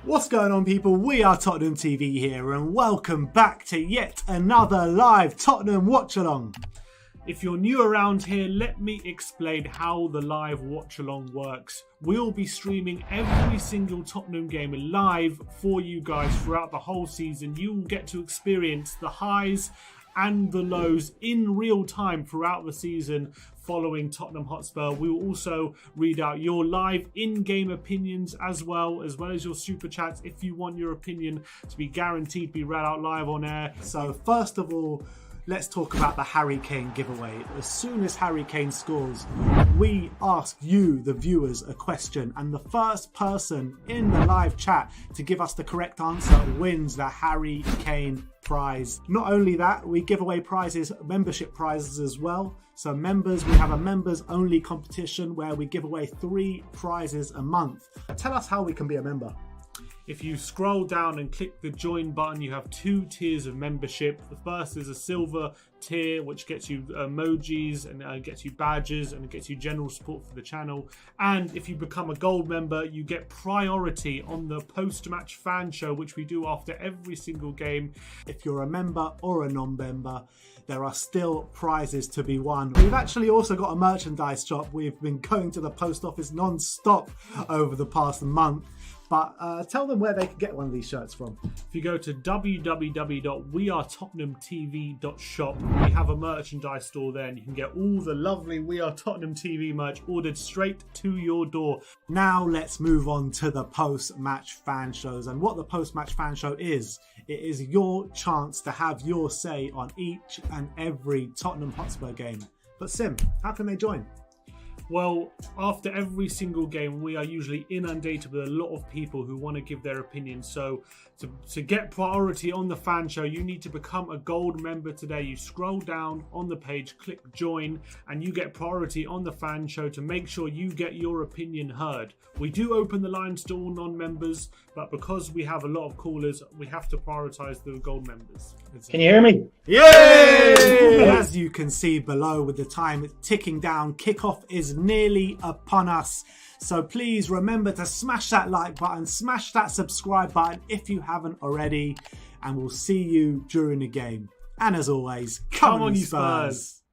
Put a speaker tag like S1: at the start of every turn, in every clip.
S1: What's going on, people? We are Tottenham TV here and welcome back to yet another live Tottenham watch-along. If you're new around here, let me explain how the live watch-along works. We'll be streaming every single Tottenham game live for you guys throughout the whole season. You will get to experience the highs and the lows in real time throughout the season following Tottenham Hotspur. We will also read out your live in-game opinions as well as your super chats if you want your opinion to be guaranteed to be read out live on air. So first of all, let's talk about the Harry Kane giveaway. As soon as Harry Kane scores, we ask you, the viewers, a question, and the first person in the live chat to give us the correct answer wins the Harry Kane prize. Not only that, we give away prizes, membership prizes as well. So members, we have a members only competition where we give away 3 prizes a month. Tell us how we can be a member. If you scroll down and click the join button, you have 2 tiers of membership. The first is a silver tier, which gets you emojis and gets you badges and gets you general support for the channel. And if you become a gold member, you get priority on the post-match fan show, which we do after every single game. If you're a member or a non-member, there are still prizes to be won. We've actually also got a merchandise shop. We've been going to the post office non-stop over the past month. But tell them where they can get one of these shirts from. If you go to www.WeAreTottenhamTV.shop, we have a merchandise store there and you can get all the lovely We Are Tottenham TV merch ordered straight to your door. Now let's move on to the post-match fan shows. And what the post-match fan show is, it is your chance to have your say on each and every Tottenham Hotspur game. But Sim, how can they join? Well, after every single game, we are usually inundated with a lot of people who want to give their opinion. So to get priority on the fan show, you need to become a gold member today. You scroll down on the page, click join, and you get priority on the fan show to make sure you get your opinion heard. We do open the lines to all non-members, but because we have a lot of callers, we have to prioritize the gold members.
S2: Can you hear me?
S1: Yay! As you can see below with the time ticking down, kickoff is nearly upon us. So please remember to smash that like button, smash that subscribe button if you haven't already, and we'll see you during the game. And as always, come on you Spurs!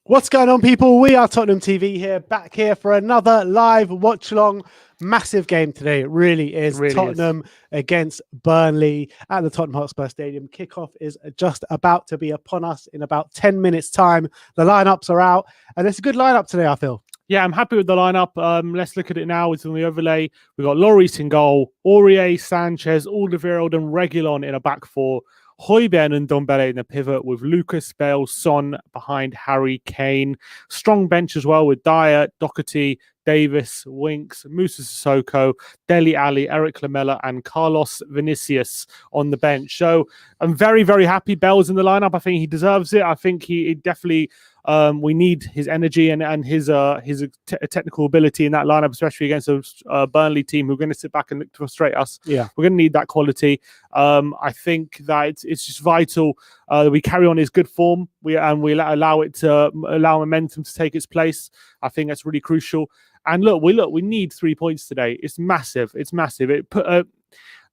S1: What's going on, people? We are Tottenham TV here, back here for another live watch along. Massive game today. It really is. Tottenham against Burnley at the Tottenham Hotspur Stadium. Kickoff is just about to be upon us in about 10 minutes' time. The lineups are out, and it's a good lineup today, I feel.
S2: Yeah, I'm happy with the lineup. Let's look at it now. It's on the overlay. We've got Lloris in goal, Aurier, Sanchez, Alderweireld and Reguilon in a back four. Højbjerg and Ndombele in the pivot with Lucas, Bale, Son behind Harry Kane. Strong bench as well with Dyer, Doherty, Davis, Winks, Moussa Sissoko, Dele Alli, Eric Lamela and Carlos Vinicius on the bench. So I'm very, very happy Bale's in the lineup. I think he deserves it. I think he definitely... we need his energy and his technical ability in that lineup, especially against a Burnley team who are going to sit back and look to frustrate us.
S1: Yeah,
S2: we're going to need that quality. I think that it's just vital that we carry on his good form. We allow momentum to take its place. I think that's really crucial. And we need 3 points today. It's massive. It's massive. It put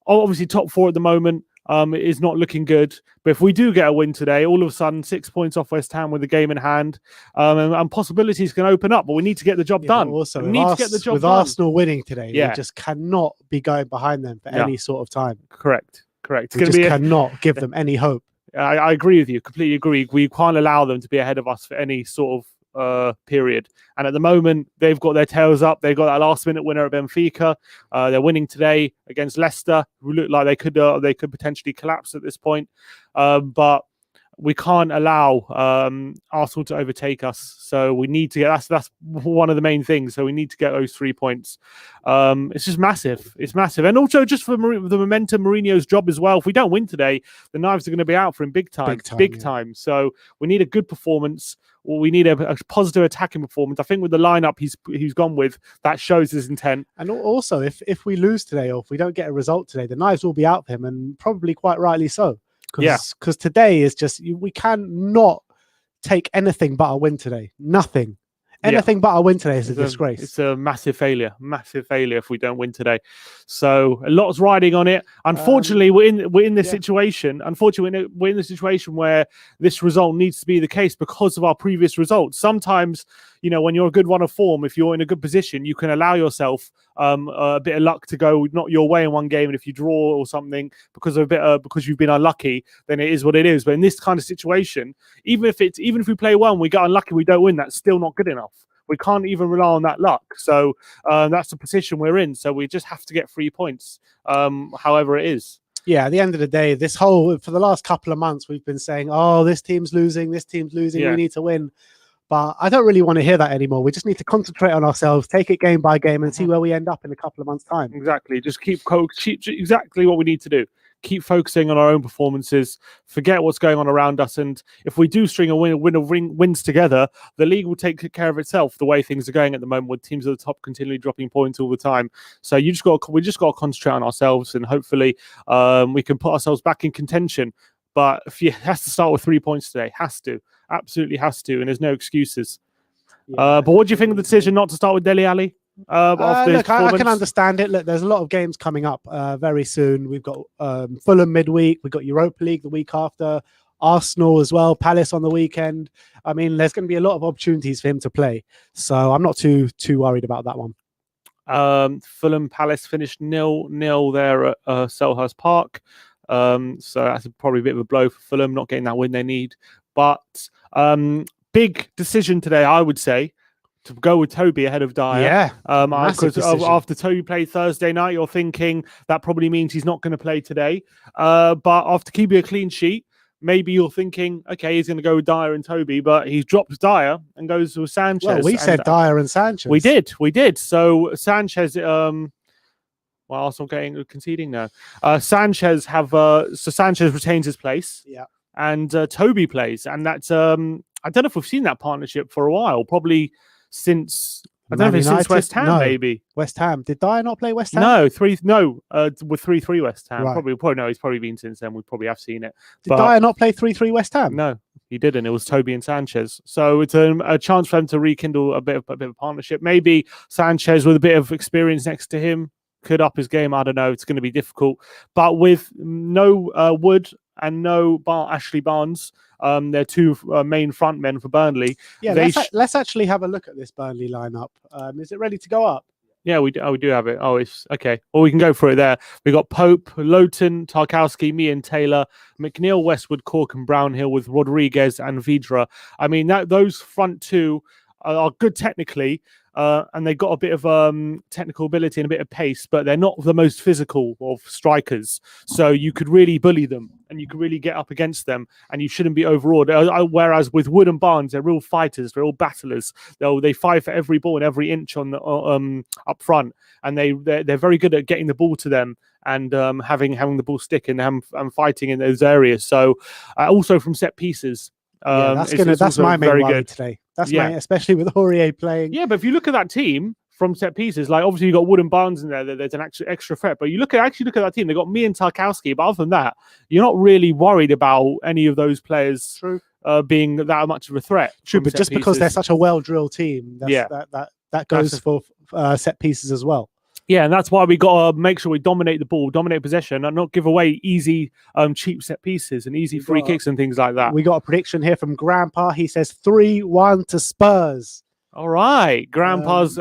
S2: obviously top four at the moment. It is not looking good, but if we do get a win today, all of a sudden 6 points off West Ham with the game in hand, and possibilities can open up. But we need to get the job done.
S1: Also,
S2: we need to get the job
S1: with
S2: done.
S1: Arsenal winning today, we just cannot be going behind them for any sort of time.
S2: Correct.
S1: We just cannot give them any hope.
S2: I agree with you. Completely agree. We can't allow them to be ahead of us for any sort of period. And at the moment, they've got their tails up. They've got that last-minute winner at Benfica. They're winning today against Leicester, who look like they could potentially collapse at this point. But we can't allow Arsenal to overtake us. So we need to get that's one of the main things. So we need to get those 3 points. It's just massive. It's massive. And also just for the momentum, Mourinho's job as well. If we don't win today, the knives are going to be out for him big time. So we need a good performance. We need a positive attacking performance. I think with the lineup he's gone with, that shows his intent.
S1: And also, if we lose today or if we don't get a result today, the knives will be out for him, and probably quite rightly so. Because today is just, we cannot take anything but a win today. Nothing. Anything but a win today is a disgrace.
S2: It's a massive failure if we don't win today. So a lot's riding on it. Unfortunately, we're in this situation. Unfortunately, we're in the situation where this result needs to be the case because of our previous results. Sometimes, when you're a good run of form, if you're in a good position, you can allow yourself a bit of luck to go not your way in one game, and if you draw or something because you've been unlucky, then it is what it is. But in this kind of situation, even if we play well and we get unlucky, we don't win, that's still not good enough. We can't even rely on that luck. So that's the position we're in. So we just have to get 3 points, however it is.
S1: Yeah, at the end of the day, for the last couple of months, we've been saying, oh, this team's losing, we need to win. But I don't really want to hear that anymore. We just need to concentrate on ourselves, take it game by game, and see where we end up in a couple of months' time.
S2: Exactly. Just keep exactly what we need to do. Keep focusing on our own performances. Forget what's going on around us. And if we do string wins together, the league will take care of itself. The way things are going at the moment, with teams at the top continually dropping points all the time. So we just got to concentrate on ourselves, and hopefully we can put ourselves back in contention. But if it has to start with 3 points today, absolutely has to, and there's no excuses. But what do you think of the decision not to start with Dele Alli?
S1: Look, I can understand it. Look, there's a lot of games coming up very soon. We've got Fulham midweek. We've got Europa League the week after. Arsenal as well. Palace on the weekend. I mean, there's going to be a lot of opportunities for him to play. So I'm not too worried about that one.
S2: Fulham Palace finished 0-0 there at Selhurst Park. So that's probably a bit of a blow for Fulham, not getting that win they need. But big decision today, I would say, to go with Toby ahead of Dyer.
S1: Yeah,
S2: because after Toby played Thursday night, you're thinking that probably means he's not going to play today. But after keeping a clean sheet, maybe you're thinking, okay, he's going to go with Dyer and Toby, but he's dropped Dyer and goes with Sanchez.
S1: Well, we said Dyer and Sanchez.
S2: We did. So Sanchez... Well, Arsenal conceding now. Sanchez retains his place.
S1: Yeah.
S2: And Toby plays, and that's I don't know if we've seen that partnership for a while. Probably since since West Ham, maybe.
S1: West Ham. Did Dyer not play West Ham?
S2: No, with 3-3 West Ham. Right. Probably no. He's probably been since then. We probably have seen it.
S1: Did Dyer not play 3-3 West Ham?
S2: No, he didn't. It was Toby and Sanchez. So it's a chance for them to rekindle a bit of a partnership. Maybe Sanchez with a bit of experience next to him could up his game. I don't know. It's going to be difficult. But with no Wood and no Ashley Barnes. They're two main front men for Burnley.
S1: Yeah, let's actually have a look at this Burnley lineup. Is it ready to go up?
S2: Yeah, we do have it. Oh, it's okay. Well, we can go for it there. We got Pope, Lowton, Tarkowski, me and Taylor, McNeil, Westwood, Cork, and Brownhill with Rodriguez and Vidra. I mean, those front two are good technically, and they got a bit of technical ability and a bit of pace, but they're not the most physical of strikers. So you could really bully them, and you could really get up against them, and you shouldn't be overawed. Whereas with Wood and Barnes, they're real fighters, they're all battlers. They fight for every ball and every inch on the up front, and they're very good at getting the ball to them and having the ball stick and fighting in those areas. So also from set pieces.
S1: That's my main worry today. Especially with Aurier playing.
S2: Yeah, but if you look at that team from set pieces, like obviously you got Wood and Barnes in there. There's an extra threat, but you look at that team. They got me and Tarkowski, but other than that, you're not really worried about any of those players being that much of a threat.
S1: True, but just because they're such a well-drilled team, that goes for set pieces as well.
S2: Yeah, and that's why we got to make sure we dominate the ball, dominate possession, and not give away easy, cheap set pieces and easy free kicks and things like that.
S1: We got a prediction here from Grandpa. He says 3-1 to Spurs.
S2: All right, Grandpa's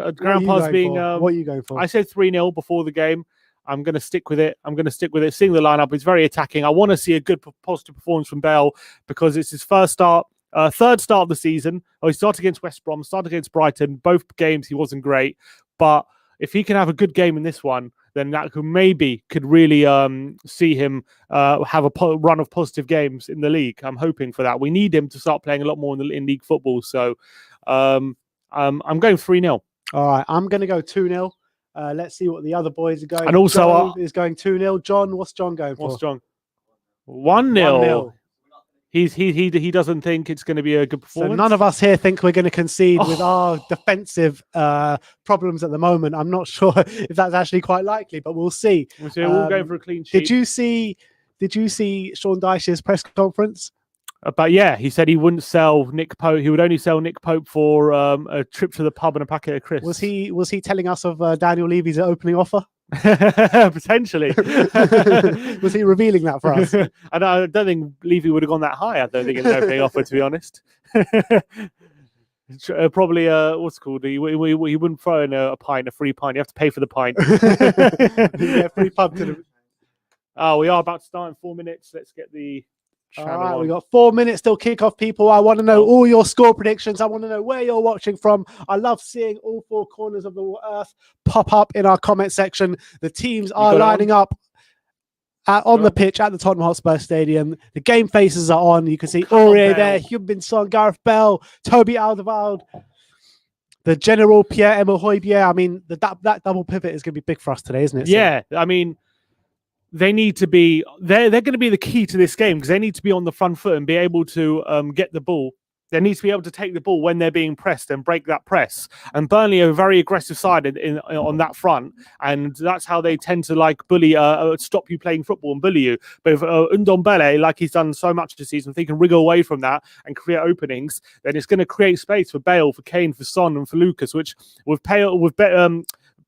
S2: being.
S1: What are you going for?
S2: I said 3-0 before the game. I'm going to stick with it. Seeing the lineup, it's very attacking. I want to see a good, positive performance from Bale because it's his third start of the season. He started against West Brom, started against Brighton. Both games he wasn't great, but if he can have a good game in this one, then that could really see him have a run of positive games in the league. I'm hoping for that. We need him to start playing a lot more in league football. So I'm going 3-0.
S1: All right, I'm going to go 2-0. Let's see what the other boys are going.
S2: And also,
S1: Joe is going 2-0. John, what's John going for?
S2: What's John? 1-0. He doesn't think it's going to be a good performance.
S1: So none of us here think we're going to concede with our defensive problems at the moment. I'm not sure if that's actually quite likely, but we'll see.
S2: We're all going for a clean sheet.
S1: Did you see Sean Dyche's press conference?
S2: But yeah, he said he wouldn't sell Nick Pope. He would only sell Nick Pope for a trip to the pub and a packet of crisps.
S1: Was he telling us of Daniel Levy's opening offer?
S2: Potentially.
S1: Was he revealing that for us?
S2: And I don't think Levy would have gone that high. I don't think in an opening offer, to be honest. Probably what's it called? He wouldn't throw in a free pint. You have to pay for the pint.
S1: Yeah, free pub to the...
S2: Oh, we are about to start in 4 minutes. Let's get the
S1: all right, we got 4 minutes till kickoff, people. I want to know all your score predictions. I want to know where you're watching from. I love seeing all four corners of the earth pop up in our comment section. The teams are lining up on the pitch at the Tottenham Hotspur Stadium. The game faces are on. You can see Aurier there, Heung-min Son, Gareth Bell, Toby Alderweireld, the General Pierre-Emile Højbjerg. I mean, that double pivot is going to be big for us today, isn't it?
S2: Yeah, I mean, they need to be. They're going to be the key to this game because they need to be on the front foot and be able to get the ball. They need to be able to take the ball when they're being pressed and break that press. And Burnley are a very aggressive side on that front, and that's how they tend to bully, stop you playing football and bully you. But if Ndombele, like he's done so much this season, if he can wriggle away from that and create openings, then it's going to create space for Bale, for Kane, for Son, and for Lucas, which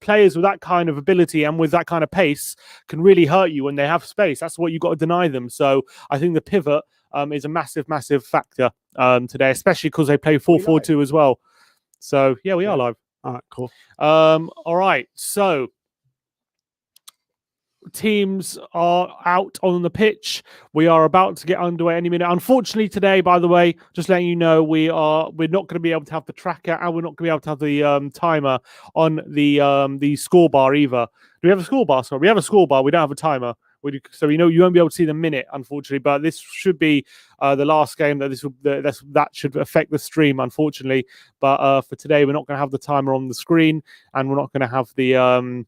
S2: players with that kind of ability and with that kind of pace can really hurt you when they have space. That's what you've got to deny them. So I think the pivot is a massive, massive factor today, especially because they play 4-4-2 as well. So yeah, we are live.
S1: All right, cool.
S2: All right, so teams are out on the pitch. We are about to get underway any minute. Unfortunately today, by the way, just letting you know, we're not going to be able to have the tracker and we're not going to be able to have the timer on the score bar either. Do we have a score bar? Sorry, we have a score bar. We don't have a timer. So you won't be able to see the minute, unfortunately. But this should be the last game that should affect the stream, unfortunately. But for today, we're not going to have the timer on the screen, and we're not going to have the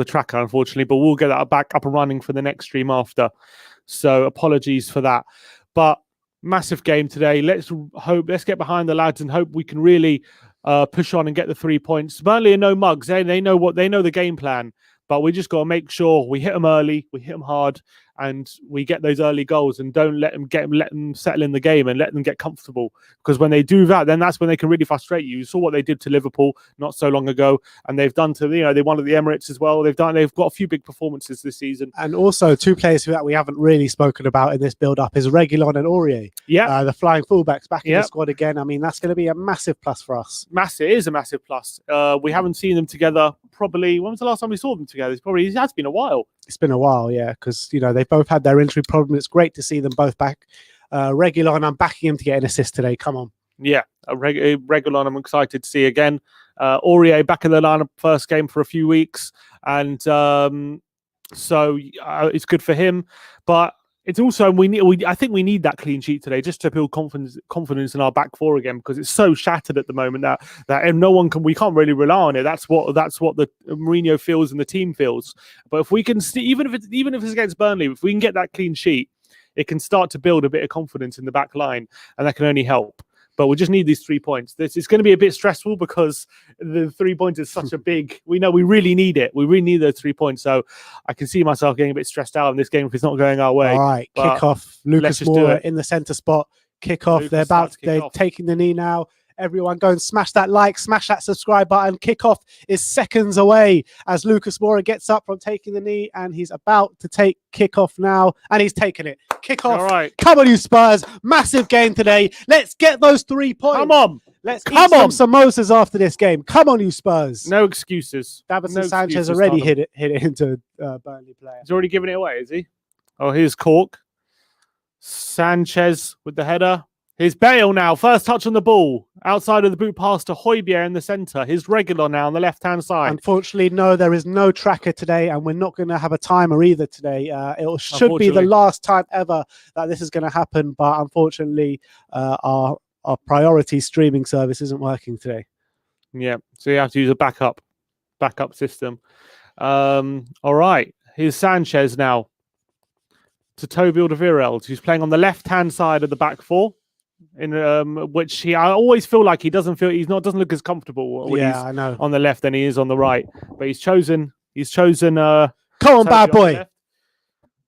S2: tracker, unfortunately. But we'll get that back up and running for the next stream after. So apologies for that. But massive game today. Let's get behind the lads and hope we can really push on and get the 3 points. Burnley are no mugs. They know the game plan. But we just got to make sure we hit them early, we hit them hard, and we get those early goals, and don't let them settle in the game and let them get comfortable. Because when they do that, then that's when they can really frustrate you. You saw what they did to Liverpool not so long ago, and they've done to they won at the Emirates as well. They've got a few big performances this season.
S1: And also 2 players that we haven't really spoken about in this build-up is Reguilon and Aurier.
S2: Yeah,
S1: the flying fullbacks back in the squad again. I mean, that's going to be a massive plus for us.
S2: It is a massive plus. We haven't seen them together probably. When was the last time we saw them together? It has been a while. It's been a while,
S1: yeah, because they both had their injury problem. It's great to see them both back. Reguilon, I'm backing him to get an assist today. Come on.
S2: Yeah, Reguilon, I'm excited to see again. Aurier back in the lineup first game for a few weeks, and so it's good for him. But it's also I think we need that clean sheet today just to build confidence in our back four again, because it's so shattered at the moment that we can't really rely on it. That's what the Mourinho feels and the team feels. But if we can see, even if it's against Burnley, if we can get that clean sheet, it can start to build a bit of confidence in the back line, and that can only help. But we just need these 3 points. It's going to be a bit stressful because the 3 points is such a big. We know we really need it. We really need those 3 points. So I can see myself getting a bit stressed out in this game if it's not going our way.
S1: All right, kick off. Lucas Moura in the centre spot. Kick off. They're taking the knee now. Everyone go and smash that like, smash that subscribe button. Kickoff is seconds away as Lucas Moura gets up from taking the knee, and he's about to take kickoff now, and he's taken it. Kickoff. All right. Come on, you Spurs. Massive game today. Let's get those 3 points.
S2: Come on.
S1: Let's eat some samosas after this game. Come on, you Spurs.
S2: No excuses.
S1: Davinson Sanchez already hit it into Burnley player.
S2: He's already given it away, is he? Oh, here's Cork. Sanchez with the header. Here's Bale now. First touch on the ball. Outside of the boot pass to Højbjerg in the centre. Here's Reguilon now on the left-hand side.
S1: Unfortunately, no, there is no tracker today, and we're not going to have a timer either today. It should be the last time ever that this is going to happen, but unfortunately, our priority streaming service isn't working today.
S2: Yeah, so you have to use a backup system. All right, here's Sanchez now to Toby Alderweireld, who's playing on the left-hand side of the back four. In which I always feel like he doesn't look as comfortable when he's on the left than he is on the right. But he's chosen. Come
S1: on, bad boy.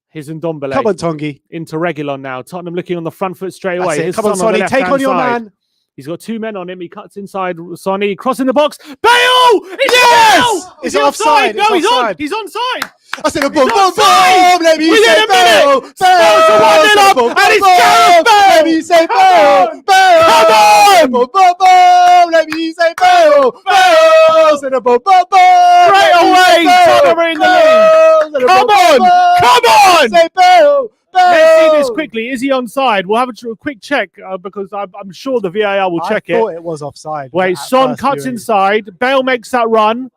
S2: Here's Ndombele.
S1: Come on, Tongi.
S2: Into Reguilon now. Tottenham looking on the front foot straight away.
S1: Come on, Sonny. Take on your man.
S2: He's got 2 men on him. He cuts inside. Sonny crossing the box. Bale!
S1: Yes! Is it offside?
S2: No, he's onside.
S1: I said a boom, boom, boom. Let me say Bale.
S2: Bale. And it's Gareth Bale.
S1: Let me say Bale. Bale.
S2: Come on.
S1: Boom, boom, boom. Let me say Bale. Bale. Said a boom, boom, boom.
S2: Straight away. Tottenham are in the lead. Come on.
S1: Say Bale.
S2: Let's see this quickly. Is he onside? We'll have a quick check because I'm sure the VAR will check it.
S1: I thought it was offside.
S2: Wait, Son cuts inside. Bale makes that run.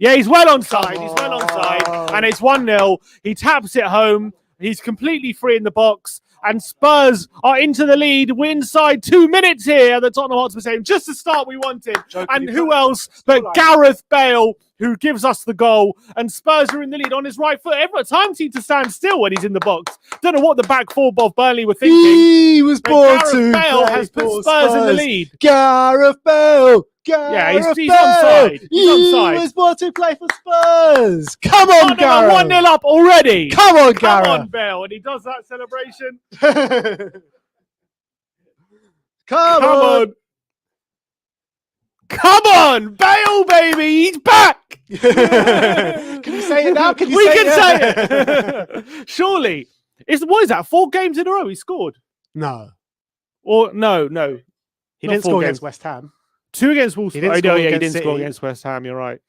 S2: Yeah, he's well onside. He's well onside. And it's 1-0. He taps it home. He's completely free in the box. And Spurs are into the lead. We're inside 2 minutes here at the Tottenham Hotspur Stadium. Just the start we wanted. And who else but Gareth Bale, who gives us the goal. And Spurs are in the lead on his right foot. Every time seems to stand still when he's in the box. Don't know what the back four of Burnley were thinking.
S1: He was born to
S2: Bale has put Spurs in the lead.
S1: Gareth Bale.
S2: Yeah, he's onside. He's onside.
S1: He was born to play for Spurs. Come on, Gareth.
S2: 1-0 up already.
S1: Come on, Gareth.
S2: Come on, Bale. And he does that celebration.
S1: Come on.
S2: Come on, Bale, baby. He's back.
S1: Can you say it now?
S2: We can say it. Surely. What is that? 4 games in a row he scored?
S1: No.
S2: Or no.
S1: He didn't score against West Ham.
S2: 2 against Wolves. He didn't score against West Ham. You're right.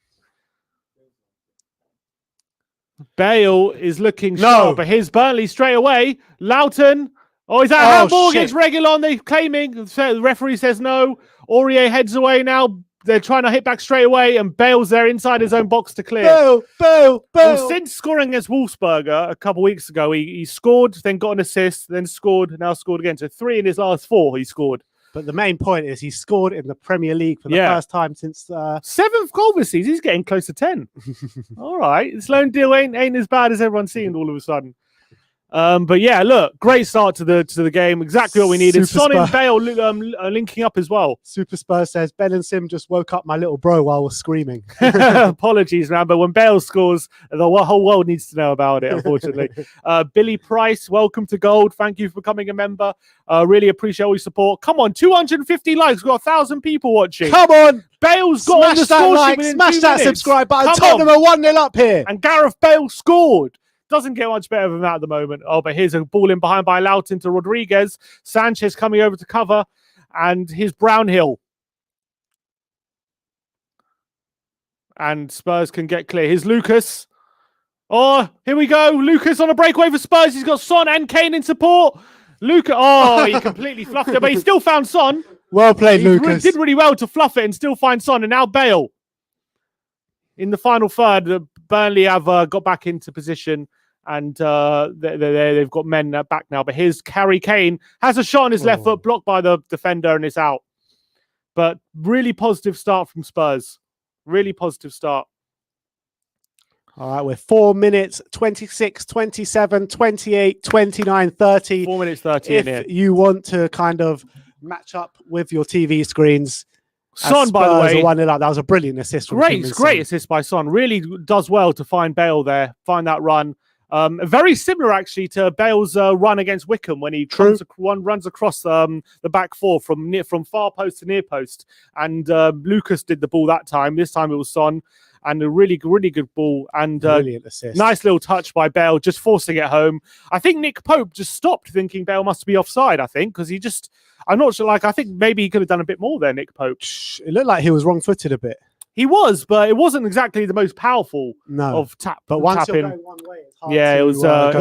S2: Bale is looking sharp, but here's Burnley straight away. Loughton. Oh, is that a handball against Reguilon? They're claiming. The referee says no. Aurier heads away now. They're trying to hit back straight away, and Bale's there inside his own box to clear.
S1: Bale.
S2: Well, since scoring against Wolfsburger a couple of weeks ago, he scored, then got an assist, then scored, now scored again. So 3 in his last 4 he scored.
S1: But the main point is he scored in the Premier League for the first time since
S2: 7th goal this season. He's getting close to 10. All right, this loan deal ain't as bad as everyone seemed all of a sudden. But yeah, look, great start to the game. Exactly what we needed. Son and Bale linking up as well.
S3: Super Spurs says, Ben and Sim just woke up my little bro while I was screaming.
S2: Apologies, man, but when Bale scores, the whole world needs to know about it, unfortunately. Billy Price, welcome to Gold. Thank you for becoming a member. Really appreciate all your support. Come on, 250 likes. We've got 1,000 people watching.
S3: Come on.
S2: Bale's got on the score sheet within 2 minutes.
S3: Smash that subscribe button. Tottenham are 1-0 up here.
S2: And Gareth Bale scored. Doesn't get much better than that at the moment. Oh, but here's a ball in behind by Loughton to Rodriguez. Sanchez coming over to cover. And here's Brownhill. And Spurs can get clear. Here's Lucas. Oh, here we go. Lucas on a breakaway for Spurs. He's got Son and Kane in support. Lucas. Oh, he completely fluffed it. But he still found Son.
S3: Well played, Lucas.
S2: He did really well to fluff it and still find Son. And now Bale. In the final third, Burnley have got back into position. And they've got men back now. But here's Harry Kane. Has a shot on his left foot, blocked by the defender, and it's out. But really positive start from Spurs. Really positive start.
S3: All right, we're 4 minutes, 26, 27, 28, 29, 30.
S2: 4 minutes 30
S3: if
S2: in here.
S3: You want to kind of match up with your TV screens.
S2: Son, by the way.
S3: 1-0 up. That was a brilliant assist from
S2: Great assist by Son. Really does well to find Bale there, find that run. Very similar, actually, to Bale's run against Wickham when he runs across the back four from far post to near post. And Lucas did the ball that time. This time it was Son. And a really good ball. And
S3: brilliant assist.
S2: Nice little touch by Bale, just forcing it home. I think Nick Pope just stopped thinking Bale must be offside, I think, because I'm not sure, I think maybe he could have done a bit more there, Nick Pope.
S3: It looked like he was wrong-footed a bit.
S2: He was, but it wasn't exactly the most powerful of tap.
S3: But once
S2: tapping.
S3: you're going one way, it's hard
S2: it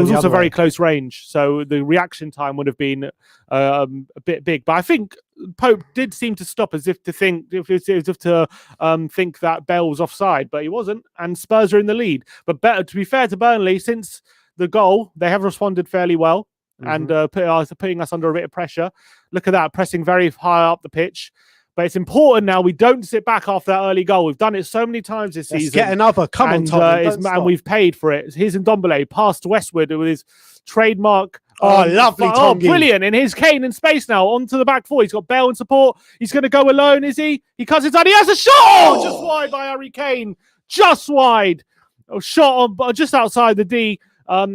S2: was also very
S3: way.
S2: close range, so the reaction time would have been a bit big. But I think Pope did seem to stop as if to think think that Bale was offside, but he wasn't, and Spurs are in the lead. But to be fair to Burnley, since the goal, they have responded fairly well and putting us under a bit of pressure. Look at that, pressing very high up the pitch. But it's important now we don't sit back after that early goal. We've done it so many times this season.
S3: Get another. Come on, Tottenham.
S2: And we've paid for it. Here's Ndombele passed westward with his trademark.
S3: Lovely, Tom.
S2: Brilliant. And here's Kane in space now onto the back four. He's got Bale in support. He's going to go alone, is he? He cuts inside. He has a shot! Just wide by Harry Kane. Just wide. A shot on just outside the D.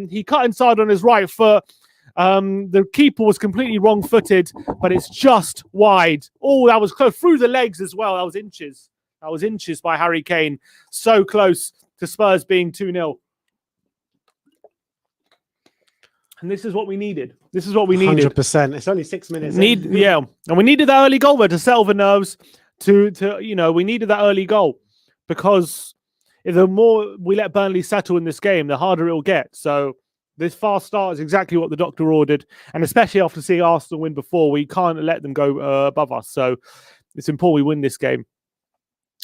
S2: He cut inside on his right foot. The keeper was completely wrong-footed, but it's just wide. Oh, that was close. Through the legs as well. That was inches. That was inches by Harry Kane. So close to Spurs being 2-0. And this is what we needed. This is what we needed.
S3: 100%. It's only 6 minutes.
S2: And we needed that early goal there to settle the nerves. We needed that early goal because the more we let Burnley settle in this game, the harder it will get. So this fast start is exactly what the doctor ordered. And especially after seeing Arsenal win before, we can't let them go above us. So it's important we win this game.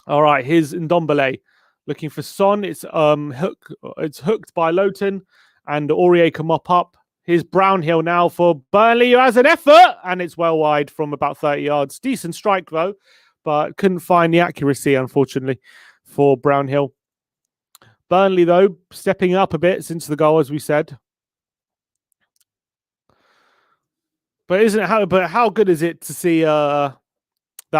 S2: All right, here's Ndombele looking for Son. It's hooked by Loughton, and Aurier can mop up. Here's Brownhill now for Burnley, who has an effort, and it's well wide from about 30 yards. Decent strike, though, but couldn't find the accuracy, unfortunately, for Brownhill. Burnley, though, stepping up a bit since the goal, as we said. But how good is it to see that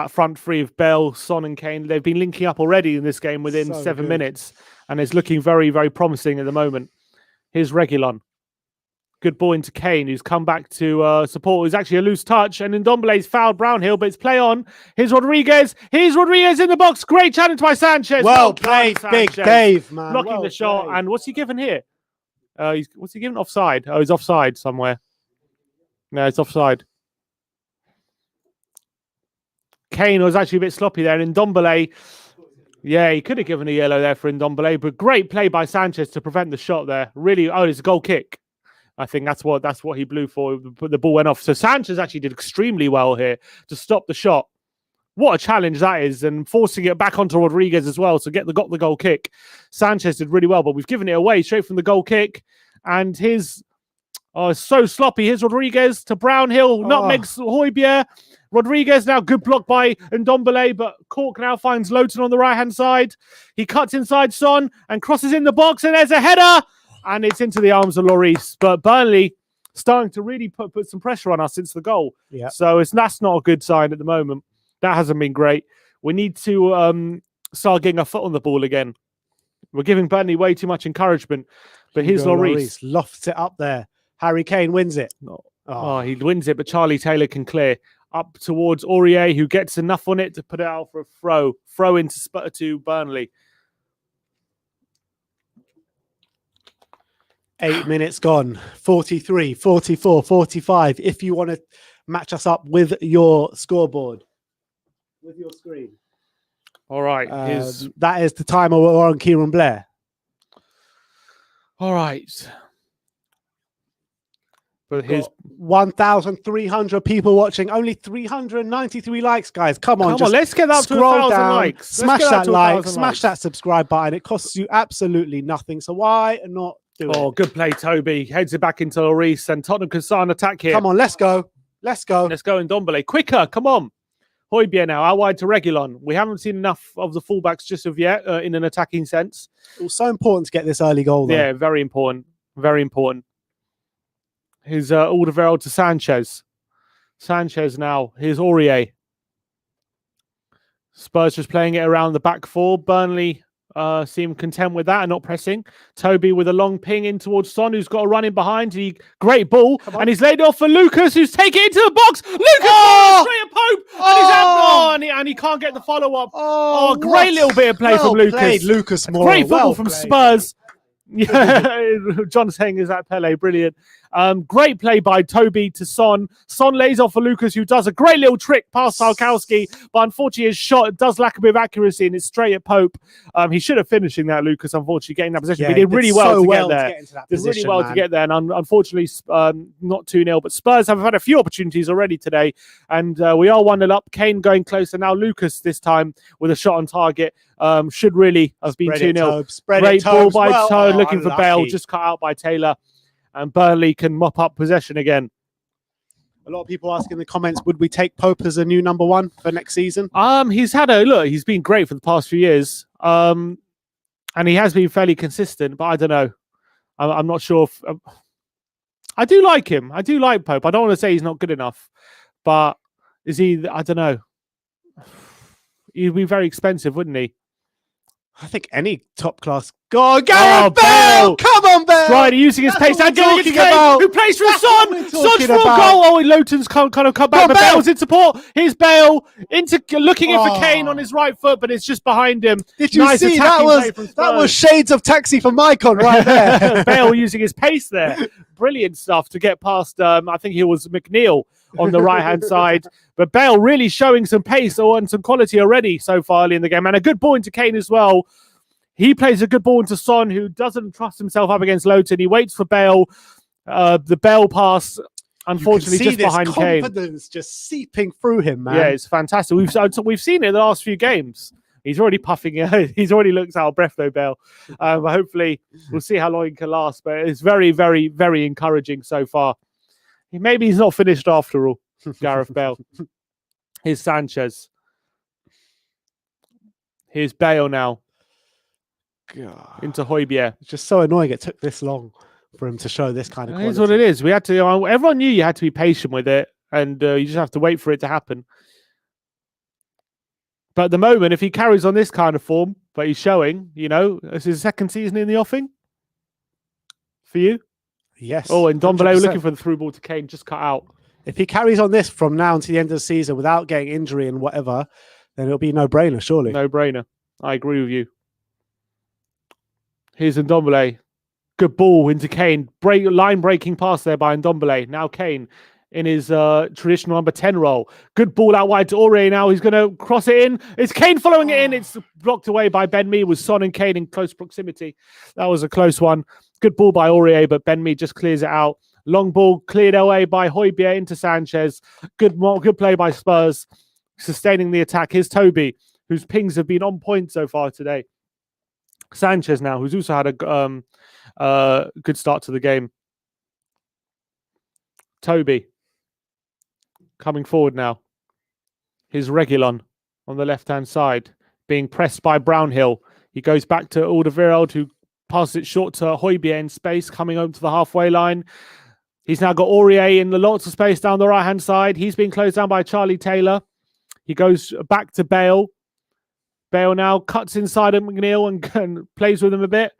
S2: front three of Bale, Son, and Kane? They've been linking up already in this game within 7 minutes, and it's looking very, very promising at the moment. Here's Reguilon. Good ball into Kane, who's come back to support. It's actually a loose touch, and Ndombele's fouled Brownhill, but it's play on. Here's Rodriguez. Here's Rodriguez in the box. Great challenge by Sanchez.
S3: Well played, Big Dave, man.
S2: Blocking the shot. And what's he given here? What's he given? Offside. Oh, he's offside somewhere. No, it's offside. Kane was actually a bit sloppy there, and Ndombele, he could have given a yellow there for Ndombele, but great play by Sanchez to prevent the shot there. Really, it's a goal kick. I think that's what he blew for. The ball went off. So Sanchez actually did extremely well here to stop the shot. What a challenge that is, and forcing it back onto Rodriguez as well to got the goal kick. Sanchez did really well, but we've given it away straight from the goal kick. And it's so sloppy. Here's Rodriguez to Brownhill, nutmegs Højbjerg. Rodriguez now, good block by Ndombele, but Cork now finds Loughton on the right-hand side. He cuts inside Son and crosses in the box, and there's a header. and it's into the arms of Lloris. But Burnley starting to really put some pressure on us since the goal.
S3: Yeah.
S2: So that's not a good sign at the moment. That hasn't been great. We need to start getting our foot on the ball again. We're giving Burnley way too much encouragement. But here's Lloris.
S3: Lofts it up there. Harry Kane wins it.
S2: Oh, he wins it, but Charlie Taylor can clear up towards Aurier, who gets enough on it to put it out for a throw. Throw to Burnley.
S3: 8 minutes gone. 43, 44, 45. If you want to match us up with your scoreboard, with your screen.
S2: All right.
S3: That is the timer we're on, Kieran Blair.
S2: All right. But here's
S3: 1,300 people watching. Only 393 likes, guys. Come on,
S2: let's get that to 1,000 likes.
S3: Smash that like, smash that subscribe button. It costs you absolutely nothing. So why not do it?
S2: Oh, good play, Toby. Heads it back into Lloris, and Tottenham can start an attack here.
S3: Come on, let's go. Let's go.
S2: Let's go, Ndombele. Quicker, come on. Højbjerg now, out wide to Reguilon. We haven't seen enough of the fullbacks just of yet in an attacking sense.
S3: It was so important to get this early goal, though.
S2: Yeah, very important. Very important. Here's Alderweireld to Sanchez. Sanchez now. Here's Aurier. Spurs just playing it around the back four. Burnley seem content with that and not pressing. Toby with a long ping in towards Son, who's got a run in behind. Great ball. And he's laid off for Lucas, who's taking it into the box. Lucas straight at Pope. And he's out. And he can't get the follow-up. Great little bit of play from Lucas.
S3: Played, Lucas Moura.
S2: Great football from Spurs. Yeah, John saying, is that Pele? Brilliant. Great play by Toby to Son. Son lays off for Lucas, who does a great little trick past Tarkowski, but unfortunately his shot does lack a bit of accuracy and it's straight at Pope. He should have finishing that, Lucas, unfortunately, getting that position.
S3: Yeah,
S2: he did really well to get there.
S3: Did
S2: really well to get there, and unfortunately, not 2-0. But Spurs have had a few opportunities already today, and we are 1-0 up. Kane going closer now. Lucas this time with a shot on target. Should really have been 2-0. Great ball by Toad, looking for Bale, just cut out by Taylor. And Burnley can mop up possession again.
S3: A lot of people asking in the comments, would we take Pope as a new number one for next season?
S2: He's been great for the past few years. And he has been fairly consistent, but I don't know. I'm not sure if... I do like him. I do like Pope. I don't want to say he's not good enough, but is he... I don't know. He'd be very expensive, wouldn't he?
S3: I think any top class. Go, Gareth Bale! Come on, Bale!
S2: Right, using his pace. And going against Kane, who plays for Son. Son's for a goal. Oh, Lowton's kind of come back, but Bale's in support. Here's Bale looking in for Kane on his right foot, but it's just behind him.
S3: Did you see that was shades of Taxi for Maicon right there.
S2: Bale using his pace there. Brilliant stuff to get past. I think he was McNeil on the right-hand side. But Bale really showing some pace and some quality already so far early in the game. And a good ball into Kane as well. He plays a good ball into Son, who doesn't trust himself up against Lowton. He waits for Bale. The Bale pass, unfortunately, just behind Kane.
S3: Confidence just seeping through him, man.
S2: Yeah, it's fantastic. We've seen it in the last few games. He's already puffing. He's already looks out of breath, though, Bale. But hopefully, we'll see how long he can last. But it's very, very, very encouraging so far. Maybe he's not finished after all, Gareth Bale. Here's Sanchez. Here's Bale now.
S3: God.
S2: Into Højbjerg.
S3: It's just so annoying it took this long for him to show this kind of quality.
S2: Here's what it is. We had to. Everyone knew you had to be patient with it, and you just have to wait for it to happen. But at the moment, if he carries on this kind of form, but he's showing, this is his second season in the offing for you.
S3: Yes.
S2: Oh, and Ndombele looking for the through ball to Kane, just cut out.
S3: If he carries on this from now until the end of the season without getting injury and whatever, then it'll be no-brainer, surely.
S2: No-brainer. I agree with you. Here's Ndombele. Good ball into Kane. Line-breaking pass there by Ndombele. Now Kane in his traditional number 10 role. Good ball out wide to Aurier now. He's going to cross it in. It's Kane following it in. It's blocked away by Ben Mee with Son and Kane in close proximity. That was a close one. Good ball by Aurier, but Ben Mee just clears it out. Long ball cleared away by Højbjerg into Sanchez. Good play by Spurs, sustaining the attack. Here's Toby, whose pings have been on point so far today. Sanchez now, who's also had a good start to the game. Toby coming forward now. Here's Reguilon on the left-hand side, being pressed by Brownhill. He goes back to Alderweireld, who passes it short to Højbjerg in space, coming over to the halfway line. He's now got Aurier in lots of space down the right-hand side. He's been closed down by Charlie Taylor. He goes back to Bale. Bale now cuts inside of McNeil and plays with him a bit.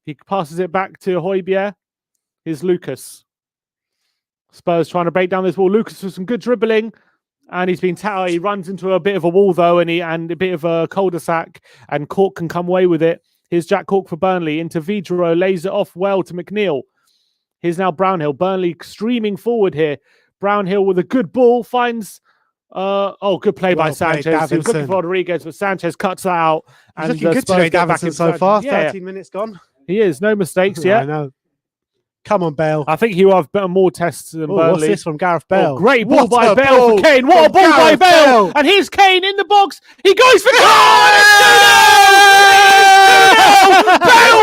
S2: He passes it back to Højbjerg. Here's Lucas. Spurs trying to break down this wall. Lucas with some good dribbling. And he's been he runs into a bit of a wall, though, and a bit of a cul-de-sac. And Cork can come away with it. Here's Jack Cork for Burnley. Into Vidro. Lays it off well to McNeil. Here's now Brownhill. Burnley streaming forward here. Brownhill with a good ball finds... good play by Sanchez. He was looking for Rodriguez, but Sanchez cuts that out.
S3: He's looking good today, Davinson, so far. 13 minutes gone.
S2: He is. No mistakes yet.
S3: I know. Come on, Bale.
S2: I think he will have more tests than Burnley.
S3: What's this from Gareth Bale?
S2: Great ball by Bale for Kane. What a ball by Bale. And here's Kane in the box. He goes for Bale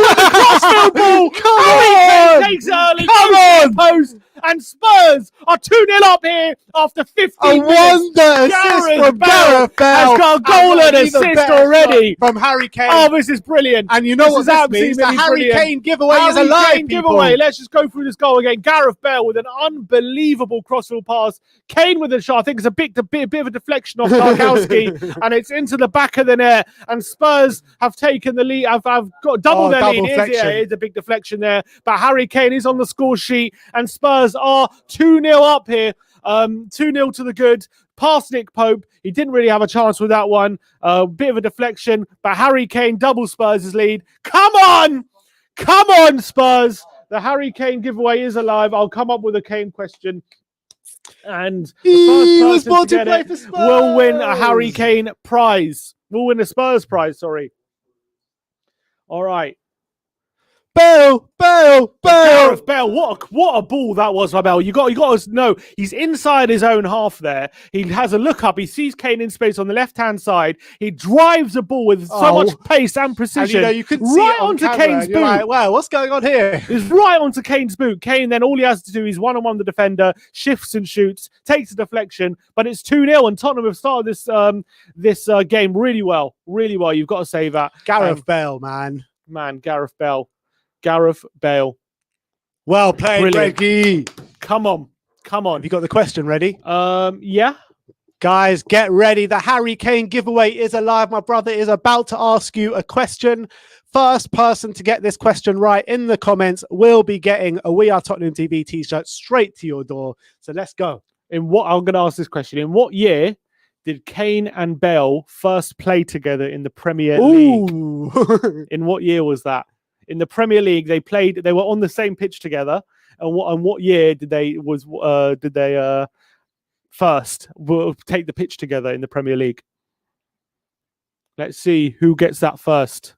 S2: with the crossfield ball. Kane takes early. Come on. Post. And Spurs are 2-0 up here after 15 minutes.
S3: A wonder assist from Gareth Bale.
S2: Has got a goal and assist already.
S3: From Harry Kane.
S2: Oh, this is brilliant.
S3: And you know what this means? The Harry Kane giveaway is alive,
S2: giveaway. Let's just go through this goal again. Gareth Bale with an unbelievable crossfield pass. Kane with a shot. I think it's a bit of a deflection off Tarkowski. And it's into the back of the net. And Spurs have taken the lead. I've got double their lead. Here's a big deflection there. But Harry Kane is on the score sheet. And Spurs are 2-0 up here. 2-0 to the good. Past Nick Pope. He didn't really have a chance with that one. Bit of a deflection. But Harry Kane double Spurs' lead. Come on! Come on, Spurs! The Harry Kane giveaway is alive. I'll come up with a Kane question. And the first person to get it will win a Harry Kane prize. We'll win a Spurs prize, sorry. All right.
S3: Bale.
S2: Gareth Bale, what a ball that was by Bale. You got to know he's inside his own half there. He has a look up. He sees Kane in space on the left-hand side. He drives a ball with so much pace and precision.
S3: And you can see
S2: right
S3: it on
S2: onto
S3: camera,
S2: Kane's boot.
S3: Like, wow, what's going on here?
S2: It's right onto Kane's boot. Kane then all he has to do is one-on-one the defender, shifts and shoots, takes a deflection, but it's 2-0 and Tottenham have started this game really well. Really well. You've got to say that.
S3: Gareth Bale, man.
S2: Gareth Bale. Gareth Bale.
S3: Well played, Reggie.
S2: Come on.
S3: Have you got the question ready?
S2: Yeah.
S3: Guys, get ready. The Harry Kane giveaway is alive. My brother is about to ask you a question. First person to get this question right in the comments will be getting a We Are Tottenham TV t-shirt straight to your door. So let's go.
S2: I'm going to ask this question. In what year did Kane and Bale first play together in the Premier League? In what year was that? In the Premier League, they were on the same pitch together. And what year did they first take the pitch together in the Premier League? Let's see who gets that first.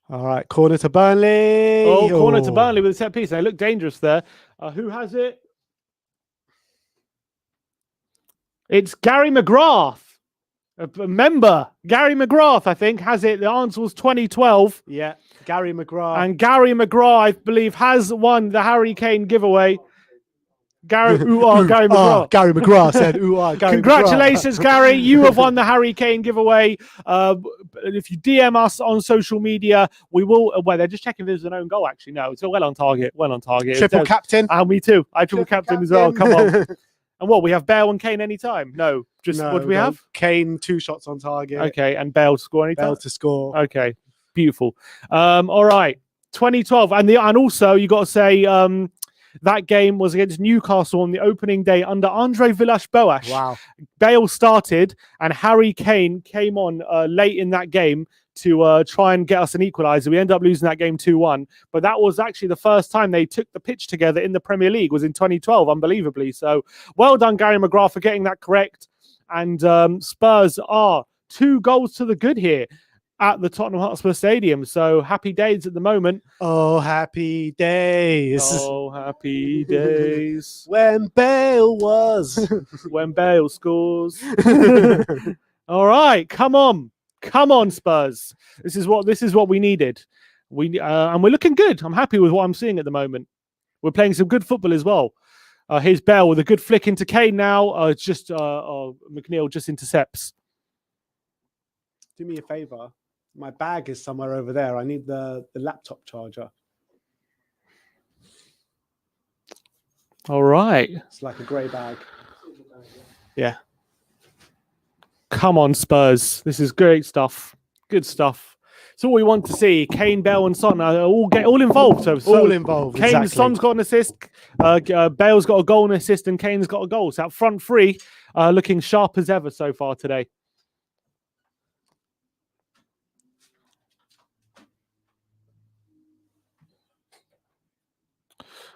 S3: All right, corner to Burnley.
S2: Corner to Burnley with a set piece. They look dangerous there. Who has it? It's Gary McGrath. Remember, Gary McGrath, I think, has it. The answer was 2012.
S3: Yeah, Gary McGrath.
S2: And Gary McGrath, I believe, has won the Harry Kane giveaway. Gary McGrath.
S3: Gary McGrath said, Gary
S2: Congratulations, Gary. You have won the Harry Kane giveaway. If you DM us on social media, we will... Well, they're just checking if there's an own goal, actually. No, it's well on target.
S3: Triple captain.
S2: Me too. I triple captain as well. Come on. And what, we have Bale and Kane anytime? No. What do we have?
S3: Kane, 2 shots on target.
S2: Okay, and Bale to score anytime?
S3: Bale to score.
S2: Okay, beautiful. All right, 2012. And also, you got to say that game was against Newcastle on the opening day under Andre Villas-Boas.
S3: Wow.
S2: Bale started and Harry Kane came on late in that game to try and get us an equaliser. We ended up losing that game 2-1. But that was actually the first time they took the pitch together in the Premier League, was in 2012, unbelievably. So well done, Gary McGrath, for getting that correct. And Spurs are 2 goals to the good here at the Tottenham Hotspur Stadium. So happy days at the moment.
S3: Oh, happy days.
S2: Oh, happy days.
S3: When Bale
S2: when Bale scores. All right, come on. Come on, Spurs. This is what we needed. And we're looking good. I'm happy with what I'm seeing at the moment. We're playing some good football as well. Here's Bell with a good flick into Kane now. McNeil just intercepts.
S3: Do me a favor. My bag is somewhere over there. I need the laptop charger.
S2: All right.
S3: It's like a grey bag. Yeah.
S2: Come on, Spurs. This is great stuff. Good stuff. It's all we want to see. Kane, Bale, and Son are all involved. So
S3: all involved.
S2: Kane,
S3: exactly.
S2: Son's got an assist. Bale's got a goal and assist, and Kane's got a goal. So that front three looking sharp as ever so far today.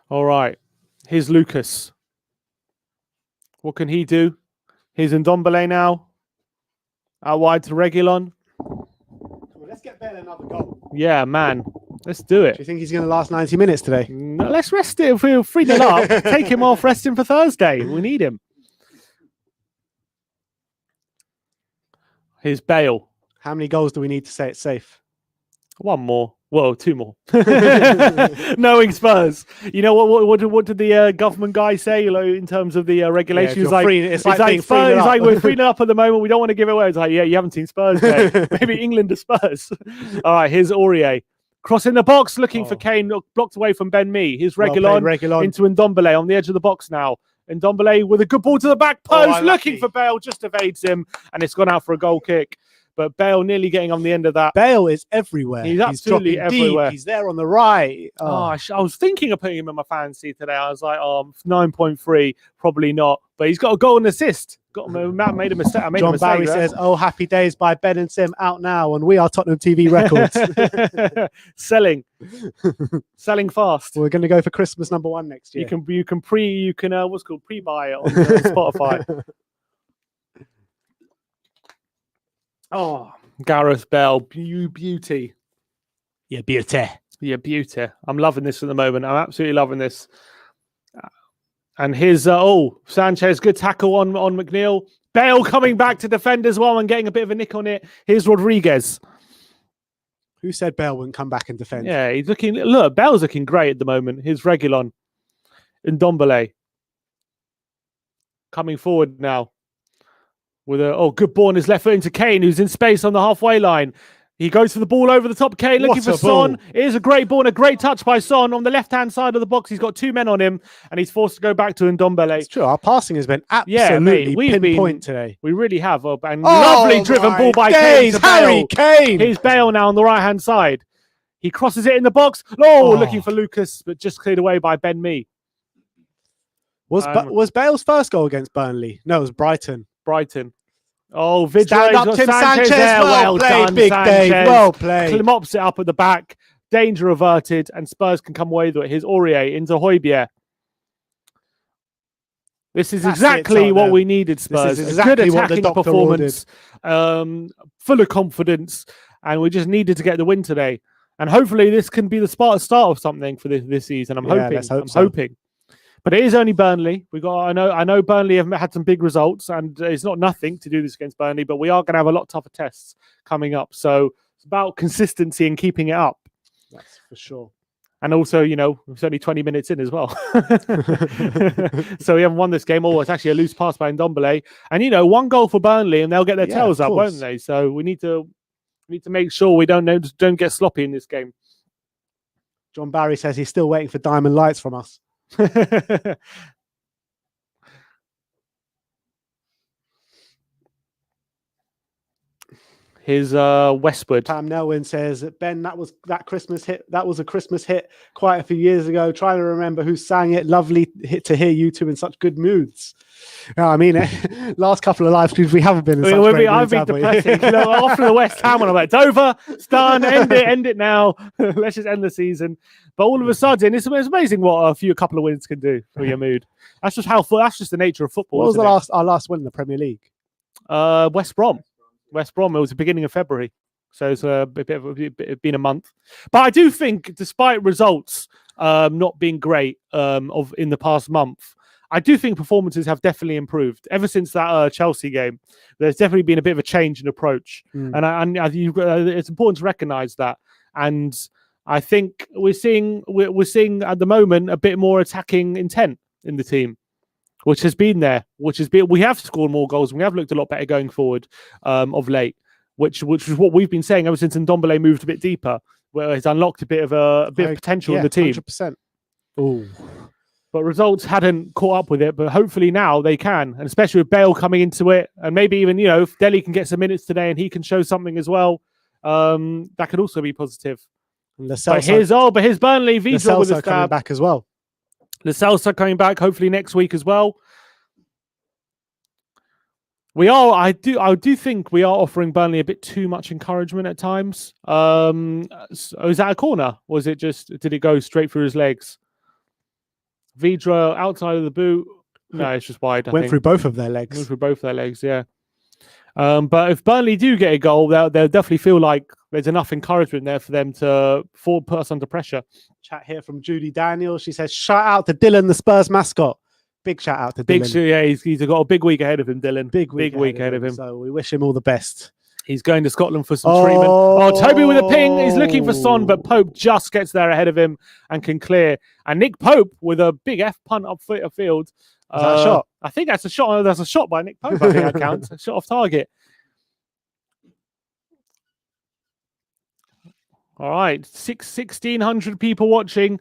S2: All right. Here's Lucas. What can he do? Here's Ndombele now. Out wide to Reguilon.
S3: Let's get Bale another goal.
S2: Yeah, man. Let's do it.
S3: Do you think he's going to last 90 minutes today?
S2: No, let's rest it. If we're 3-0 up, take him off, rest him for Thursday. We need him. Here's Bale.
S3: How many goals do we need to say it's safe?
S2: One more. Well, two more. Knowing Spurs. You know what did the government guy say in terms of the regulations?
S3: Yeah,
S2: it's like Spurs, it's like we're 3-0 up at the moment. We don't want to give it away. It's like, yeah, you haven't seen Spurs play. Maybe England to Spurs. All right, here's Aurier. Crossing the box, looking for Kane, blocked away from Ben Mee. Here's Reguilon into Ndombele on the edge of the box now. Ndombele with a good ball to the back post, looking for Bale, just evades him, and it's gone out for a goal kick. But Bale nearly getting on the end of that.
S3: Bale is everywhere.
S2: He's absolutely everywhere.
S3: Deep. He's there on the right.
S2: I was thinking of putting him in my fantasy today. I was like, 9.3, probably not. But he's got a goal and assist. Matt made a mistake.
S3: John Barry says, "Oh, happy days by Ben and Sim out now on We Are Tottenham TV Records."
S2: Selling fast.
S3: We're going to go for Christmas #1 next year.
S2: You can pre-buy it on Spotify. Oh, Gareth Bale, beauty.
S3: Yeah, beauty.
S2: Yeah, beauty. I'm loving this at the moment. I'm absolutely loving this. And here's, Sanchez, good tackle on McNeil. Bale coming back to defend as well and getting a bit of a nick on it. Here's Rodriguez.
S3: Who said Bale wouldn't come back and defend?
S2: Yeah, Bale's looking great at the moment. Here's Reguilon. Ndombele. Coming forward now. With good ball on his left foot into Kane, who's in space on the halfway line. He goes for the ball over the top. Kane looking for Son. It is a great ball and a great touch by Son on the left-hand side of the box. He's got two men on him, and he's forced to go back to Ndombele.
S3: It's true. Our passing has been absolutely pinpoint today.
S2: We really have. And lovely driven ball by Kane.
S3: Harry Kane.
S2: Here's Bale now on the right-hand side. He crosses it in the box. Looking for Lucas, but just cleared away by Ben Mee.
S3: Was Bale's first goal against Burnley? No, it was Brighton.
S2: Oh, Vidra.
S3: Stand up, Tim Sanchez.
S2: Well
S3: played,
S2: done,
S3: Big
S2: Sanchez.
S3: Dave. Well played.
S2: Mops it up at the back. Danger averted, and Spurs can come away with it. Here's Aurier into Højbjerg. This is exactly what we needed, Spurs.
S3: This is exactly
S2: good
S3: what the
S2: attacking
S3: doctor
S2: performance, full of confidence, and we just needed to get the win today. And hopefully this can be the start of something for this season. I'm hoping. But it is only Burnley. I know Burnley have had some big results, and it's not nothing to do this against Burnley, but we are going to have a lot tougher tests coming up. So it's about consistency and keeping it up.
S3: That's for sure.
S2: And also, it's only 20 minutes in as well. So we haven't won this game. It's actually a loose pass by Ndombele. And, one goal for Burnley, and they'll get their tails up, won't they? So we need to make sure we don't get sloppy in this game.
S3: John Barry says he's still waiting for diamond lights from us.
S2: His Westwood.
S3: Pam Nelwyn says, Ben, that was a Christmas hit quite a few years ago. Trying to remember who sang it. Lovely to hear you two in such good moods. Last couple of live streams we haven't been in such great moods,
S2: I've been depressing. After the West Ham one, I'm like, it's over, it's done, end it now. Let's just end the season. But all of a sudden, it's amazing what a couple of wins can do for your mood. That's just the nature of football.
S3: What was our last win in the Premier League?
S2: West Brom. It was the beginning of February. So it's been a month. But I do think, despite results not being great in the past month, I do think performances have definitely improved ever since that Chelsea game. There's definitely been a bit of a change in approach, and it's important to recognise that. And I think we're seeing at the moment a bit more attacking intent in the team, which has been there. We have scored more goals, and we have looked a lot better going forward of late. which is what we've been saying ever since Ndombele moved a bit deeper, where he's unlocked a bit of potential in the team.
S3: 100%. Oh.
S2: But results hadn't caught up with it. But hopefully now they can, and especially with Bale coming into it, and maybe even if Dele can get some minutes today and he can show something as well, that could also be positive. But here's Burnley. Vidra with a
S3: coming back as well.
S2: Lo Celso coming back hopefully next week as well. I do think we are offering Burnley a bit too much encouragement at times. Is that a corner? Or was it did it go straight through his legs? Vidra outside of the boot. No, it's just wide.
S3: Went through both of their legs.
S2: Went through both their legs, yeah. But if Burnley do get a goal, they'll definitely feel like there's enough encouragement there for them to put us under pressure.
S3: Chat here from Judy Daniels. She says, shout out to Dylan, the Spurs mascot. Big shout out to Dylan.
S2: Yeah, he's got a big week ahead of him, Dylan.
S3: Big week ahead of him. So we wish him all the best.
S2: He's going to Scotland for some treatment. Toby with a ping. He's looking for Son, but Pope just gets there ahead of him and can clear. And Nick Pope with a big F punt upfield.
S3: Is that a shot?
S2: I think that's a shot. That's a shot by Nick Pope. I think that counts. A shot off target. All right, 1,600 people watching,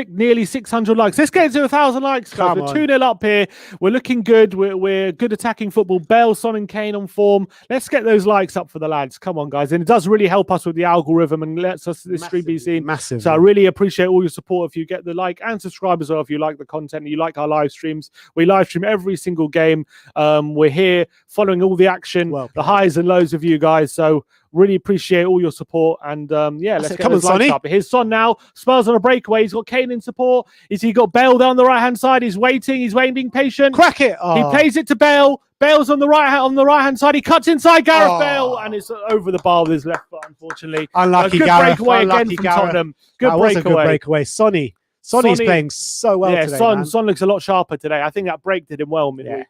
S2: nearly 600 likes. Let's get to 1,000 likes, guys. We're 2-0 up here. We're looking good. We're good attacking football. Bale, Son and Kane on form. Let's get those likes up for the lads. Come on, guys. And it does really help us with the algorithm and lets us this stream be seen.
S3: Massive.
S2: So I really appreciate all your support. If you get the like and subscribe as well, if you like the content and you like our live streams. We live stream every single game. We're here following all the action, the highs and lows of you guys. So really appreciate all your support. And let's get those likes up. Here's Son now. Spurs on a breakaway. He's got Kane in support. He got Bale down the right-hand side. He's waiting, being patient.
S3: Crack it.
S2: He plays it to Bale. Bale's on the right-hand side. He cuts inside Gareth Bale, and it's over the bar with his left foot, unfortunately.
S3: Unlucky
S2: good
S3: Gareth.
S2: breakaway
S3: Unlucky
S2: again from
S3: Gareth.
S2: Tottenham.
S3: Good breakaway. Sonny's playing so well today,
S2: Son looks a lot sharper today. I think that break did him well midweek.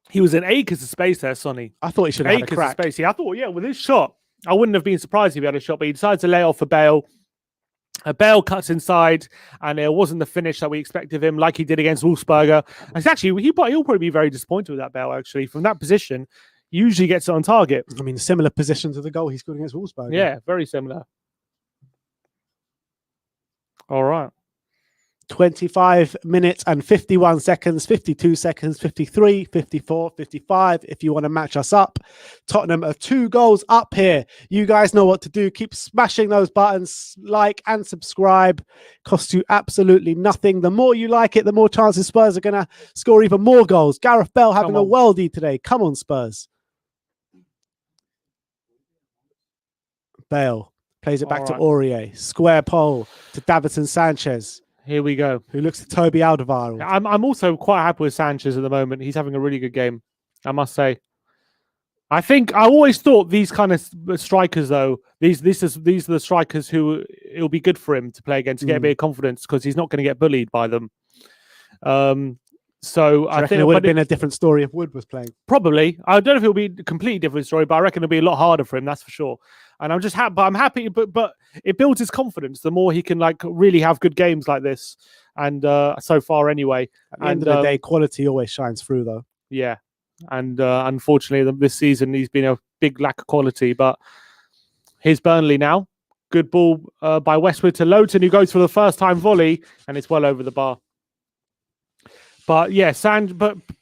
S2: He was in acres of space there, Sonny.
S3: I thought he should have had a crack.
S2: Of space. Yeah, I thought, with his shot, I wouldn't have been surprised if he had a shot, but he decided to lay off for Bale. Bale cuts inside, and it wasn't the finish that we expected of him, like he did against Wolfsberger. And it's actually, he'll probably be very disappointed with that Bale, actually. From that position, he usually gets it on target.
S3: I mean, similar position to the goal he scored against Wolfsberger.
S2: Yeah, very similar. All right.
S3: 25 minutes and 51 seconds, 52 seconds, 53, 54, 55. If you want to match us up, Tottenham are 2 goals up here. You guys know what to do. Keep smashing those buttons, like and subscribe. Costs you absolutely nothing. The more you like it, the more chances Spurs are going to score even more goals. Gareth Bale having a worldie today. Come on, Spurs. Bale plays it back to Aurier. Square pole to Davinson Sanchez.
S2: Here we go.
S3: Who looks at Toby Alderweireld.
S2: I'm also quite happy with Sanchez at the moment. He's having a really good game, I must say. I always thought these kind of strikers, though, these are the strikers who it'll be good for him to play against to get a bit of confidence because he's not going to get bullied by them. So I think
S3: it would have been a different story if Wood was playing.
S2: Probably. I don't know if it'll be a completely different story, but I reckon it'll be a lot harder for him. That's for sure. And I'm just happy. But I'm happy. But it builds his confidence the more he can really have good games like this. And so far, anyway.
S3: At the end of the day, quality always shines through, though.
S2: Yeah. And unfortunately, this season he's been a big lack of quality. But here's Burnley now. Good ball by Westwood to Lowton, who goes for the first time volley, and it's well over the bar. But yeah,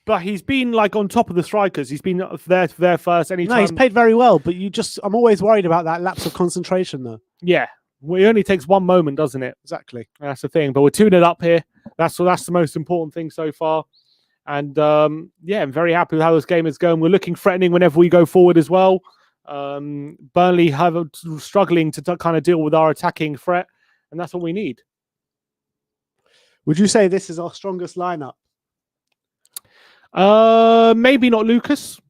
S2: but he's been on top of the strikers. He's been there first. Anytime.
S3: No, he's played very well. But I'm always worried about that lapse of concentration, though.
S2: Yeah, well, it only takes one moment, doesn't it?
S3: Exactly.
S2: That's the thing. But we're 2-0 up here. That's the most important thing so far. And I'm very happy with how this game is going. We're looking threatening whenever we go forward as well. Burnley have struggling to kind of deal with our attacking threat, and that's what we need.
S3: Would you say this is our strongest lineup?
S2: Maybe not Lucas.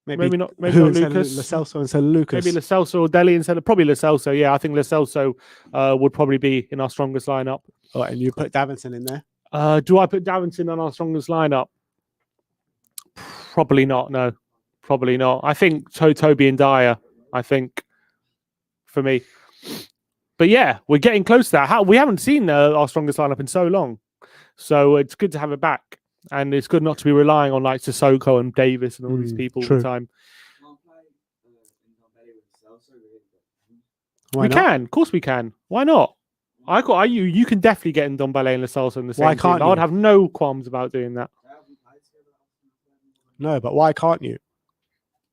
S2: Maybe not Lucas.
S3: Lo Celso instead of Lucas.
S2: Maybe Lo Celso or Dele instead of probably Lo Celso. Yeah, I think Lo Celso would probably be in our strongest lineup.
S3: All right, and you put Davinson in there.
S2: Do I put Davinson on our strongest lineup? Probably not. No, probably not. I think Toby and Dyer. I think for me. But yeah, we're getting close to that. We haven't seen our strongest lineup in so long, so it's good to have it back. and it's good not to be relying on like Sissoko and Davis and all these people all the time.
S3: Why not?
S2: Of course we can. Why not? You can definitely get in Ndombele and Lo Celso in the same
S3: Why
S2: team.
S3: can't
S2: I would
S3: you?
S2: have no qualms about doing that.
S3: No, but why can't you?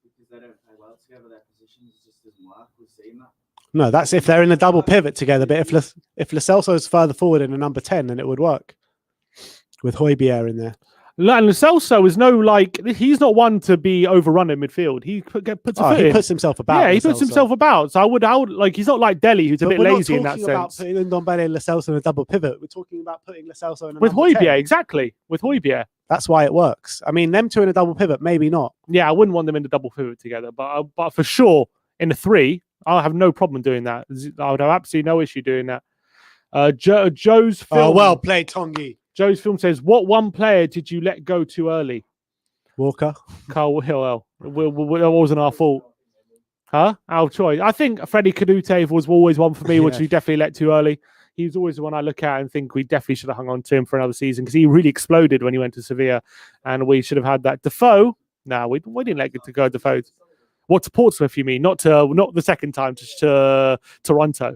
S4: Because they don't play well together. Their positions just doesn't work. We've seen that.
S3: No, that's if they're in a double pivot together. But if Lo Celso's further forward in a number 10, then it would work with Højbjerg in there.
S2: And Lo Celso is he's not one to be overrun in midfield. He puts
S3: himself about.
S2: Yeah, he puts himself about. So I would like he's not like Delhi, who's a bit lazy in that sense.
S3: We're not talking about putting Ndombele and Lo Celso in a double pivot. We're talking about putting Lo Celso in a
S2: with
S3: number 10.
S2: Højbjerg, exactly. With Højbjerg.
S3: That's why it works. I mean, them two in a double pivot, maybe not.
S2: Yeah, I wouldn't want them in the double pivot together, but for sure in the 3, I'll have no problem doing that. I would have absolutely no issue doing that. Joe's film.
S3: Oh, well played, Tongi.
S2: Joe's film says, "What one player did you let go too early?"
S3: Walker.
S2: Carl Hill. That wasn't our fault. Huh? Our choice. I think Freddie Canute was always one for me, which we definitely let too early. He's always the one I look at and think we definitely should have hung on to him for another season because he really exploded when he went to Sevilla, and we should have had that. Defoe. No, we didn't let it to go Defoe. What, to Portsmouth? You mean not the second time, just to Toronto?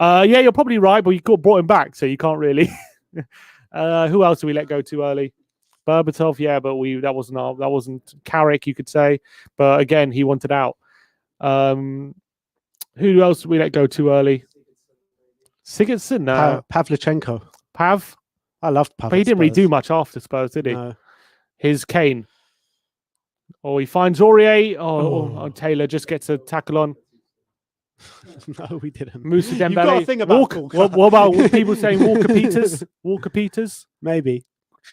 S2: Yeah, you're probably right, but you brought him back, so you can't really. Who else did we let go too early? Berbatov, yeah, but that wasn't Carrick, you could say, but again, he wanted out. Who else did we let go too early? Sigurdsson, no.
S3: Pavlyuchenko.
S2: Pav.
S3: I loved Pav.
S2: But he didn't really do much after Spurs, did he?
S3: No.
S2: His Kane. He finds Aurier. Taylor just gets a tackle on.
S3: No, we didn't.
S2: Musa Dembele.
S3: You've got to think about
S2: what about people saying Walker Peters? Walker Peters?
S3: Maybe.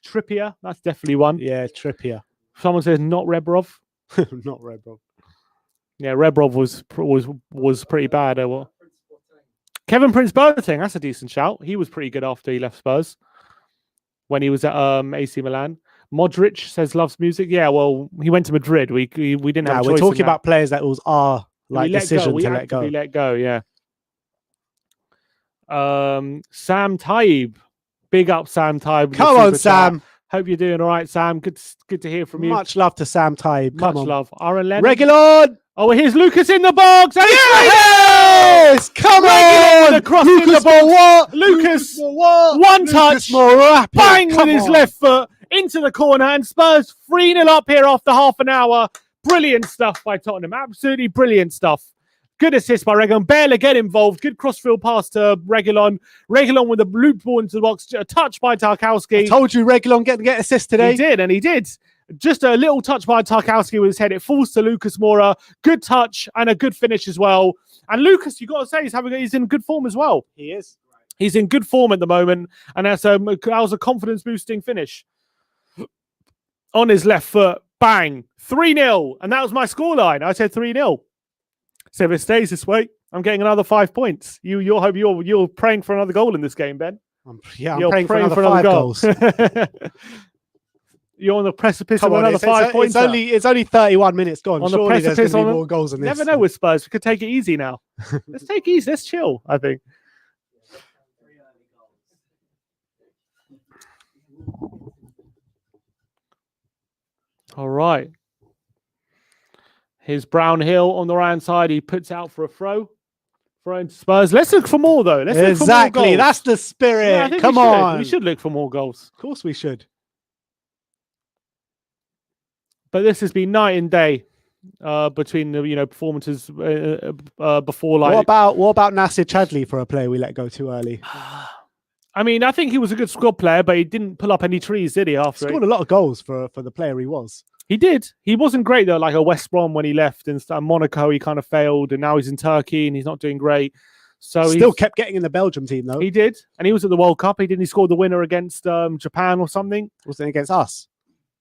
S2: Trippier. That's definitely one.
S3: Yeah, Trippier.
S2: Someone says not Rebrov.
S3: Not Rebrov.
S2: Yeah, Rebrov was pretty bad. Kevin Prince Boateng. That's a decent shout. He was pretty good after he left Spurs when he was at AC Milan. Modric says loves music. Yeah, well, he went to Madrid. We didn't have a choice.
S3: We're talking about players that was our decision to let go.
S2: We let go, yeah. Sam Taib. Big up Sam Taib.
S3: Come on, Sam.
S2: Hope you're doing all right, Sam. Good to hear from you.
S3: Much love to Sam Taib.
S2: Much love. Aaron Lennon.
S3: Reguilon.
S2: Oh, here's Lucas in the box.
S3: Yes! Come on!
S2: Across
S3: Lucas
S2: in the box.
S3: what?
S2: Lucas,
S3: what?
S2: one touch. Bang with his
S3: on.
S2: left foot into the corner, and Spurs 3-0 up here after half an hour. Brilliant stuff by Tottenham. Absolutely brilliant stuff. Good assist by Reguilon. Barely get involved. Good crossfield pass to Reguilon. Reguilon with a loop ball into the box. A touch by Tarkowski.
S3: I told you Reguilon get assist today.
S2: He did. Just a little touch by Tarkowski with his head. It falls to Lucas Moura. Good touch and a good finish as well. And Lucas, you got to say, he's in good form as well.
S3: He is.
S2: He's in good form at the moment. And that was a confidence-boosting finish. On his left foot. Bang. 3-0. And that was my scoreline. I said 3-0. So if it stays this way, I'm getting another 5 points. You're praying for another goal in this game, Ben.
S3: I'm praying for another 5 goals.
S2: You're on the precipice of another 5 points.
S3: It's only 31 minutes gone.
S2: On
S3: Surely
S2: the
S3: there's going to be more goals than this.
S2: Never know with Spurs. We could take it easy now. Let's take it easy. Let's chill, I think. All right. Here's Brownhill on the right-hand side. He puts out for a throw. Throw into Spurs. Let's look for more, though. Let's look for more goals.
S3: That's the spirit.
S2: Yeah, Come on. We should look for more goals.
S3: Of course we should.
S2: But this has been night and day between the performances before.
S3: What about Nasir Chadli for a player we let go too early?
S2: I mean, I think he was a good squad player, but he didn't pull up any trees, did he? After
S3: scored a lot of goals for the player he was.
S2: He did. He wasn't great though, like a West Brom when he left, and Monaco he kind of failed, and now he's in Turkey and he's not doing great. So
S3: still kept getting in the Belgium team though.
S2: He did, and he was at the World Cup. He scored the winner against Japan or something.
S3: Wasn't it against us?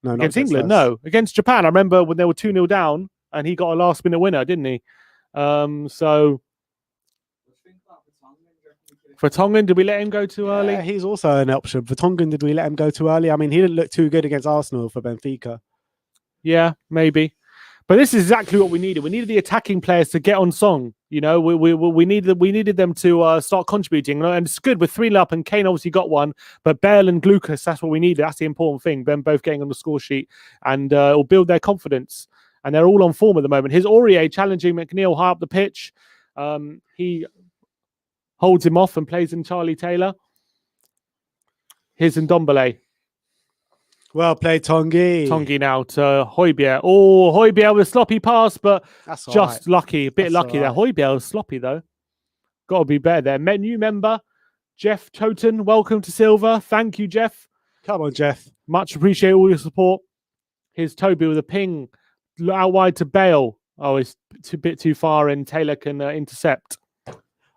S3: No, not
S2: against England.
S3: Us.
S2: No, against Japan. I remember when they were 2-0 down, and he got a last-minute winner, didn't he? So for Tongan, did we let him go too early?
S3: Yeah, he's also an option. For Tongan, did we let him go too early? I mean, he didn't look too good against Arsenal for Benfica.
S2: Yeah, maybe. But this is exactly what we needed. We needed the attacking players to get on song. You know, we needed them to start contributing, and it's good with 3-0 up. And Kane obviously got one, but Bale and Lucas, that's what we needed. That's the important thing. Them both getting on the score sheet, and it'll build their confidence. And they're all on form at the moment. Here's Aurier challenging McNeil high up the pitch. He holds him off and plays in Charlie Taylor. Here's Ndombele.
S3: Well played, Tongi.
S2: Tongi now to Højbjerg. Oh, Højbjerg with a sloppy pass, but
S3: That's all
S2: just
S3: right.
S2: lucky. A bit
S3: That's
S2: lucky there.
S3: all right.
S2: Højbjerg was sloppy, though. Got to be better there. New member, Jeff Toten. Welcome to Silver. Thank you, Jeff.
S3: Come on, Jeff.
S2: Much appreciate all your support. Here's Toby with a ping. Out wide to Bale. Oh, it's a bit too far, and Taylor can intercept.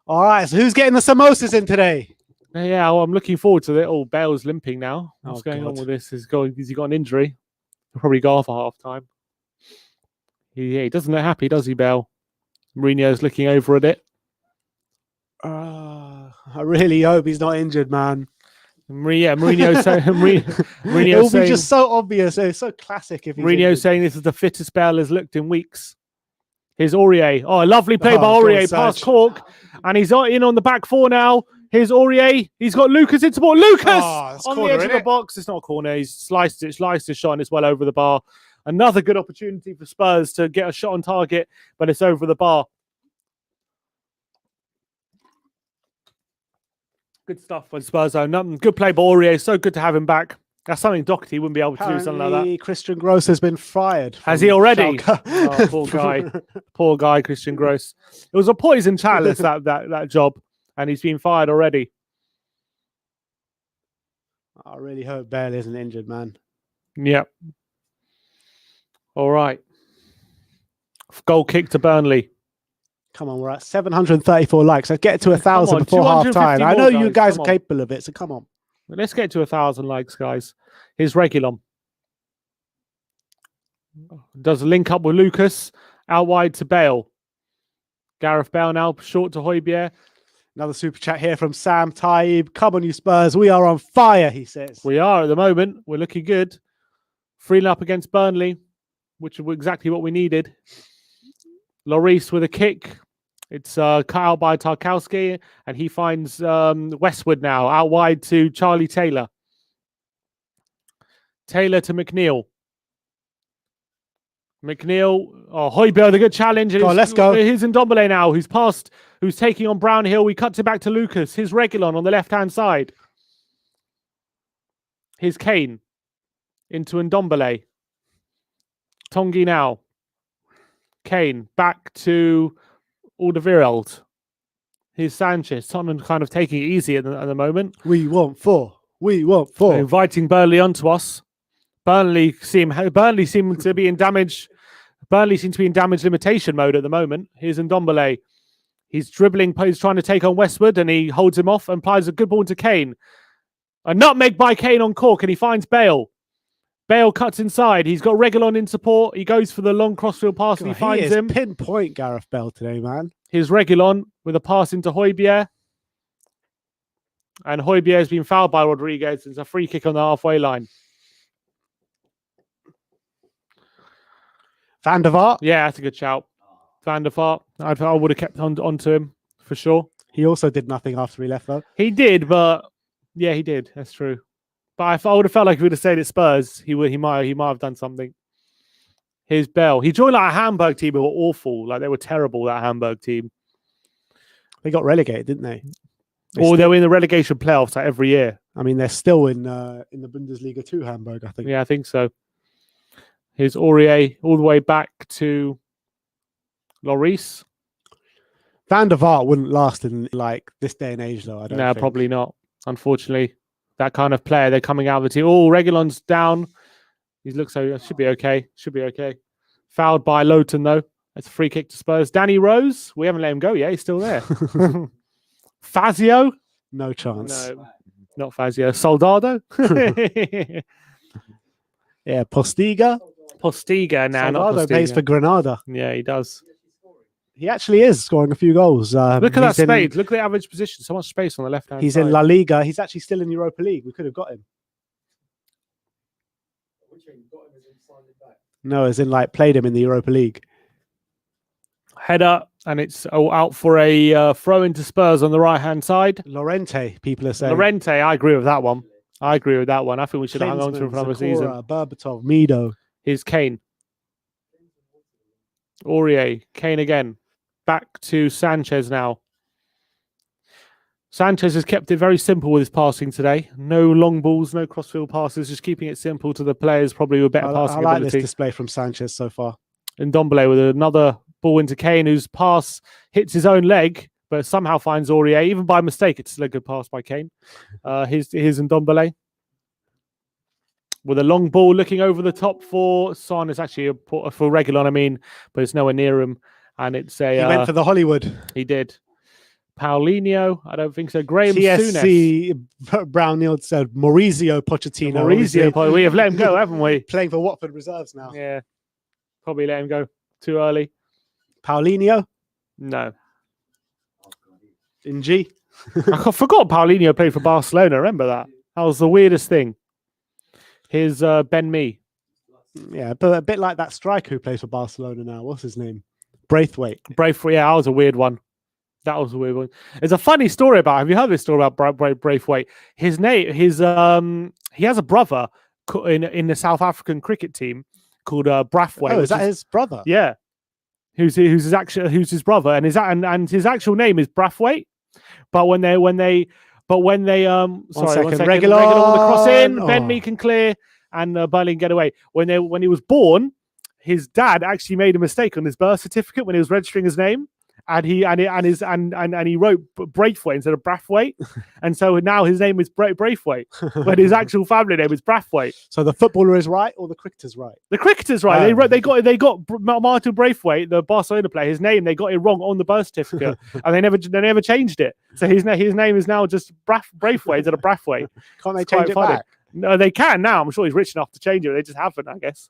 S3: All right, so who's getting the samosas in today?
S2: Yeah, well, I'm looking forward to it. Oh, Bale's limping now.
S3: Oh,
S2: What's going on
S3: God.
S2: with this? Has he got an injury? He'll probably go off at half time. He doesn't look happy, does he, Bale? Mourinho's looking over at it.
S3: I really hope he's not injured, man.
S2: Mourinho's saying,
S3: It will be just so obvious. It's so classic if he's
S2: Mourinho's
S3: injured.
S2: saying this is the fittest Bale has looked in weeks. Here's Aurier. Oh, a lovely play by
S3: Oh,
S2: Aurier
S3: God,
S2: past
S3: Serge.
S2: Cork. And he's in on the back four now. Here's Aurier. He's got Lucas in support. Lucas
S3: that's
S2: on
S3: corner,
S2: the edge of the
S3: innit?
S2: box. It's not a corner. He's sliced his shot and it's well over the bar. Another good opportunity for Spurs to get a shot on target, but it's over the bar. Good stuff on Spurs. Good play by Aurier. So good to have him back. That's something Doherty wouldn't be able to do, something like that.
S3: Apparently, Christian Gross has been fired.
S2: Has
S3: from
S2: he already?
S3: Schalke.
S2: Oh, poor guy. Poor guy, Christian Gross. It was a poison chalice, that job, and he's been fired already.
S3: I really hope Bale isn't injured, man.
S2: Yep. All right. Goal kick to Burnley.
S3: Come on, we're at 734 likes. Let's get to
S2: Yeah, come
S3: 1,000
S2: on,
S3: before half
S2: 250
S3: time. I
S2: more,
S3: know you
S2: guys,
S3: guys
S2: come
S3: are
S2: on.
S3: capable of it, so come on.
S2: Let's get to 1,000 likes, guys. Here's Reguilon. Does a link up with Lucas. Out wide to Bale. Gareth Bale now short to Højbjerg.
S3: Another super chat here from Sam Taib. Come on, you Spurs. We are on fire, he says.
S2: We are at the moment. We're looking good. 3-0 up against Burnley, which is exactly what we needed. Lloris with a kick. It's cut out by Tarkowski, and he finds Westwood now. Out wide to Charlie Taylor. Taylor to McNeil. Højbjerg, the good challenge.
S3: Go on, let's go.
S2: Here's Ndombele now, who's taking on Brownhill. He cuts it back to Lucas. Here's Reguilon on the left-hand side. Here's Kane into Ndombele. Tongi now. Kane back to Alderweireld. Here's Sanchez. Tottenham kind of taking it easy at the moment.
S3: We want four. We want four.
S2: They're inviting Burnley onto us. Burnley seem to be in damage. Burnley seem to be in damage limitation mode at the moment. Here's Ndombele. He's dribbling. He's trying to take on Westwood, and he holds him off and applies a good ball to Kane. A nutmeg by Kane on Cork, and he finds Bale. Bale cuts inside. He's got Reguilon in support. He goes for the long crossfield pass, and he finds him.
S3: Pinpoint Gareth Bale today, man.
S2: Here's Reguilon with a pass into Højbjerg. And Højbjerg has been fouled by Rodriguez. It's a free kick on the halfway line.
S3: Van der Vaart.
S2: Yeah, that's a good shout. Van der Vaart. I would have kept onto him for sure.
S3: He also did nothing after he left, though.
S2: He did, but yeah, he did. That's true. But if I would have felt like he would have stayed at Spurs, he might have done something. Here's Bell. He joined like a Hamburg team who were awful. Like they were terrible, that Hamburg team.
S3: They got relegated, didn't they?
S2: They were in the relegation playoffs like every year.
S3: I mean, they're still in the Bundesliga 2, Hamburg, I think.
S2: Yeah, I think so. Here's Aurier all the way back to Lloris.
S3: Van der Vaart wouldn't last in like this day and age, though. I don't
S2: No,
S3: think.
S2: probably not. Unfortunately, that kind of player, they're coming out of the team. Oh, Reguilon's down. He looks so should be okay. Should be okay. Fouled by Lowton though. It's a free kick to Spurs. Danny Rose. We haven't let him go yet. He's still there. Fazio.
S3: No chance.
S2: No, not Fazio. Soldado.
S3: Yeah, Postiga.
S2: Postiga now. Not
S3: Soldado
S2: Postiga.
S3: plays for Granada.
S2: Yeah, he does.
S3: He actually is scoring a few goals.
S2: Look at that
S3: he's in-
S2: space. Look at the average position. So much space on the left hand.
S3: He's in La Liga. He's actually still in Europa League. We could have got him. No, as in like played him in the Europa League.
S2: Header, and it's out for a throw into Spurs on the right-hand side.
S3: Lorente, people are saying.
S2: Lorente, I agree with that one. I think we should have hung on to him for another season.
S3: Berbatov, Mido.
S2: Here's Kane. Aurier, Kane again. Back to Sanchez now. Sanchez has kept it very simple with his passing today. No long balls, no crossfield passes, just keeping it simple to the players probably with better passing
S3: I like
S2: ability.
S3: this display from Sanchez so far.
S2: And Ndombele with another ball into Kane, whose pass hits his own leg, but somehow finds Aurier. Even by mistake, it's still a good pass by Kane. Here's Ndombele. With a long ball looking over the top for Son. It's actually for Reguilon, but it's nowhere near him. And it's a...
S3: He went for the Hollywood.
S2: He did. Paulinho, I don't think so. Graham
S3: TSC Brownhill said Maurizio Pochettino.
S2: We have let him go, haven't we?
S3: Playing for Watford reserves now.
S2: Yeah. Probably let him go too early.
S3: Paulinho?
S2: No.
S3: In G?
S2: I forgot Paulinho played for Barcelona. Remember that? That was the weirdest thing. Here's Ben Mee.
S3: Yeah, but a bit like that striker who plays for Barcelona now. What's his name? Braithwaite.
S2: Braithwaite, yeah, that was a weird one. There's a funny story about. Have you heard this story about Braithwaite? His name, he has a brother in the South African cricket team called Braithwaite.
S3: Oh, is that his brother?
S2: Yeah, who's his brother, and his actual name is Braithwaite. But when they sorry, one second. Reguilon on the cross in, Ben Mee can clear, and Burnley can get away. When he was born, his dad actually made a mistake on his birth certificate when he was registering his name. And he wrote Braithwaite instead of Braithwaite, and so now his name is Braithwaite, but his actual family name is Braithwaite.
S3: So the footballer is right, or the cricketer's right?
S2: The cricketer's right. They got Martin Braithwaite, the Barcelona player. His name they got it wrong on the birth certificate, and they never changed it. So his name is now just Braithwaite instead of Braithwaite.
S3: Can't they change it back?
S2: No, they can now. I'm sure he's rich enough to change it. They just haven't, I guess.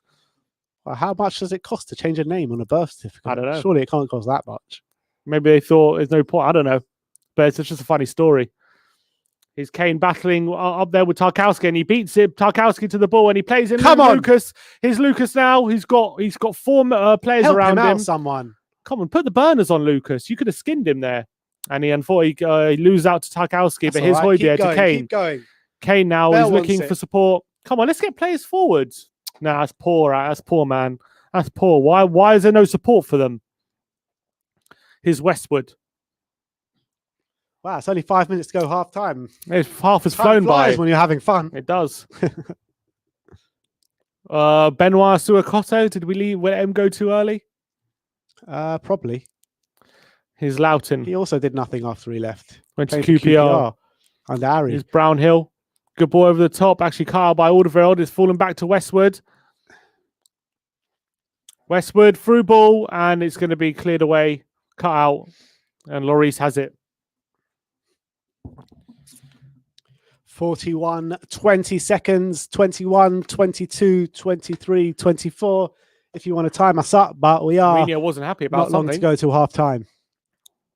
S3: Well, how much does it cost to change a name on a birth certificate?
S2: I don't know.
S3: Surely it can't cost that much.
S2: Maybe they thought there's no point. I don't know. But it's just a funny story. He's Kane battling up there with Tarkowski, and he beats him. Tarkowski to the ball, and he plays in.
S3: Come on,
S2: Lucas. Here's Lucas now. He's got 4 players
S3: Help
S2: around
S3: him.
S2: him.
S3: Someone.
S2: Come on, put the burners on Lucas. You could have skinned him there. And he unfortunately loses out to Tarkowski. But here's Højbjerg to Kane.
S3: Keep going.
S2: Kane now is looking for support. Come on, let's get players forwards. No, that's poor. That's poor, man. That's poor. Why is there no support for them? Here's Westwood.
S3: Wow, it's only 5 minutes to go half time.
S2: Half has flown by
S3: when you're having fun.
S2: It does. Benoit Suakoto, did we let him go too early?
S3: Probably.
S2: Here's Loughton.
S3: He also did nothing after he left.
S2: Went to QPR.
S3: And Harry.
S2: Here's Brownhill. Good ball over the top. Actually, cut out by Alderweireld. It's fallen back to Westwood. Westwood through ball, and it's going to be cleared away, cut out, and Lloris has it.
S3: 41, 20 seconds, 21, 22, 23, 24. If you want to time us up, but we are
S2: Mourinho wasn't happy about
S3: not long to go to half time.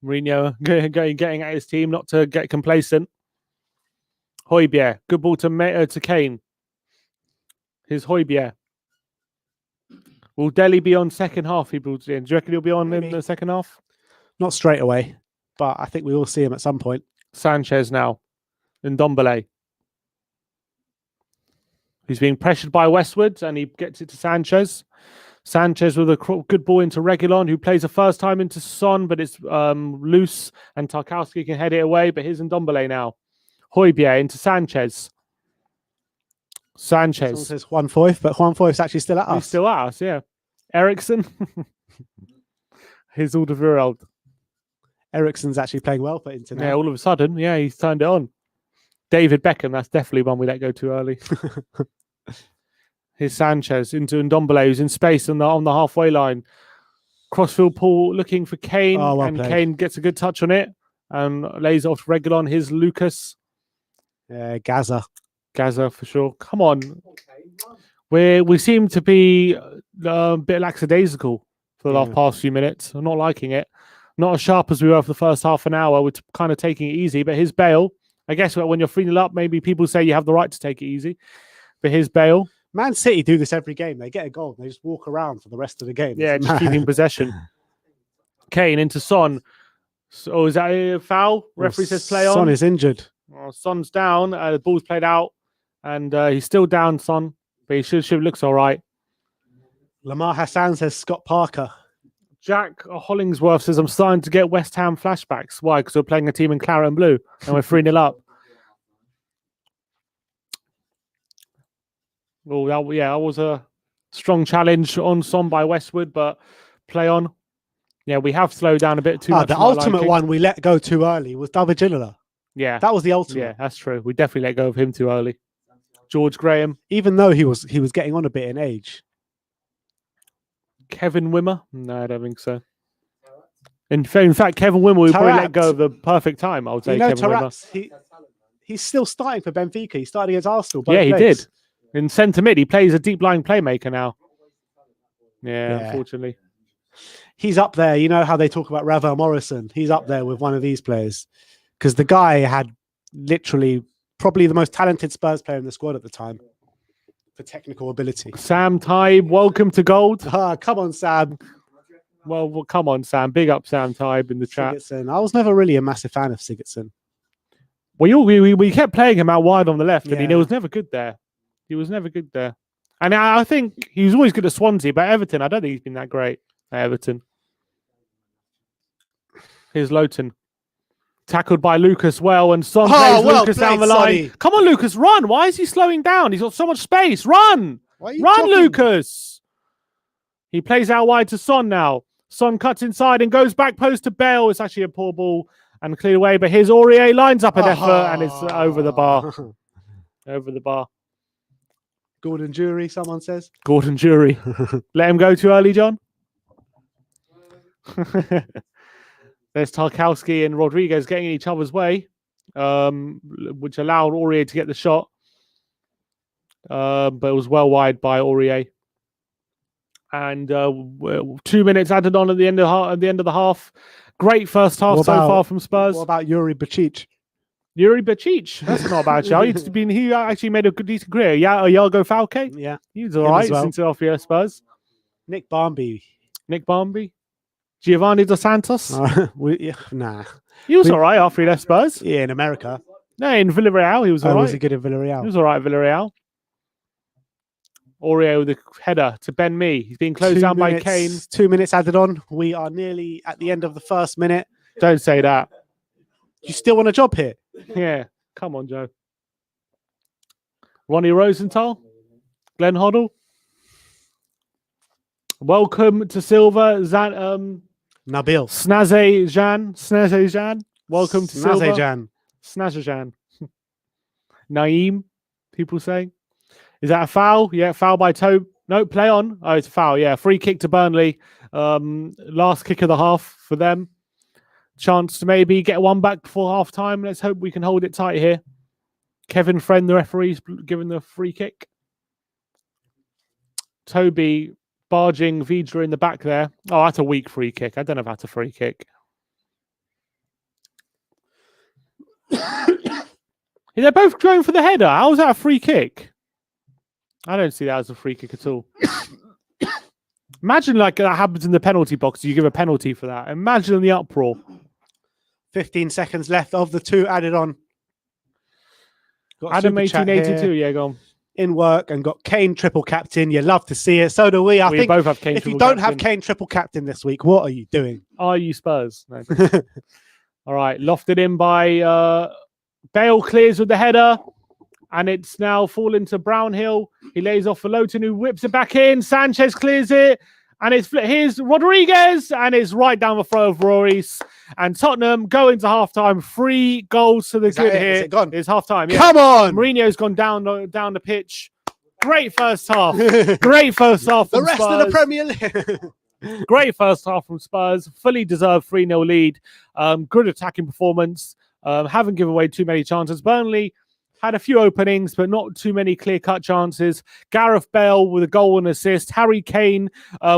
S2: Mourinho getting at his team, not to get complacent. Højbjerg, good ball to Kane. Here's Højbjerg. Will Dele be on second half? Do you reckon he'll be on in the second half?
S3: Not straight away, but I think we will see him at some point.
S2: Sanchez now. Ndombele. He's being pressured by Westwood, and he gets it to Sanchez. Sanchez with a good ball into Reguilon, who plays the first time into Son, but it's loose, and Tarkowski can head it away. But here's Ndombele now. Højbjerg into Sanchez.
S3: Someone says Juan Foyth, but Juan Foyth's actually still at us.
S2: He's still at us, yeah. Ericsson. Here's Alderweireld.
S3: Ericsson's actually playing well for Inter now.
S2: Yeah, all of a sudden, yeah, he's turned it on. David Beckham, that's definitely one we let go too early. Here's Sanchez into Ndombele, who's in space on the halfway line. Crossfield Paul looking for Kane, and played. Kane gets a good touch on it and lays off Reguilon. Here's Lucas.
S3: Gaza
S2: for sure. Come on. We seem to be a bit lackadaisical for the past few minutes. I'm not liking it. Not as sharp as we were for the first half an hour. We're kind of taking it easy. But here's Bale. I guess when you're 3-0 up, maybe people say you have the right to take it easy. But here's Bale.
S3: Man City do this every game. They get a goal and they just walk around for the rest of the game.
S2: Yeah,
S3: It's
S2: just
S3: mad.
S2: keeping possession. Kane into Son. So is that a foul? Referee says play on.
S3: Son is injured.
S2: Son's down. The ball's played out, and he's still down. Son, but he should looks all right.
S3: Lamar Hassan says Scott Parker.
S2: Jack Hollingsworth says I'm starting to get West Ham flashbacks. Why? Because we're playing a team in claret and blue, and we're 3-0 up. Well, that was a strong challenge on Son by Westwood, but play on. Yeah, we have slowed down a bit too much.
S3: The ultimate one we let go too early was David Ginola.
S2: Yeah,
S3: that was the ultimate.
S2: Yeah, that's true. We definitely let go of him too early. George Graham,
S3: even though he was getting on a bit in age.
S2: Kevin Wimmer? No, I don't think so. In fact, Kevin Wimmer, we probably let go of the perfect time. I would say. Kevin Wimmer.
S3: He's still starting for Benfica. He started against Arsenal.
S2: Yeah, he did. In centre mid, he plays a deep lying playmaker now. Yeah, unfortunately.
S3: He's up there. You know how they talk about Ravel Morrison? He's up there with one of these players. Because the guy had literally probably the most talented Spurs player in the squad at the time for technical ability.
S2: Sam Tybe, welcome to Gold.
S3: Come on, Sam.
S2: Well, come on, Sam. Big up Sam Tybe in the chat.
S3: Sigurdsson. I was never really a massive fan of Sigurdsson.
S2: Well, we kept playing him out wide on the left, and he was never good there. He was never good there. And I think he was always good at Swansea, but Everton, I don't think he's been that great at Everton. Here's Lowton. Tackled by Lucas well, and Son plays Lucas down the line.
S3: Sonny.
S2: Come on, Lucas, run. Why is he slowing down? He's got so much space. Run. Run, jogging? Lucas. He plays out wide to Son now. Son cuts inside and goes back post to Bale. It's actually a poor ball and cleared away, but here's Aurier, lines up an effort, and it's over the bar. Over the bar.
S3: Gordon Jury, someone says.
S2: Gordon Jury. Let him go too early, John. There's Tarkowski and Rodriguez getting in each other's way, which allowed Aurier to get the shot. But it was well wide by Aurier. And 2 minutes added on at the end of the half. Great first half so far from Spurs.
S3: What about Yuri Bacic?
S2: Yuri Bacic. That's not a bad show. He actually made a good decent career. Yeah, Iago Falque.
S3: Yeah.
S2: He was all right since off Spurs.
S3: Nick Barmby.
S2: Giovanni Dos Santos.
S3: Nah.
S2: He was all right after he left Spurs.
S3: Yeah, in America.
S2: No, in Villarreal, he was all right.
S3: Was he good in Villarreal?
S2: He was all right at Villarreal. Aurier with a header to Ben Mee. He's being closed down by Kane.
S3: 2 minutes added on. We are nearly at the end of the first minute.
S2: Don't say that.
S3: You still want a job here?
S2: Yeah. Come on, Joe. Ronnie Rosenthal. Glenn Hoddle. Welcome to Silver.
S3: Nabil.
S2: Snazzy Jan. Welcome to Silver. Snazzy Jan. Naeem, people saying. Is that a foul? Yeah, foul by Tobe. No, play on. Oh, it's a foul. Yeah, free kick to Burnley. Last kick of the half for them. Chance to maybe get one back before half time. Let's hope we can hold it tight here. Kevin Friend, the referee's giving the free kick. Toby barging Vidra in the back there. Oh, that's a weak free kick. I don't know if that's a free kick. They're both going for the header. How's that a free kick? I don't see that as a free kick at all. Imagine like that happens in the penalty box. You give a penalty for that. Imagine the uproar.
S3: 15 seconds left of the 2 added on.
S2: Adam 1882, yeah, go on.
S3: In work and got Kane triple captain. You love to see it. So do we. I think
S2: both have Kane.
S3: If you don't have Kane triple captain this week, what are you doing?
S2: Are you Spurs? No. All right, lofted in by Bale, clears with the header. And it's now fallen to Brownhill. He lays off for Lowton, who whips it back in. Sanchez clears it. And here's Rodriguez. And it's right down the throat of Roris. And Tottenham go into halftime. 3 goals to the good here.
S3: Is it gone?
S2: It's halftime. Yeah.
S3: Come on.
S2: Mourinho's gone down the pitch. Great first half. Great first half from
S3: the rest
S2: Spurs.
S3: of the Premier League.
S2: Great first half from Spurs. Fully deserved 3-0 lead. Good attacking performance. Haven't given away too many chances. Burnley had a few openings, but not too many clear-cut chances. Gareth Bale with a goal and assist. Harry Kane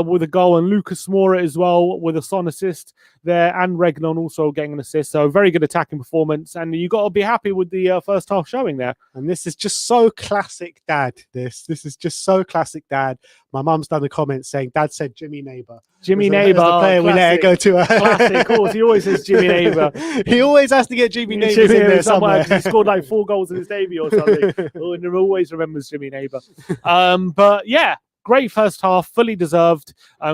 S2: with a goal, and Lucas Moura as well with a Son assist. there, and Regnon also getting an assist. So very good attacking performance, and you got to be happy with the first half showing there.
S3: And this is just so classic Dad. This is just so classic Dad. My mum's done the comments saying Dad said Jimmy Neighbour.
S2: Jimmy
S3: As
S2: Neighbour,
S3: the player we let her go to.
S2: Classic, of course. He always says Jimmy Neighbour.
S3: He always has to get Jimmy Neighbours in there somewhere.
S2: He scored like 4 goals in his debut or something. And always remembers Jimmy Neighbour. But yeah, great first half, fully deserved.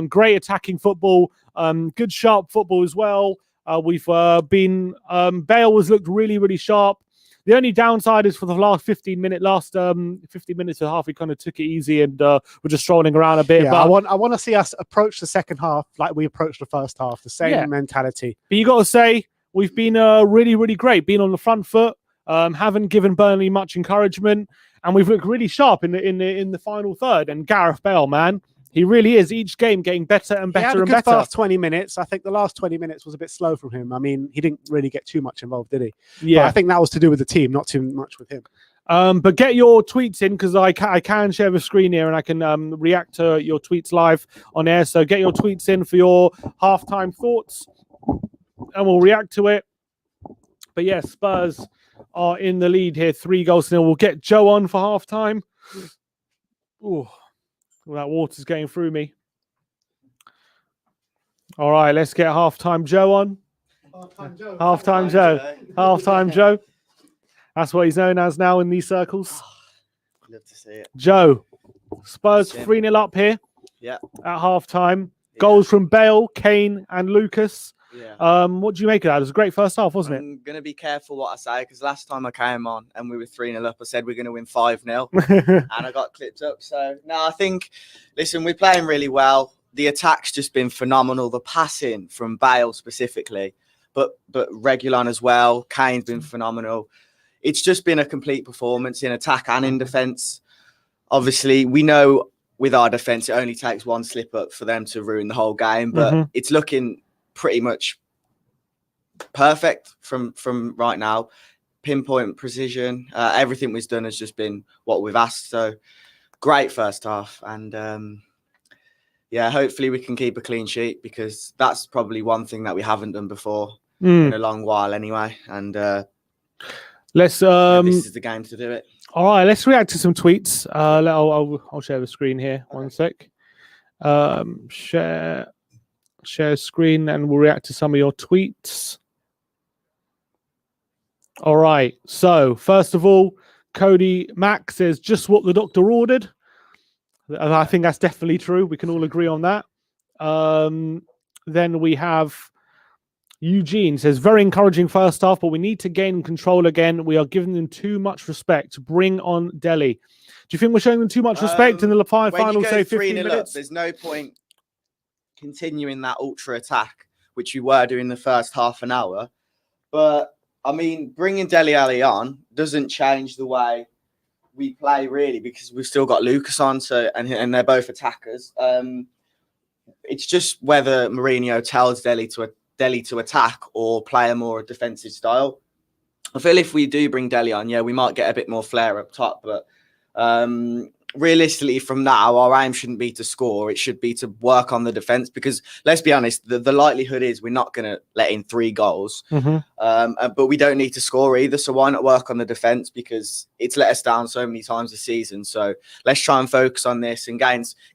S2: Great attacking football. Good sharp football as well. We've been Bale has looked really, really sharp. The only downside is for the last 15 minutes and a half, we kind of took it easy and we're just strolling around a bit.
S3: Yeah,
S2: but
S3: I want to see us approach the second half like we approached the first half, the same mentality.
S2: But you got to say, we've been really, really great. Been on the front foot, haven't given Burnley much encouragement, and we've looked really sharp in the final third. And Gareth Bale, man, he really is each game getting better and better and better.
S3: First 20 minutes. I think the last 20 minutes was a bit slow from him. I mean, he didn't really get too much involved, did he?
S2: Yeah,
S3: but I think that was to do with the team, not too much with him.
S2: But get your tweets in, because I can share the screen here and I can react to your tweets live on air. So get your tweets in for your halftime thoughts and we'll react to it. But yeah, Spurs are in the lead here, 3-0. We'll get Joe on for halftime. Ooh. Well, that water's getting through me. All right, let's get halftime Joe on.
S3: Halftime Joe.
S2: Halftime Joe. Halftime Joe. That's what he's known as now in these circles.
S4: Love to see it.
S2: Joe, Spurs 3-0 up here.
S4: Yeah.
S2: At halftime. Goals from Bale, Kane, and Lucas.
S4: Yeah.
S2: What do you make of that? It was a great first half, wasn't it?
S4: I'm going to be careful what I say, because last time I came on and we were 3-0 up, I said we're going to win 5-0 and I got clipped up. So, no, I think, listen, we're playing really well. The attack's just been phenomenal. The passing from Bale specifically, but Reguilon as well. Kane's been phenomenal. It's just been a complete performance in attack and in defence. Obviously, we know with our defence, it only takes one slip up for them to ruin the whole game, but it's looking pretty much perfect from right now. Pinpoint precision, everything we've done has just been what we've asked. So great first half, and yeah, hopefully we can keep a clean sheet, because that's probably one thing that we haven't done before in a long while anyway. And
S2: let's
S4: this is the game to do it.
S2: All right, let's react to some tweets. I'll share the screen here. One sec. Share screen and we'll react to some of your tweets. All right. So first of all, Cody Mack says just what the doctor ordered. And I think that's definitely true. We can all agree on that. Then we have Eugene says very encouraging first half, but we need to gain control again. We are giving them too much respect. Bring on Delhi. Do you think we're showing them too much respect in the final, say, 15 minutes?
S4: Up, there's no point continuing that ultra attack, which we were doing the first half an hour. But I mean, bringing Dele Alli on doesn't change the way we play, really, because we've still got Lucas on, so and they're both attackers. It's just whether Mourinho tells Dele to attack or play a more defensive style. I feel if we do bring Dele on, yeah, we might get a bit more flair up top, but realistically from now, our aim shouldn't be to score. It should be to work on the defence, because let's be honest, the likelihood is we're not going to let in 3 goals, but we don't need to score either. So why not work on the defence, because it's let us down so many times this season. So let's try and focus on this and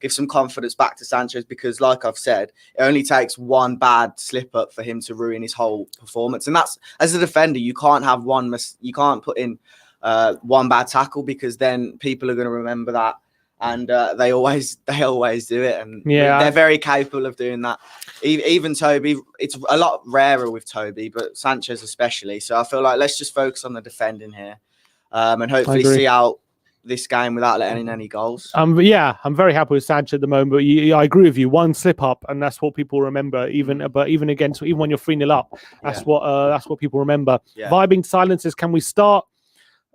S4: give some confidence back to Sanchez, because like I've said, it only takes one bad slip up for him to ruin his whole performance. And that's, as a defender, you can't have you can't put in one bad tackle, because then people are going to remember that, and they always do it, and they're very capable of doing that. Even Toby, it's a lot rarer with Toby, but Sanchez especially. So I feel like let's just focus on the defending here, and hopefully see out this game without letting in any goals.
S2: Yeah, I'm very happy with Sanchez at the moment, but I agree with you. One slip up, and that's what people remember. Even when you're 3-0 up, that's what people remember.
S4: Yeah.
S2: Vibing silences. Can we start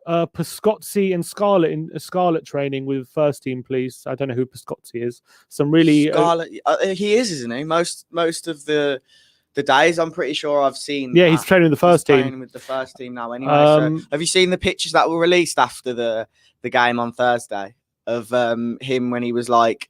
S2: Piscozzi and Scarlett in Scarlett training with first team, please? I don't know who Piscozzi is. Some really
S4: Scarlett, he is, isn't he? Most of the days, I'm pretty sure I've seen.
S2: Yeah, he's training with the first team.
S4: Training with the first team now, anyway. So have you seen the pictures that were released after the game on Thursday of him when he was like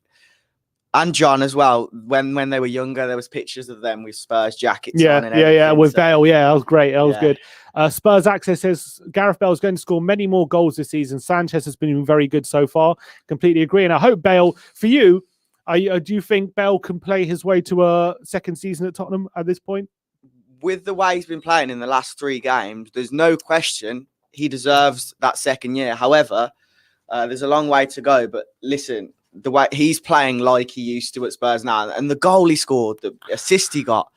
S4: And John as well. When they were younger, there was pictures of them with Spurs jackets
S2: Yeah,
S4: on and everything.
S2: yeah, with Bale. Yeah, that was great. That was
S4: Yeah.
S2: good. Spurs Access says Gareth Bale is going to score many more goals this season. Sanchez has been very good so far. Completely agree. And I hope Bale, for you, do you think Bale can play his way to a second season at Tottenham at this point?
S4: With the way he's been playing in the last 3 games, there's no question he deserves that second year. However, there's a long way to go. But listen, the way he's playing like he used to at Spurs now, and the goal he scored, the assist he got.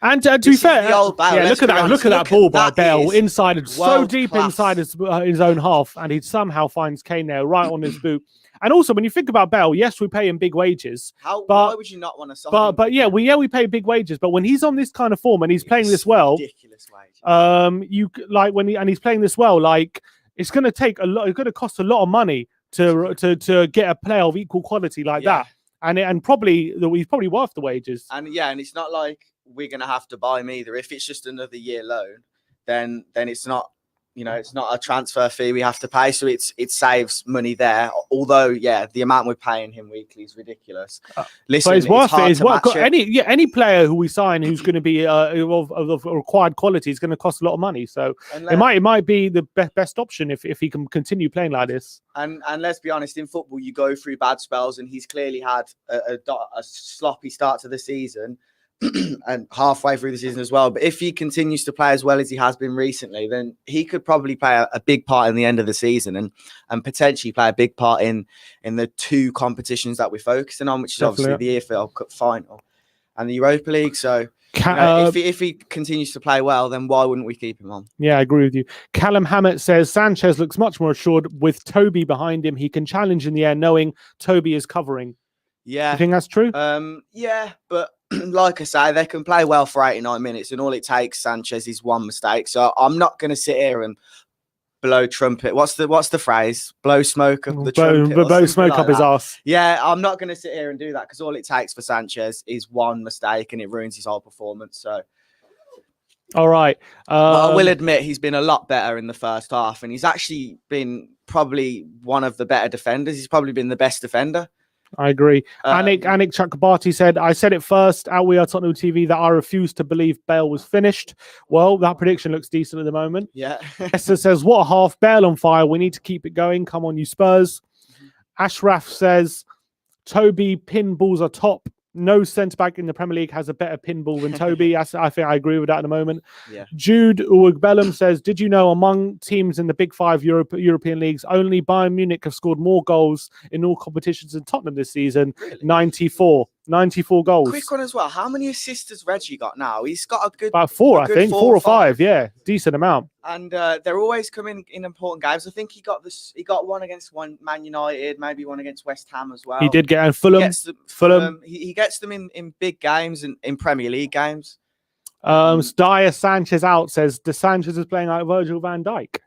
S2: And to be fair,
S4: the old Bale,
S2: yeah, look at that ball by Bale inside, so deep
S4: class.
S2: inside his own half, and he somehow finds Kane there right on his boot. And also, when you think about Bale, yes, we pay him big wages.
S4: Why would you not want to sign him?
S2: But yeah, we pay big wages. But when he's on this kind of form and he's playing this well,
S4: ridiculous wages.
S2: You like he's playing this well, like it's going to take a lot. It's going to cost a lot of money to get a player of equal quality like that, and probably he's probably worth the wages.
S4: And it's not like we're gonna have to buy him either. If it's just another year loan, then it's not, it's not a transfer fee we have to pay, so it saves money there. Although the amount we're paying him weekly is ridiculous. Listen,
S2: but it's worth it. It's
S4: what
S2: any player who we sign who's going to be of required quality is going to cost a lot of money. So it might be the best option if he can continue playing like this.
S4: And let's be honest, in football you go through bad spells, and he's clearly had a sloppy start to the season. And halfway through the season as well. But if he continues to play as well as he has been recently, then he could probably play a big part in the end of the season and potentially play a big part in the 2 competitions that we're focusing on, which is obviously the EFL Cup final and the Europa League. So if he continues to play well, then why wouldn't we keep him on? Yeah,
S2: I agree with you. Callum Hammett says Sanchez looks much more assured with Toby behind him. He can challenge in the air knowing Toby is covering.
S4: Yeah.
S2: You think that's true?
S4: Yeah, but like I say, they can play well for 89 minutes, and all it takes, Sanchez, is one mistake. So I'm not going to sit here and blow trumpet. What's the phrase? Blow smoke up the trumpet.
S2: Blow smoke up his ass.
S4: Yeah, I'm not going to sit here and do that, because all it takes for Sanchez is one mistake, and it ruins his whole performance. So,
S2: all right.
S4: But I will admit he's been a lot better in the first half, and he's actually been probably one of the better defenders. He's probably been the best defender.
S2: I agree. Anik Chakrabarti said, I said it first at We Are Tottenham TV that I refused to believe Bale was finished. Well, that prediction looks decent at the moment.
S4: Yeah.
S2: Esther says, what a half, Bale on fire. We need to keep it going. Come on, you Spurs. Ashraf says, Toby pinballs are top. No centre-back in the Premier League has a better pinball than Toby. I think I agree with that at the moment.
S4: Yeah.
S2: Jude Uwegbellum says, did you know among teams in the Big 5 European leagues, only Bayern Munich have scored more goals in all competitions than Tottenham this season?
S4: Really?
S2: 94 goals.
S4: Quick one as well. How many assists has Reggie got now? He's got a good...
S2: About 4, I think. 4 or 5, yeah. Decent amount.
S4: And they're always coming in important games. I think he got one against Man United, maybe one against West Ham as well.
S2: He did get Fulham.
S4: He gets them in big games and in Premier League games.
S2: Dyer Sanchez out says De Sanchez is playing like Virgil van Dijk.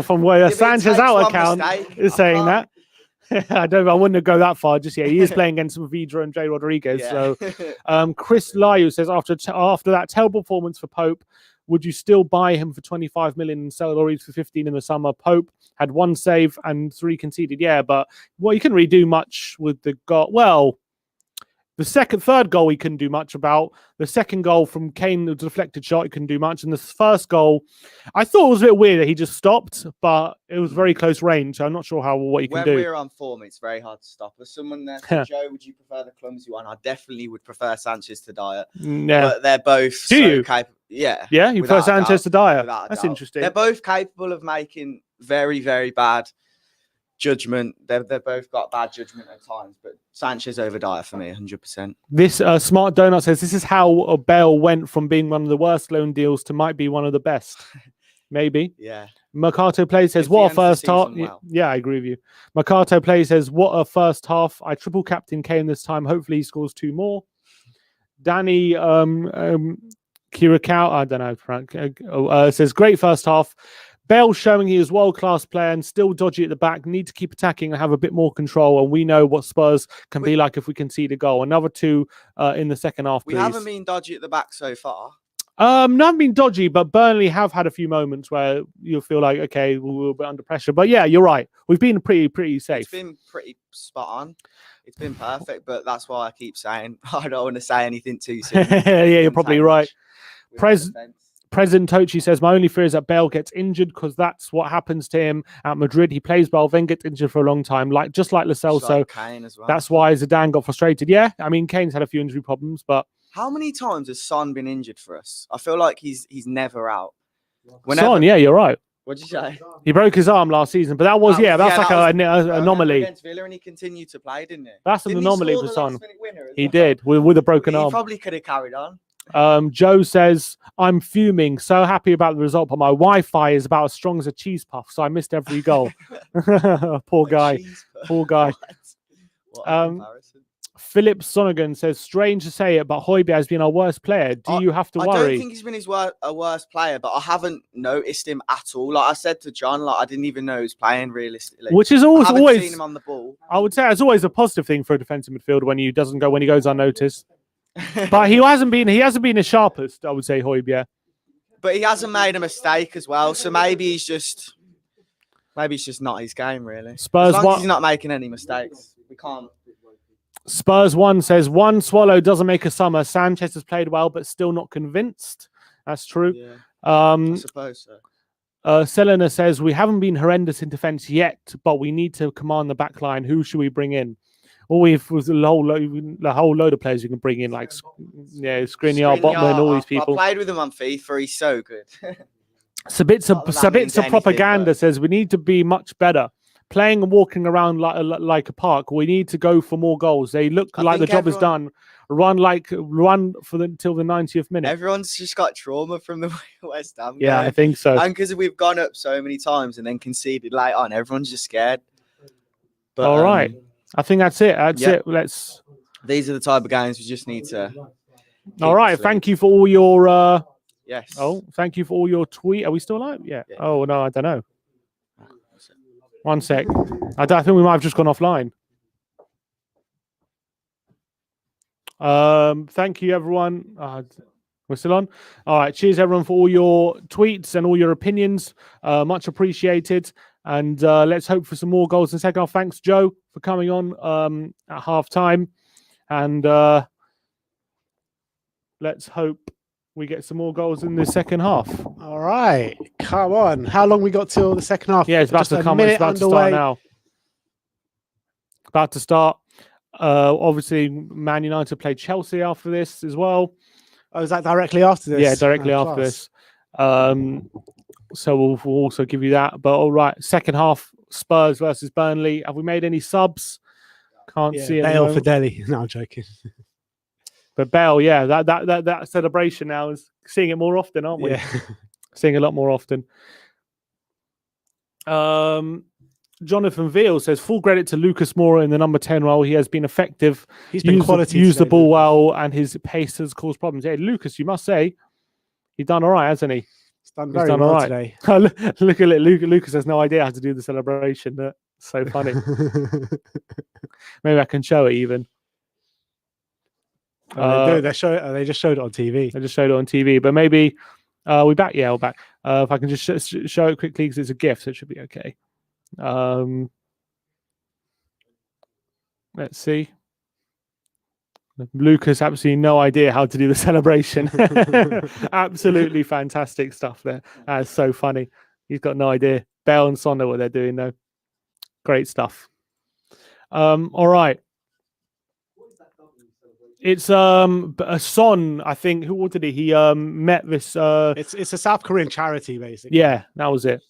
S2: From where Sanchez out account is saying that. I wouldn't go that far just yet. He is playing against Vidra and Jay Rodriguez. Yeah. So Chris Lyu says after that terrible performance for Pope, would you still buy him for 25 million and sell Lloris for 15 in the summer? Pope had 1 save and 3 conceded. Yeah, but you couldn't really do much with the goal. Well, the third goal he couldn't do much about. The second goal from Kane, the deflected shot, he couldn't do much. And the first goal, I thought it was a bit weird that he just stopped, but it was very close range. So I'm not sure what he can do.
S4: When we're on form, it's very hard to stop. As someone there said, Joe, would you prefer the clumsy one? I definitely would prefer Sanchez to Dyer.
S2: Yeah.
S4: But they're both capable. Yeah.
S2: Yeah, you prefer Sanchez to Dyer. That's interesting.
S4: They're both capable of making very, very bad judgment. They've both got bad judgment at times, but Sanchez over Dyer for me, 100%.
S2: This Smart Donut says this is how Bale went from being one of the worst loan deals to might be one of the best. Maybe.
S4: Yeah.
S2: Mercato Play says, what a first half. Well. Yeah, I agree with you. Mercato Play says, what a first half. I triple captain Kane this time. Hopefully he scores 2 more. Danny Kirakau, I don't know, Frank, says, great first half. Bale showing he is world-class player and still dodgy at the back. Need to keep attacking and have a bit more control. And we know what Spurs can be like if we concede a goal. Another 2 in the second half, please.
S4: We haven't been dodgy at the back so far.
S2: Not been dodgy, but Burnley have had a few moments where you feel like, okay, we're a bit under pressure. But yeah, you're right. We've been pretty safe.
S4: It's been pretty spot on. It's been perfect, but that's why I keep saying I don't want to say anything too soon.
S2: Yeah, you're probably right. President Tochi says, my only fear is that Bale gets injured because that's what happens to him at Madrid. He plays well, then gets injured for a long time, just like Lo Celso.
S4: Kane as well.
S2: That's why Zidane got frustrated. Yeah, I mean, Kane's had a few injury problems, but
S4: how many times has Son been injured for us? I feel like he's never out.
S2: Son, yeah, you're right.
S4: What'd you say?
S2: He broke his arm last season, but that's an anomaly.
S4: Against Villa, and he continued to play, didn't he?
S2: That's an anomaly for Son. He
S4: well?
S2: did with a broken arm.
S4: He probably could have carried on.
S2: Joe says, I'm fuming, so happy about the result, but my Wi-Fi is about as strong as a cheese puff, so I missed every goal. Poor guy. Poor guy.
S4: What a comparison.
S2: Philip Sonegan says, strange to say it, but Højbjerg has been our worst player. Do you have to worry?
S4: I don't think he's been a worst player, but I haven't noticed him at all. Like I said to John, like I didn't even know he was playing realistically.
S2: Which is always
S4: seen him on the ball.
S2: I would say it's always a positive thing for a defensive midfielder when he goes unnoticed. But he hasn't been his sharpest, I would say, Højbjerg.
S4: But he hasn't made a mistake as well, so maybe it's just not his game, really.
S2: Spurs,
S4: as long as he's not making any mistakes, we can't.
S2: Spurs 1 says, one swallow doesn't make a summer. Sanchez has played well, but still not convinced. That's true.
S4: Yeah, I suppose so.
S2: Selena says, we haven't been horrendous in defense yet, but we need to command the back line. Who should we bring in? All we've was the whole load of players you can bring in, like Skriniar, Botman, all these people.
S4: I played with him on FIFA. He's so good.
S2: Sabitzer propaganda says we need to be much better. Playing and walking around like a park. We need to go for more goals. They look like the job is done. Run until the 90th minute.
S4: Everyone's just got trauma from the West Ham game.
S2: Yeah, I think so.
S4: And because we've gone up so many times and then conceded late on, everyone's just scared. But,
S2: all right. I think that's it. It.
S4: These are the type of games we just need to.
S2: All right. Thank you for all your.
S4: Yes.
S2: Oh, thank you for all your tweet. Are we still live? Yeah. Oh no, I don't know. 1 sec. I think we might have just gone offline. Thank you, everyone. We're still on. All right. Cheers, everyone, for all your tweets and all your opinions. Much appreciated. And let's hope for some more goals in the second half. Thanks, Joe, for coming on at half time. And let's hope we get some more goals in the second half.
S3: All right. Come on. How long we got till the second half?
S2: Yeah, it's about to come. It's about to start now. About to start. Obviously, Man United played Chelsea after this as well.
S3: Oh, is that directly after this?
S2: Yeah, directly after this. So we'll also give you that. But all right, second half, Spurs versus Burnley. Have we made any subs? Can't see it.
S3: Bale for Delhi. No, I'm joking.
S2: But Bale, yeah, that celebration now is seeing it more often, aren't we?
S3: Yeah.
S2: Seeing a lot more often. Jonathan Veal says, full credit to Lucas Moura in the number 10 role. He has been effective.
S3: He's been quality.
S2: Used the ball well, and his pace has caused problems. Yeah, Lucas, you must say, he's done all right, hasn't he?
S3: He's done very well today.
S2: Look at it. Lucas has no idea how to do the celebration. That's so funny. Maybe I can show it even.
S3: They just showed it on TV.
S2: They just showed it on TV, but maybe we're back. Yeah, we're back. If I can just show it quickly because it's a GIF, so it should be okay. Let's see. Lucas absolutely no idea how to do the celebration. Absolutely fantastic stuff there. That's so funny. He's got no idea. Bale and Son know what they're doing though. Great stuff. All right. It's a Son, I think. What did he met this
S3: it's a South Korean charity basically.
S2: Yeah, that was it.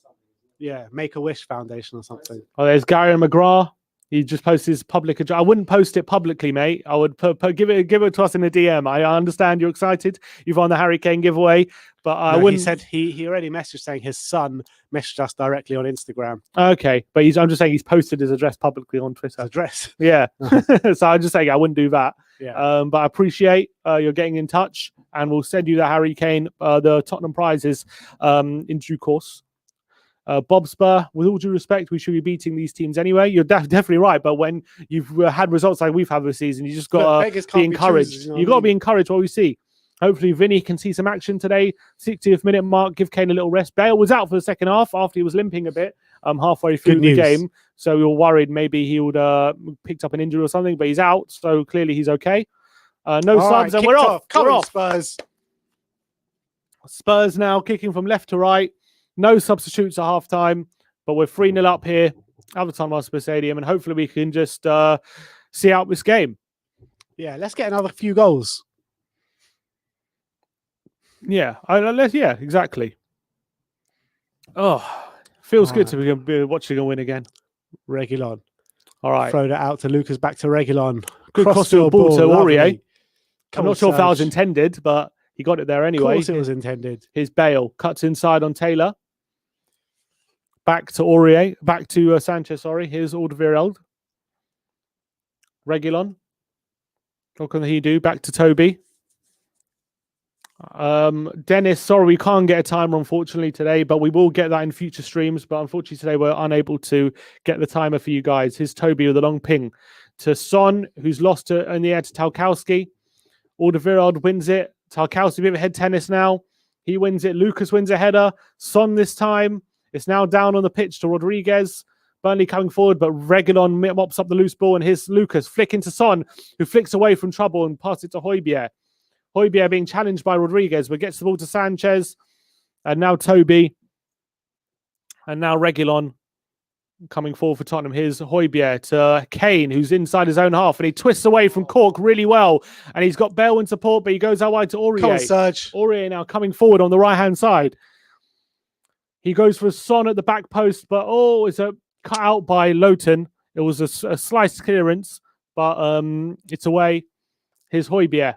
S3: Yeah, Make-A-Wish Foundation or something.
S2: Oh, there's Gary McGrath. He just posted his public address. I wouldn't post it publicly, mate. I would give it to us in a DM. I understand you're excited. You've won the Harry Kane giveaway, but I wouldn't.
S3: He said he already messaged saying his son messaged us directly on Instagram.
S2: Okay, but I'm just saying he's posted his address publicly on Twitter.
S3: His address.
S2: Yeah. So I'm just saying I wouldn't do that.
S3: Yeah.
S2: But I appreciate you're getting in touch, and we'll send you the Harry Kane, the Tottenham prizes in due course. Bob Spur, with all due respect, we should be beating these teams anyway. You're definitely right, but when you've had results like we've had this season, you just got to be encouraged. You've got to be encouraged what we see. Hopefully Vinny can see some action today. 60th minute mark, give Kane a little rest. Bale was out for the second half after he was limping a bit halfway through the game. So we were worried maybe he would picked up an injury or something, but he's out. So clearly he's okay. No subs, and we're off.
S3: Come
S2: We're
S3: on,
S2: off.
S3: Spurs.
S2: Spurs now kicking from left to right. No substitutes at half time, but we're 3-0 up here at the Tottenham Hotspur Stadium, and hopefully we can just see out this game.
S3: Yeah, let's get another few goals.
S2: Yeah, yeah, exactly. Oh, feels good to be watching a win again.
S3: Reguilon.
S2: All right.
S3: Throw that out to Lucas, back to Reguilon.
S2: Good cross-field ball to Aurier. I'm not sure if that was
S3: Serge.
S2: intended, but he got it there anyway.
S3: Of course it was intended.
S2: Here's Bale. Cuts inside on Taylor. Back to Aurier. Back to Sanchez, sorry. Here's Alderweireld. Reguilon. What can he do? Back to Toby. Dennis, sorry, we can't get a timer, unfortunately, today, but we will get that in future streams. But unfortunately, today we're unable to get the timer for you guys. Here's Toby with a long ping to Son, who's lost it in the air to Tarkowski. Alderweireld wins it. Tarkowski, a bit of head tennis now. He wins it. Lucas wins a header. Son this time. It's now down on the pitch to Rodriguez. Burnley coming forward, but Reguilon mops up the loose ball, and here's Lucas flicking to Son, who flicks away from trouble and passes it to Højbjerg. Højbjerg being challenged by Rodriguez, but gets the ball to Sanchez, and now Toby, and now Reguilon coming forward for Tottenham. Here's Højbjerg to Kane, who's inside his own half, and he twists away from Cork really well, and he's got Bale in support, but he goes out wide to Aurier.
S3: Come on, Serge.
S2: Aurier now coming forward on the right-hand side. He goes for a Son at the back post, but it's a cut out by Lowton. It was a sliced clearance, but it's away. Here's Højbjerg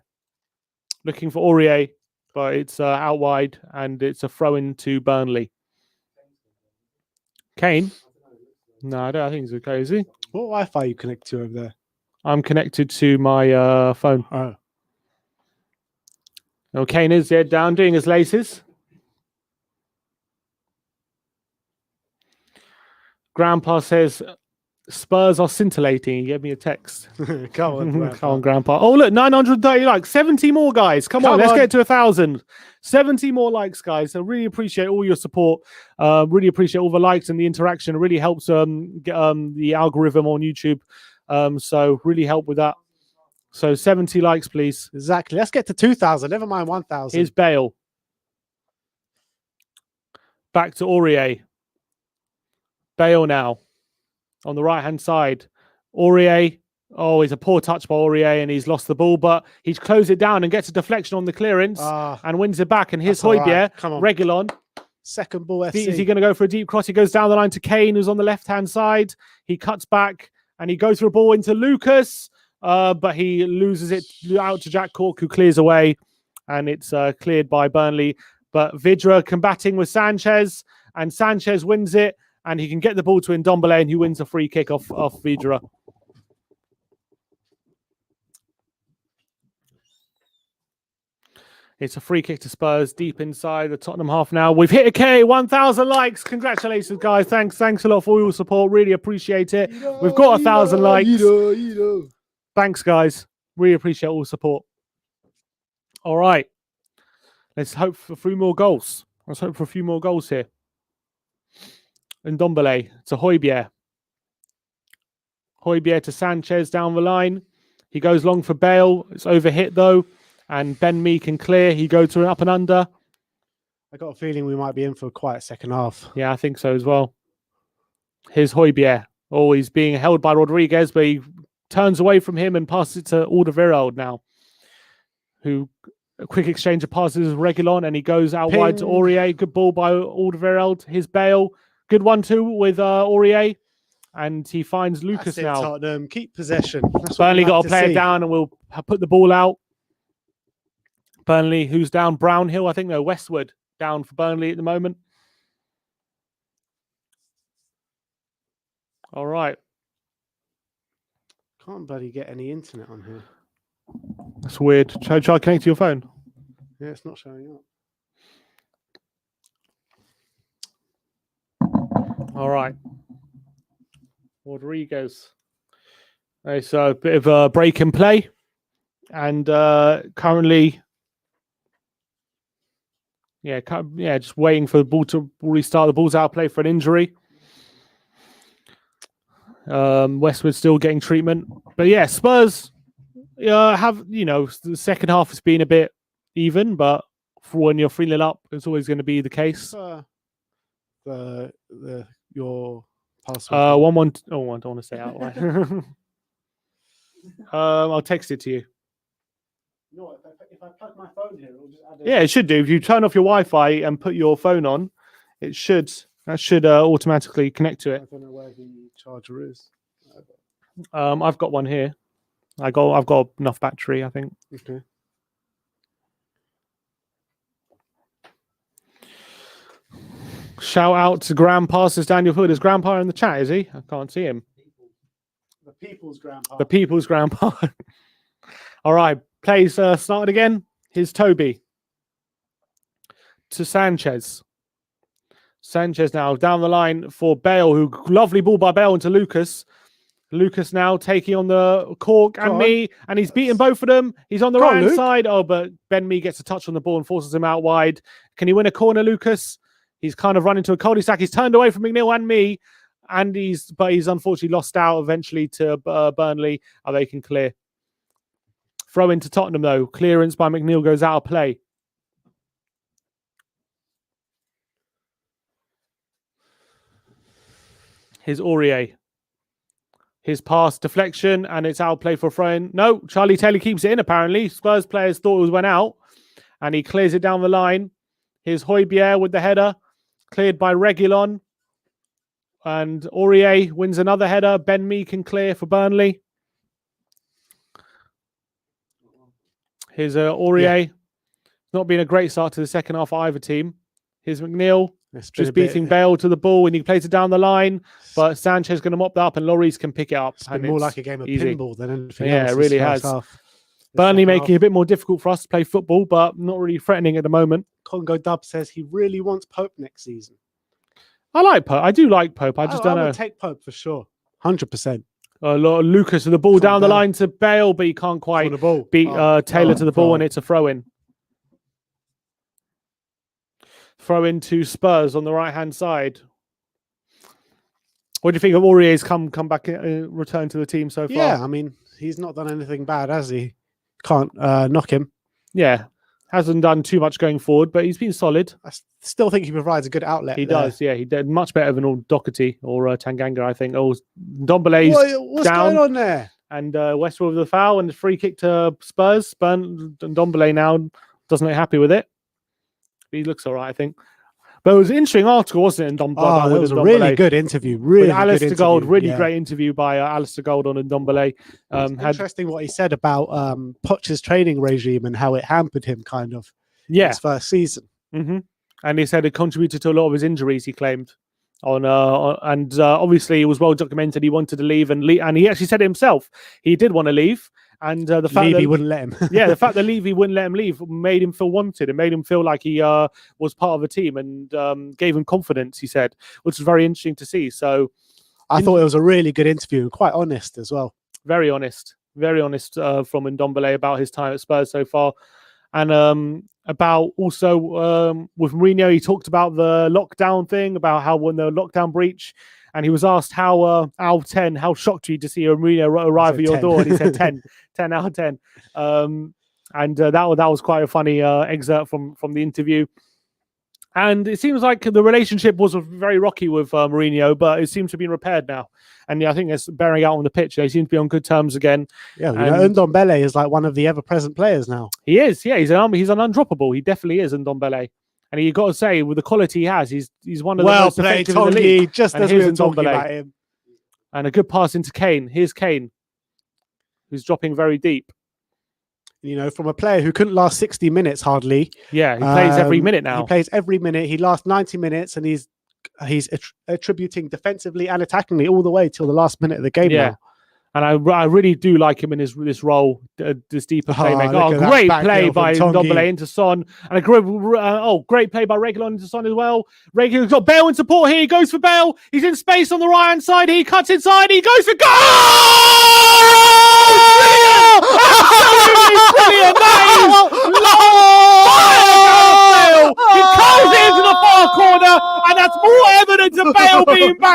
S2: looking for Aurier, but it's out wide, and it's a throw-in to Burnley. Kane? No, I think he's okay, is he?
S3: What Wi-Fi you connect to over there?
S2: I'm connected to my phone.
S3: Oh.
S2: Oh, Kane is there down doing his laces. Grandpa says, Spurs are scintillating. He gave me a text.
S3: Come on,
S2: Come on, Grandpa. Oh, look, 930 likes. 70 more, guys. Come on, let's get to 1,000. 70 more likes, guys. I really appreciate all your support. Really appreciate all the likes and the interaction. It really helps get the algorithm on YouTube. So really help with that. So 70 likes, please.
S3: Exactly. Let's get to 2,000. Never mind 1,000.
S2: Here's Bale. Back to Aurier. Bale now on the right-hand side. Aurier. Oh, it's a poor touch by Aurier, and he's lost the ball, but he's closed it down and gets a deflection on the clearance and wins it back. And here's Højbjerg.
S3: Right. Come on.
S2: Reguilon.
S3: Second ball FC.
S2: Is he going to go for a deep cross? He goes down the line to Kane, who's on the left-hand side. He cuts back, and he goes for a ball into Lucas, but he loses it out to Jack Cork, who clears away, and it's cleared by Burnley. But Vidra combating with Sanchez, and Sanchez wins it, and he can get the ball to Ndombele, and he wins a free kick off Vidra. It's a free kick to Spurs deep inside the Tottenham half now. We've hit a K, 1,000 likes. Congratulations, guys. Thanks a lot for all your support. Really appreciate it. We've got 1,000 likes. Thanks, guys. Really appreciate all the support. All right. Let's hope for a few more goals. Let's hope for a few more goals here. Ndombele to Højbjerg. Højbjerg to Sanchez down the line. He goes long for Bale. It's overhit, though. And Ben Mee can clear. He goes to an up and under.
S3: I got a feeling we might be in for quite a second half.
S2: Yeah, I think so as well. Here's Højbjerg. Oh, he's being held by Rodriguez, but he turns away from him and passes it to Alderweireld now. Who, a quick exchange of passes with Reguilon, and he goes out wide to Aurier. Good ball by Alderweireld. Here's Bale. Good 1-2 with Aurier. And he finds Lucas now.
S3: Tottenham. Keep possession.
S2: Burnley got to play it down, and we'll put the ball out. Burnley, who's down? Brownhill, I think, no, Westwood down for Burnley at the moment. All right.
S3: Can't bloody get any internet on here.
S2: That's weird. Try connect to your phone.
S3: Yeah, it's not showing up.
S2: All right. Rodriguez. It's a bit of a break and play. And currently just waiting for the ball to restart. The ball's out of play for an injury. Westwood still getting treatment, but yeah, Spurs have the second half has been a bit even, but for when you're 3-0 up, it's always going to be the case.
S3: Your password.
S2: 1-1. Oh, I don't want to say out loud. I'll text it to you.
S3: No, if I plug my phone here, it'll just add
S2: Yeah, it should do. If you turn off your Wi-Fi and put your phone on, that should automatically connect to
S3: I
S2: it.
S3: don't know where the charger is.
S2: I've got one here. I've got enough battery, I think.
S3: Okay.
S2: Shout out to Grandpa, says Daniel Hood. Is Grandpa in the chat, is he? I can't see him.
S3: The people's grandpa.
S2: The people's grandpa. All right, plays started again. Here's Toby. To Sanchez. Sanchez now down the line for Bale, who lovely ball by Bale into Lucas. Lucas now taking on the Cork and me, and he's beaten both of them. He's on the right hand side. Oh, but Ben Mee gets a touch on the ball and forces him out wide. Can he win a corner, Lucas? He's kind of run into a cul-de-sac. He's turned away from McNeil and me, and he's unfortunately lost out eventually to Burnley. Oh, they can clear. Throw into Tottenham though. Clearance by McNeil goes out of play. Here's Aurier. His pass deflection, and it's out of play for a throw-in. No, Charlie Taylor keeps it in apparently. Spurs players thought it went out, and he clears it down the line. Here's Højbjerg with the header. Cleared by Reguilon. And Aurier wins another header. Ben Mee can clear for Burnley. Here's Aurier. Not been a great start to the second half for either team. Here's McNeil. Just beating Bale to the ball, and he plays it down the line. But Sanchez is going to mop that up, and Lloris can pick it up.
S3: It's been more like a game of pinball than anything else.
S2: Yeah, it really has. Burnley making it a bit more difficult for us to play football, but not really threatening at the moment.
S3: Congo Dub says he really wants Pope next season.
S2: I like Pope. I do like Pope. I just don't know.
S3: I would take Pope for sure. 100%.
S2: Lucas with the ball down the line to Bale, but he can't quite beat Taylor to the ball, and it's a throw-in. Throw into Spurs on the right-hand side. What do you think of Aurier's come back, return to the team so far?
S3: Yeah, I mean, he's not done anything bad, has he? Can't knock him.
S2: Yeah, hasn't done too much going forward, but he's been solid.
S3: I still think he provides a good outlet.
S2: He does, yeah. He did much better than Doherty or Tanganga, I think. Oh, Ndombele's
S3: what's
S2: down.
S3: Going on there?
S2: And Westwood with the foul and the free kick to Spurs. Ndombele now doesn't look happy with it. He looks all right, I think. But it was an interesting article, wasn't it?
S3: It was a really good interview. Really
S2: with Alistair
S3: good
S2: Gold,
S3: interview.
S2: really great interview by Alistair Gold on Ndombele.
S3: Interesting what he said about Poch's training regime and how it hampered him kind of his first season.
S2: Mm-hmm. And he said it contributed to a lot of his injuries, he claimed. Obviously it was well documented. He wanted to leave, and he actually said it himself. He did want to leave. And the fact
S3: Levy wouldn't let him.
S2: The fact that Levy wouldn't let him leave made him feel wanted. It made him feel like he was part of a team, and gave him confidence, he said, which was very interesting to see. So
S3: I thought it was a really good interview and quite honest as well.
S2: Very honest from Ndombele about his time at Spurs so far. And about also with Mourinho, he talked about the lockdown thing, about how when the lockdown breach, and he was asked how out of 10, how shocked you to see a Mourinho arrive at your door, and he said 10 out of 10. That was quite a funny excerpt from the interview. And it seems like the relationship was very rocky with Mourinho, but it seems to have been repaired now. And I think it's bearing out on the pitch. They seem to be on good terms again. Yeah,
S3: Ndombele is like one of the ever-present players now.
S2: He is, yeah. He's an undroppable. He definitely is, Ndombele. And you got to say, with the quality he has, he's one of the most effective in the league.
S3: Just as we were talking about him.
S2: And a good pass into Kane. Here's Kane, who's dropping very deep.
S3: From a player who couldn't last 60 minutes hardly.
S2: Yeah, he plays every minute now.
S3: He plays every minute. He lasts 90 minutes, and he's attributing defensively and attackingly all the way till the last minute of the game now.
S2: And I really do like him in this role, this deeper playmaker. Great play by Ndombele into Son, and a great play by Reguilon into Son as well. Reguilon's got Bale in support here. He goes for Bale. He's in space on the right hand side. He cuts inside. He goes for goal! Absolutely brilliant! That is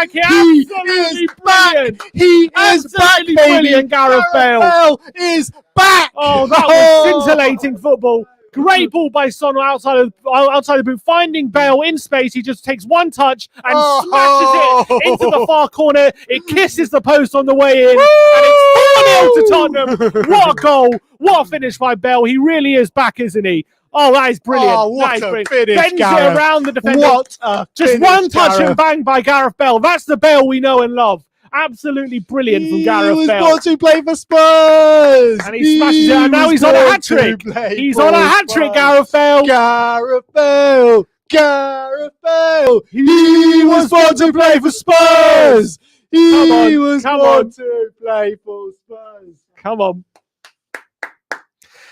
S2: back here. Absolutely brilliant.
S3: He is back,
S2: Absolutely
S3: baby.
S2: brilliant, Gareth Bale.
S3: Is back.
S2: Oh, that was scintillating football. Great ball by Son outside of the boot, finding Bale in space. He just takes one touch and smashes it into the far corner. It kisses the post on the way in, and it's 4-0 to Tottenham. What a goal! What a finish by Bale. He really is back, isn't he? Oh, that is brilliant.
S3: Oh, what
S2: that is
S3: a
S2: brilliant.
S3: finish,
S2: Bends
S3: Gareth.
S2: it around the defender.
S3: What a
S2: Just
S3: finish,
S2: one touch
S3: Gareth.
S2: and bang by Gareth Bale. That's the Bale we know and love. Absolutely brilliant from Gareth
S3: He was
S2: Bale.
S3: born to play for Spurs.
S2: And he smashes it, and now
S3: was
S2: he's on a
S3: born
S2: hat-trick.
S3: to play
S2: He's
S3: for
S2: on a hat-trick,
S3: Spurs.
S2: Gareth Bale.
S3: Gareth Bale. Gareth Bale. He was born to play for Spurs. He was born to play for Spurs.
S2: Come on.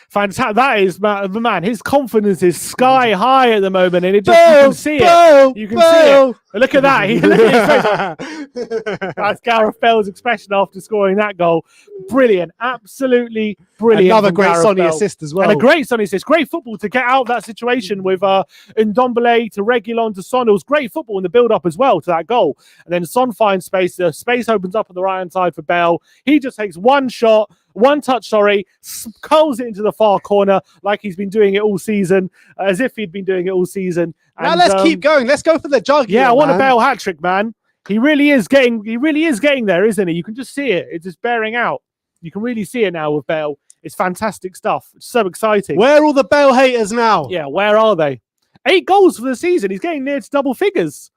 S2: Fantastic. That is, the man, his confidence is sky high at the moment, and it just, you can see it. You can see it. Look at that. Look at his face. That's Gareth Bale's expression after scoring that goal. Brilliant. Absolutely brilliant.
S3: Another
S2: from
S3: great
S2: Gareth
S3: Sonny
S2: Bale.
S3: assist as well.
S2: And a great Sonny assist. Great football to get out of that situation with Ndombele to Reguilon to Son. It was great football in the build-up as well to that goal. And then Son finds space. The space opens up on the right-hand side for Bale. He just takes one touch, curls it into the far corner like he's been doing it all season, as if he'd been doing it all season.
S3: Now
S2: And,
S3: let's keep going. Let's go for the jug.
S2: Yeah,
S3: here,
S2: I want a
S3: man.
S2: Bale hat-trick, man. He really is getting there, isn't he? You can just see it. It's just bearing out. You can really see it now with Bale. It's fantastic stuff. It's so exciting.
S3: Where are all the Bale haters now?
S2: Yeah, where are they? 8 goals for the season. He's getting near to double figures.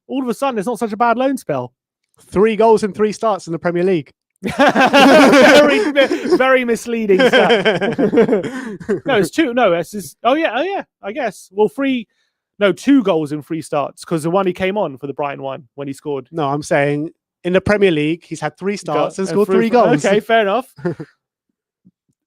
S2: All of a sudden, it's not such a bad loan spell.
S3: 3 goals and 3 starts in the Premier League.
S2: very misleading stuff. No, it's 2. No, it's just, oh yeah, I guess. Well, 2 goals in 3 starts, because the one he came on for the Brighton one when he scored.
S3: No, I'm saying in the Premier League, he's had 3 starts and scored 3 goals.
S2: Okay, fair enough.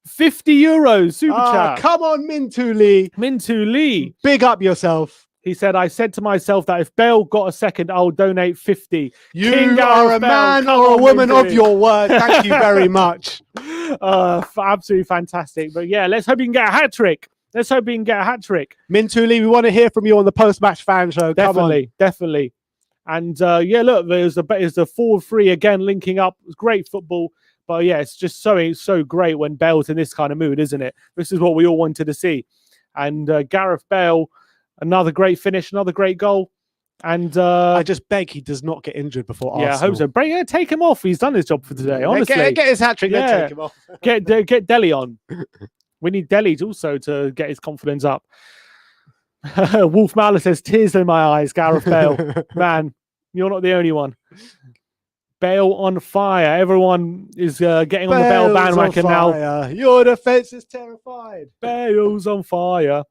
S2: €50 super chat.
S3: Come on, Mintu Lee.
S2: Mintu Lee.
S3: Big up yourself.
S2: He said, I said to myself that if Bale got a second, I'll donate 50.
S3: You
S2: King
S3: are a
S2: Bale,
S3: man
S2: come
S3: or a
S2: on,
S3: woman
S2: Mintu.
S3: of your word. Thank you very much.
S2: Absolutely fantastic. But yeah, let's hope he can get a hat-trick.
S3: Mintu Lee, we want to hear from you on the post-match fan show.
S2: Definitely. And yeah, look, there's the 4-3 again linking up. It was great football. But yeah, it's just so great when Bale's in this kind of mood, isn't it? This is what we all wanted to see. And Gareth Bale, another great finish, another great goal. And
S3: I just beg he does not get injured before Arsenal.
S2: Yeah, I hope so. Take him off. He's done his job for today, honestly.
S3: Get his hat-trick, then
S2: Yeah.
S3: take him off.
S2: Get Dele on. We need Dele also to get his confidence up. Wolf Mauler says, tears in my eyes, Gareth Bale. Man, you're not the only one. Bale on fire. Everyone is getting on the Bale bandwagon now.
S3: Your defense is terrified.
S2: Bale's on fire.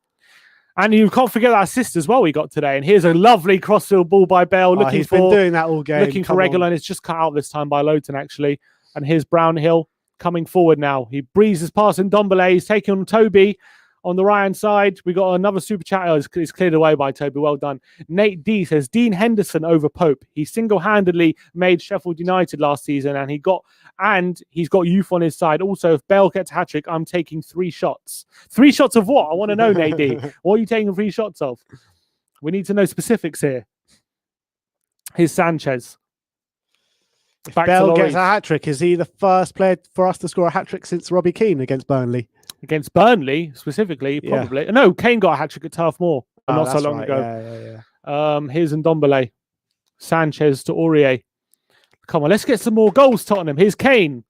S2: And you can't forget that assist as well we got today. And here's a lovely crossfield ball by Bale.
S3: He's been doing that all game.
S2: Looking for Reguilon. It's just cut out this time by Lowton, actually. And here's Brownhill coming forward now. He breezes past Ndombele. He's taking on Toby on the right-hand side. We got another super chat. It's cleared away by Toby. Well done. Nate D says, Dean Henderson over Pope. He single-handedly made Sheffield United last season, and he's got youth on his side. Also, if Bale gets a hat-trick, I'm taking 3 shots. 3 shots of what? I want to know, Nate D. What are you taking 3 shots of? We need to know specifics here. Here's Sanchez.
S3: If Bale gets a hat-trick, is he the first player for us to score a hat-trick since Robbie Keane against Burnley?
S2: Against Burnley, specifically, probably. Yeah. No, Kane got a hat-trick at Turf Moor not so long ago.
S3: Yeah.
S2: Here's Ndombele. Sanchez to Aurier. Come on, let's get some more goals, Tottenham. Here's Kane.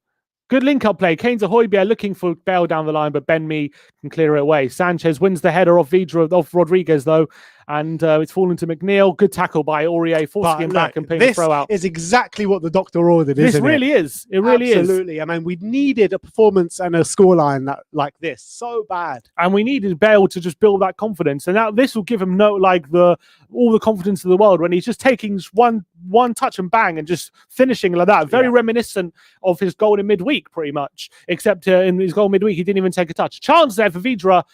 S2: Good link-up play. Kane's a Højbjerg looking for Bale down the line, but Ben Mee can clear it away. Sanchez wins the header off Rodriguez, though, and it's fallen to McNeil. Good tackle by Aurier, forcing him back and putting a throw out.
S3: This is exactly what the doctor ordered, isn't it?
S2: This really is. It really is.
S3: Absolutely. I mean, we needed a performance and a scoreline like this so bad.
S2: And we needed Bale to just build that confidence. And this will give him all the confidence in the world when he's just taking one touch and bang and just finishing like that. Very reminiscent of his goal in midweek, pretty much. Except in his goal midweek, he didn't even take a touch. Chance there for Vydra.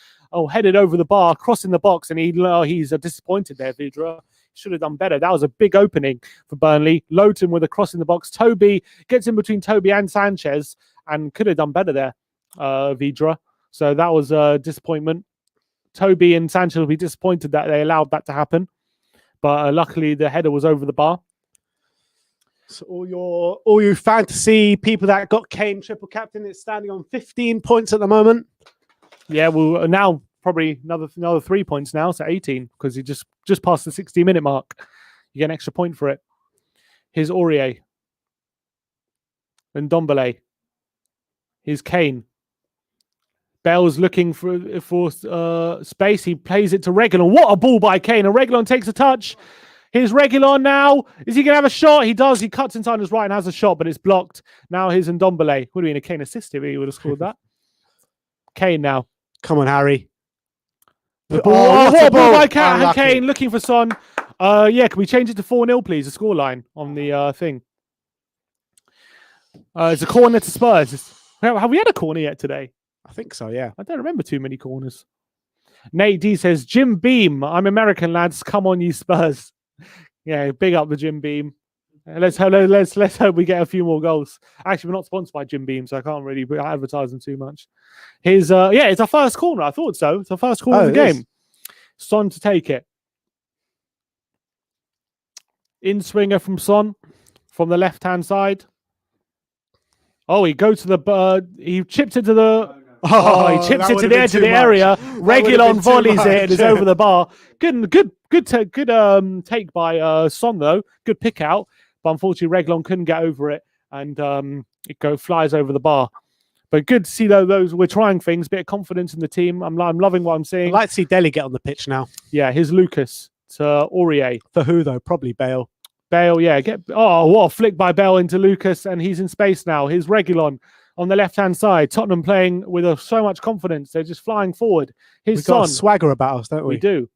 S2: Headed over the bar, crossing the box, and he's disappointed there, Vydra. Should have done better. That was a big opening for Burnley. Lowton with a cross in the box. Toby gets in between Toby and Sanchez and could have done better there, Vydra. So that was a disappointment. Toby and Sanchez will be disappointed that they allowed that to happen. But luckily, the header was over the bar.
S3: So all you fantasy people that got Kane triple captain, it's standing on 15 points at the moment.
S2: Yeah, well, now probably another 3 points now, so 18 because he just passed the 60-minute mark. You get an extra point for it. Here's Aurier. And Ndombele. Here's Kane. Bell's looking for space. He plays it to Reguilon. What a ball by Kane. And Reguilon takes a touch. Here's Reguilon now. Is he going to have a shot? He does. He cuts inside his right and has a shot, but it's blocked. Now here's Ndombele. Would have been a Kane assist if he would have scored that. Kane now.
S3: Come on, Harry.
S2: What a ball by Kane looking for Son. Yeah, can we change it to 4-0, please? The scoreline on the thing. It's a corner to Spurs. Have we had a corner yet today?
S3: I think so, yeah.
S2: I don't remember too many corners. Nate D says, Jim Beam. I'm American, lads. Come on, you Spurs. Yeah, big up the Jim Beam. Let's hope we get a few more goals. Actually, we're not sponsored by Jim Beam, so I can't really advertise them too much. It's our first corner. I thought so. It's our first corner of the game. Son to take it. In swinger from Son from the left-hand side. Oh, he goes to the he chipped it to the he chips it to the edge of the area. Reguilon volleys it and is over the bar. Good take by Son though. Good pick out, but unfortunately Reguilon couldn't get over it and it flies over the bar. But good to see though those we're trying things. Bit of confidence in the team. I'm loving what I'm seeing.
S3: I'd like to see Dele get on the pitch now.
S2: Yeah, here's Lucas to Aurier.
S3: For who though? Probably Bale.
S2: Bale, yeah. What a flick by Bale into Lucas, and he's in space now. Here's Reguilon on the left-hand side. Tottenham playing with so much confidence. They're just flying forward. Here's Son.
S3: We've got a swagger about us, don't we?
S2: We do.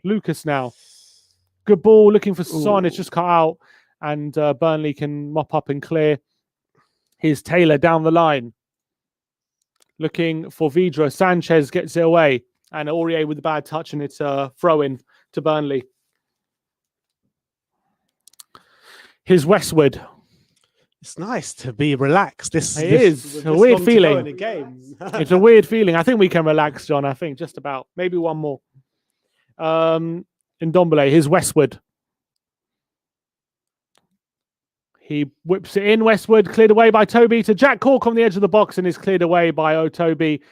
S2: Lucas now. Good ball, looking for Son. It's just cut out, and Burnley can mop up and clear. Here's Taylor down the line. Looking for Vidra. Sanchez gets it away, and Aurier with a bad touch, and it's a throw-in to Burnley. Here's Westwood.
S3: It's nice to be relaxed. It's
S2: a weird feeling.
S3: It's
S2: a weird feeling. I think we can relax, John. I think just about. Maybe one more. Ndombele. Here's Westwood. He whips it in. Westwood cleared away by Toby to Jack Cork on the edge of the box and is cleared away by Toby.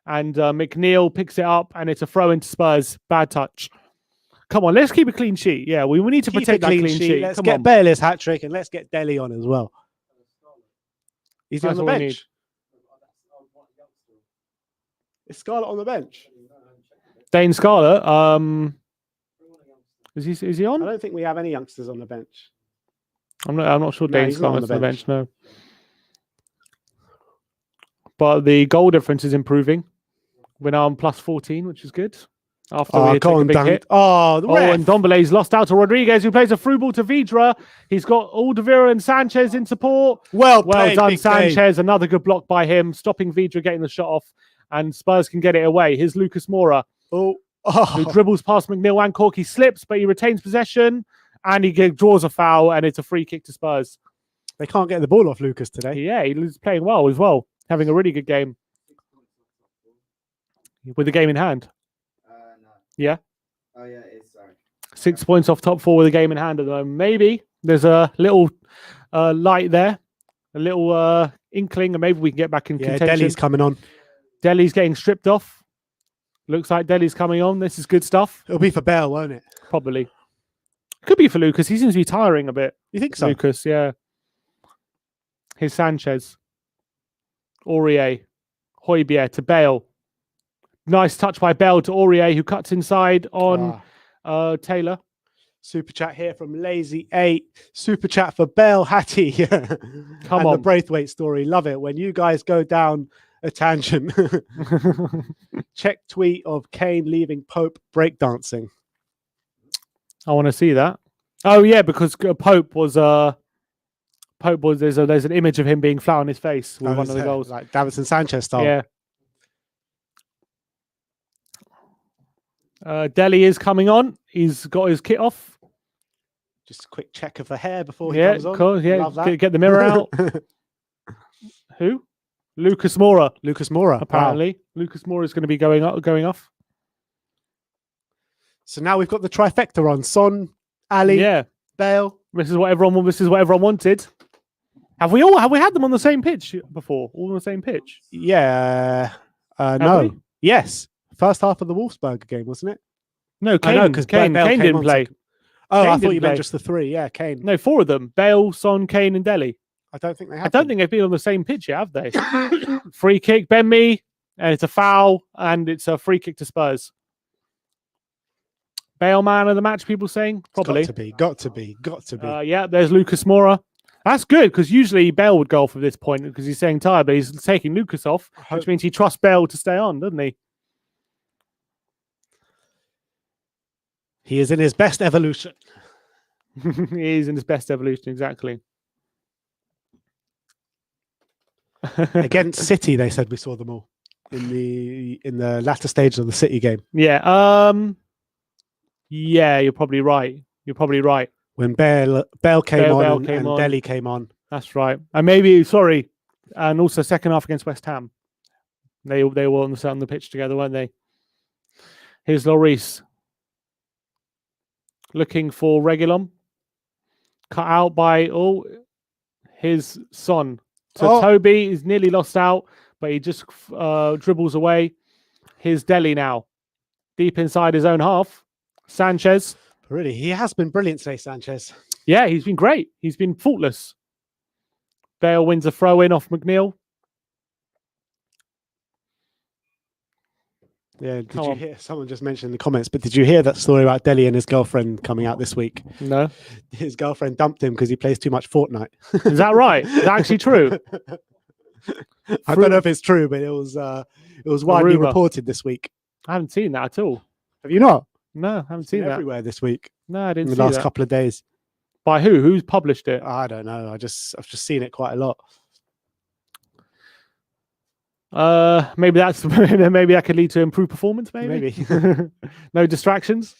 S2: And McNeil picks it up and it's a throw into Spurs. Bad touch. Come on, let's keep a clean sheet. Yeah, we need to protect that clean sheet.
S3: Let's get Bale's hat trick and let's get Dele on as well. He's on the bench. Is Scarlett on the bench?
S2: Dane Scarlett. Is he on?
S3: I don't think we have any youngsters on the bench.
S2: I'm not sure Dane Scarlett's on the bench. No. But the goal difference is improving. We're now on plus 14, which is good. After we take a big hit. And Ndombele's lost out to Rodriguez, who plays a through ball to Vidra. He's got Alderweireld and Sanchez in support.
S3: Well
S2: done, Sanchez. Another good block by him, stopping Vidra getting the shot off, and Spurs can get it away. Here's Lucas Moura, who dribbles past McNeil and Cork. He slips, but he retains possession, and he draws a foul, and it's a free kick to Spurs.
S3: They can't get the ball off Lucas today.
S2: Yeah, he's playing well as well, having a really good game with the game in hand. Yeah.
S4: Oh yeah, it is. Sorry.
S2: 6 points off top 4 with a game in hand at the moment. Maybe there's a little light there, a little inkling, and maybe we can get back in contention.
S3: Dele's coming on.
S2: Dele's getting stripped off. Looks like Dele's coming on. This is good stuff.
S3: It'll be for Bale, won't it?
S2: Probably. Could be for Lucas. He seems to be tiring a bit.
S3: You think so?
S2: Lucas, yeah. Here's Sanchez. Aurier. Højbjerg to Bale. Nice touch by Bell to Aurier, who cuts inside on Taylor.
S3: Super chat here from Lazy8. Super chat for Bell Hattie.
S2: Come on.
S3: The Braithwaite story. Love it. When you guys go down a tangent. Check tweet of Kane leaving Pope breakdancing.
S2: I want to see that. Oh, yeah, because Pope was there's an image of him being flat on his face with one of the goals.
S3: Like Davinson Sanchez style.
S2: Yeah. Dele is coming on. He's got his kit off.
S3: Just a quick check of the hair before he comes on.
S2: Cool. Yeah, get the mirror out. Who? Lucas Moura.
S3: Lucas Moura.
S2: Apparently, wow. Lucas Moura is going to be going off.
S3: So now we've got the trifecta on: Son, Ali, Bale,
S2: This is what everyone wanted. Have we had them on the same pitch before? All on the same pitch?
S3: Yeah.
S2: Have
S3: No.
S2: we?
S3: Yes. First half of the Wolfsburg game, wasn't it?
S2: No,
S3: I know,
S2: Kane.
S3: 'cause
S2: Kane
S3: Bale came
S2: didn't
S3: on
S2: play.
S3: second. Oh,
S2: Kane
S3: I thought
S2: didn't
S3: you meant
S2: play.
S3: just the three. Yeah, Kane.
S2: No, 4 of them. Bale, Son, Kane, and Dele.
S3: I don't think they
S2: I
S3: have.
S2: don't think they've been on the same pitch yet, have they? Free kick, Ben Mee, and it's a foul, and it's a free kick to Spurs. Bale man of the match, people saying? Probably.
S3: Got to be.
S2: Yeah, there's Lucas Moura. That's good, because usually Bale would go off at this point because he's saying tired, but he's taking Lucas off, which means he trusts Bale to stay on, doesn't he?
S3: He is in his best evolution.
S2: He is in his best evolution, exactly.
S3: Against City, they said we saw them all in the latter stage of the City game.
S2: Yeah. Yeah, you're probably right.
S3: When Bale came on
S2: came
S3: and
S2: on.
S3: Dele came on.
S2: That's right. And and also second half against West Ham. They were on the pitch together, weren't they? Here's Lloris. Looking for Reguilon. Cut out by his son. So Toby is nearly lost out, but he just dribbles away. Here's Dele now. Deep inside his own half. Sanchez.
S3: Really, he has been brilliant today, Sanchez.
S2: Yeah, he's been great. He's been faultless. Bale wins a throw-in off McNeil.
S3: Yeah, did you hear? Someone just mentioned in the comments, but did you hear that story about Dele and his girlfriend coming out this week?
S2: No.
S3: His girlfriend dumped him because he plays too much Fortnite.
S2: Is that right? Is that actually true?
S3: I don't know if it's true, but it was widely reported this week.
S2: I haven't seen that at all.
S3: Have you not?
S2: No, I haven't seen that.
S3: Everywhere this week.
S2: No, I didn't
S3: in
S2: see
S3: the last
S2: that.
S3: couple of days.
S2: By who? Who's published it?
S3: I don't know. I've just seen it quite a lot.
S2: Maybe that could lead to improved performance. Maybe. No distractions.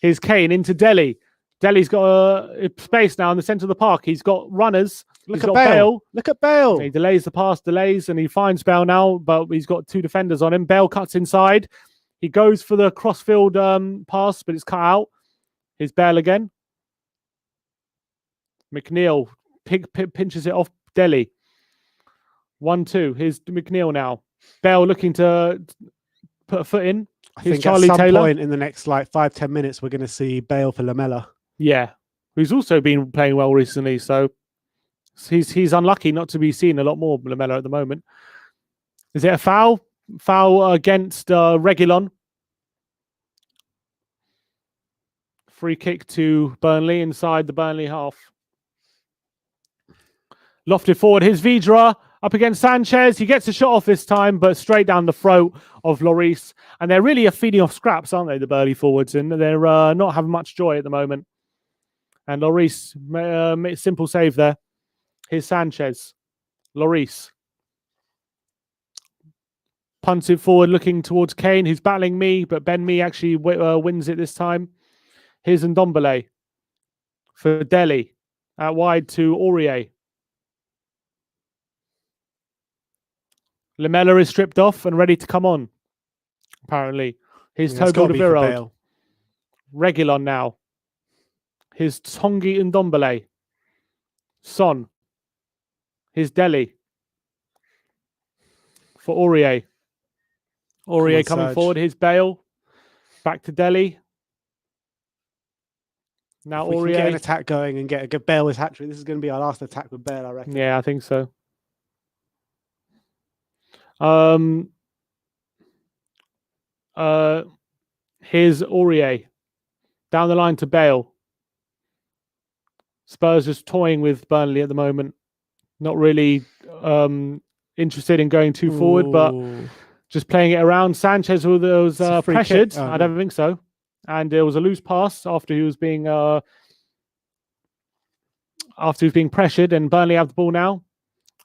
S2: Here's Kane into Dele. Dele's got space now in the centre of the park. He's got runners.
S3: Look at Bale. Look at Bale.
S2: He delays the pass, and he finds Bale now, but he's got 2 defenders on him. Bale cuts inside. He goes for the crossfield pass, but it's cut out. Here's Bale again. McNeil pinches it off Dele. 1-2. Here's McNeil now. Bale looking to put a foot in.
S3: I
S2: Here's
S3: think
S2: Charlie
S3: at some
S2: Taylor.
S3: point in the next 5-10 minutes, we're going to see Bale for Lamella.
S2: Yeah, who's also been playing well recently. So he's unlucky not to be seen a lot more Lamella at the moment. Is it a foul? Foul against Reguilon. Free kick to Burnley inside the Burnley half. Lofted forward. Here's Vidra up against Sanchez. He gets a shot off this time, but straight down the throat of Lloris. And they're really feeding off scraps, aren't they, the Burnley forwards? And they're not having much joy at the moment. And Lloris, simple save there. Here's Sanchez. Lloris. Punts it forward, looking towards Kane, who's battling Mee, but Ben Mee actually wins it this time. Here's Ndombele for Dele. Out wide to Aurier. Lamella is stripped off and ready to come on, apparently. Here's Toby Alderweireld. Reguilon now. Here's Tongi Ndombele. Son. Here's Dele. For Aurier. Aurier coming forward. Here's Bale. Back to Dele. Now
S3: if we
S2: Aurier.
S3: can get an attack going and get Bale his hat-trick. This is going to be our last attack with Bale, I reckon.
S2: Yeah, I think so. Here's Aurier. Down the line to Bale. Spurs just toying with Burnley at the moment. Not really interested in going too forward, but just playing it around. Sanchez was pressured. I don't think so. And there was a loose pass after he was being pressured, and Burnley have the ball now.